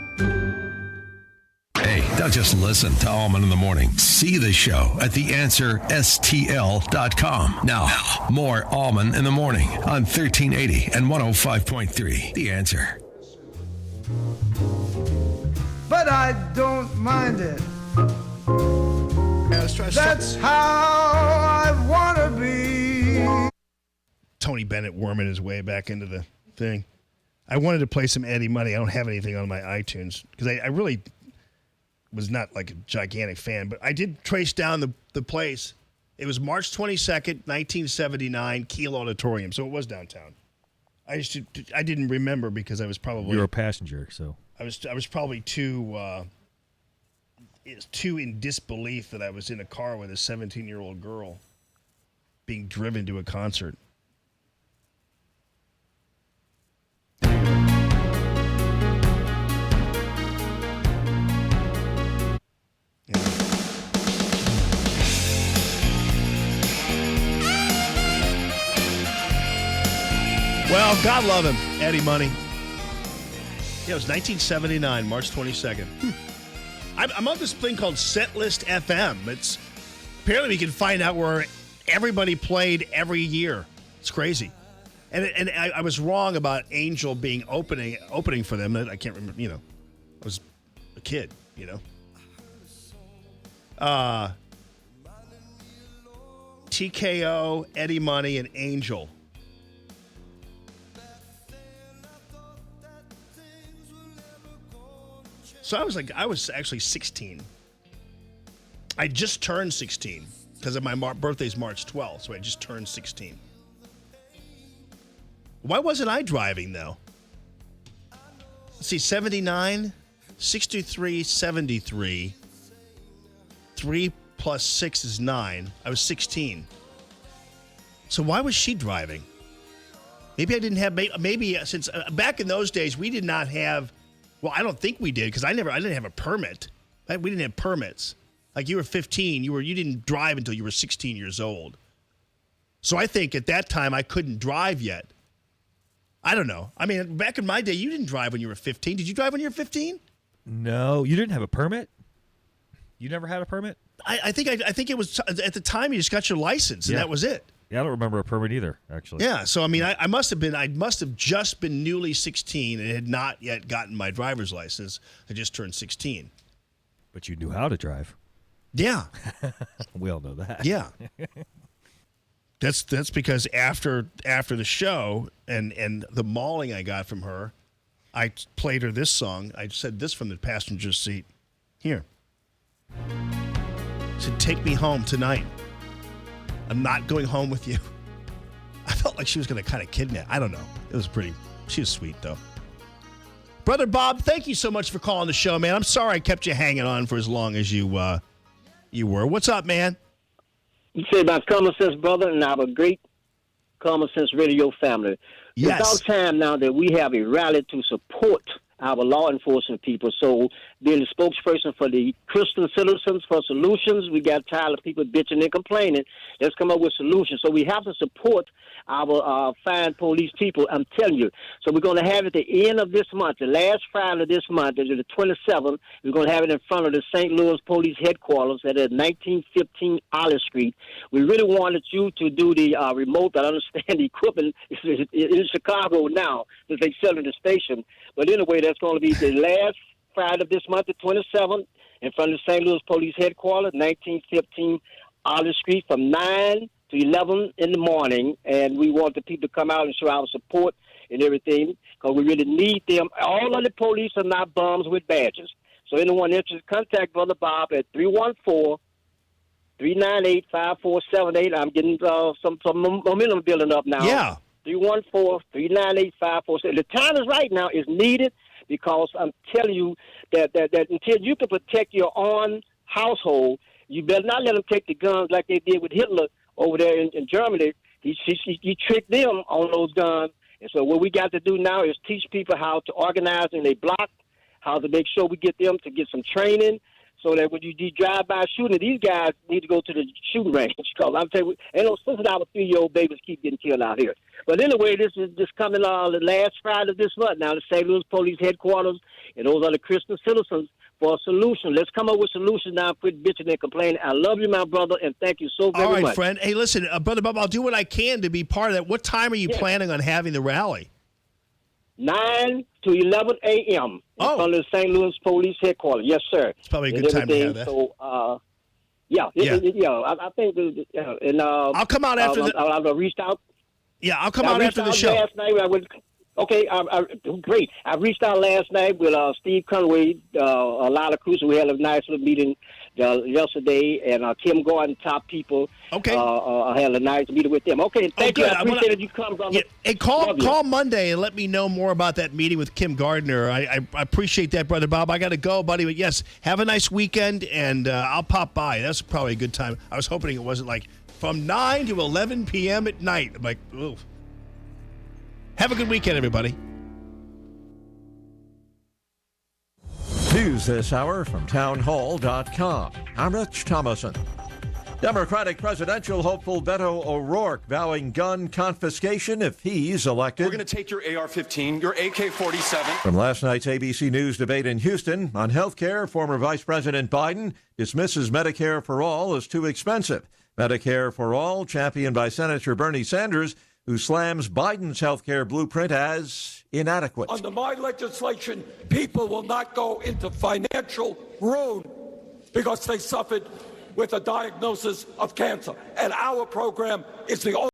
Hey, don't just listen to Allman in the Morning. See the show at theanswerstl.com. Now, more Allman in the Morning on 1380 and 105.3. The Answer. But I don't mind it. That's how I want to be. Tony Bennett worming his way back into the thing. I wanted to play some Eddie Money. I don't have anything on my iTunes because I really was not like a gigantic fan, but I did trace down the place. It was March 22nd, 1979, Kiel Auditorium, so it was downtown. I didn't remember because I was probably... You were a passenger, so... I was probably too in disbelief that I was in a car with a 17-year-old girl being driven to a concert. Well, God love him, Eddie Money. Yeah, it was 1979, March 22nd. I'm on this thing called Setlist FM. It's apparently we can find out where everybody played every year. It's crazy. And I was wrong about Angel being opening for them. I can't remember. I was a kid. TKO, Eddie Money, and Angel. So I was actually 16. I just turned 16 because of my birthday's March 12th, so I just turned 16. Why wasn't I driving, though? Let's see, 79, 63, 73. 3 plus 6 is 9. I was 16. So why was she driving? Maybe I didn't have, maybe since back in those days, we did not have, well, I don't think we did because I didn't have a permit. We didn't have permits. Like you were 15, you didn't drive until you were 16 years old. So I think at that time I couldn't drive yet. I don't know. I mean, back in my day, you didn't drive when you were 15. Did you drive when you were 15? No, you didn't have a permit? You never had a permit? I think it was at the time you just got your license and that was it. Yeah, I don't remember a permit either, actually. Yeah, so I mean, I must have just been newly 16 and had not yet gotten my driver's license. I just turned 16. But you knew how to drive. Yeah. We all know that. Yeah. That's because after the show and the mauling I got from her, I played her this song. I said this from the passenger seat. Here. I said, take me home tonight. I'm not going home with you. I felt like she was going to kind of kidnap. I don't know. It was she was sweet, though. Brother Bob, thank you so much for calling the show, man. I'm sorry I kept you hanging on for as long as you were. What's up, man? You say about common sense, brother, and our great common sense radio family. Yes. It's about time now that we have a rally to support our law enforcement people. So being the spokesperson for the Christian Citizens for Solutions, we got tired of people bitching and complaining. Let's come up with solutions. So we have to support our fine police people, I'm telling you. So we're going to have it at the end of this month, the last Friday of this month, the 27th. We're going to have it in front of the St. Louis Police Headquarters at 1915 Olive Street. We really wanted you to do the remote. I understand the equipment is in Chicago now that they sell at the station. But anyway, that's going to be the last Friday of this month, the 27th, in front of the St. Louis Police Headquarters, 1915 Olive Street, from 9 to 11 in the morning. And we want the people to come out and show our support and everything, because we really need them. All of the police are not bums with badges. So anyone interested, contact Brother Bob at 314-398-5478. I'm getting some momentum building up now. Yeah. 314-398-5478. The time is right now. Is needed, because I'm telling you that until you can protect your own household, you better not let them take the guns like they did with Hitler over there in Germany. He tricked them on those guns. And so what we got to do now is teach people how to organize in a block, how to make sure we get them to get some training, so that when you drive by shooting, these guys need to go to the shooting range. Because I'm telling you, ain't no sense in our 3-year-old babies keep getting killed out here. But anyway, this is just coming on the last Friday of this month. Now, the St. Louis Police Headquarters, and those are the Christian Citizens for a solution. Let's come up with solutions now. Quit bitching and complaining. I love you, my brother, and thank you so very much. All right, friend. Hey, listen, Brother Bob, I'll do what I can to be part of that. What time are you planning on having the rally? 9 to 11 a.m. in front of the St. Louis Police Headquarters. Yes, sir. It's probably a good time to have that. So, I think, and I'll come out after I reached out. Yeah, I'll come out after the show. Last night, great. I reached out last night with Steve Conway, a lot of crews. We had a nice little meeting yesterday, and Kim Gordon, top people. Okay. I had a nice meeting with them. Okay, thank you. I appreciate it. You come, brother. Yeah. Hey, call Monday and let me know more about that meeting with Kim Gardner. I appreciate that, Brother Bob. I got to go, buddy. But yes, have a nice weekend, and I'll pop by. That's probably a good time. I was hoping it wasn't like from 9 to 11 p.m. at night. I'm like, ooh. Have a good weekend, everybody. News this hour from townhall.com. I'm Rich Thomason. Democratic presidential hopeful Beto O'Rourke vowing gun confiscation if he's elected. We're going to take your AR-15, your AK-47. From last night's ABC News debate in Houston on health care, former Vice President Biden dismisses Medicare for All as too expensive. Medicare for All, championed by Senator Bernie Sanders, who slams Biden's health care blueprint as inadequate. Under my legislation, people will not go into financial ruin because they suffered with a diagnosis of cancer. And our program is the only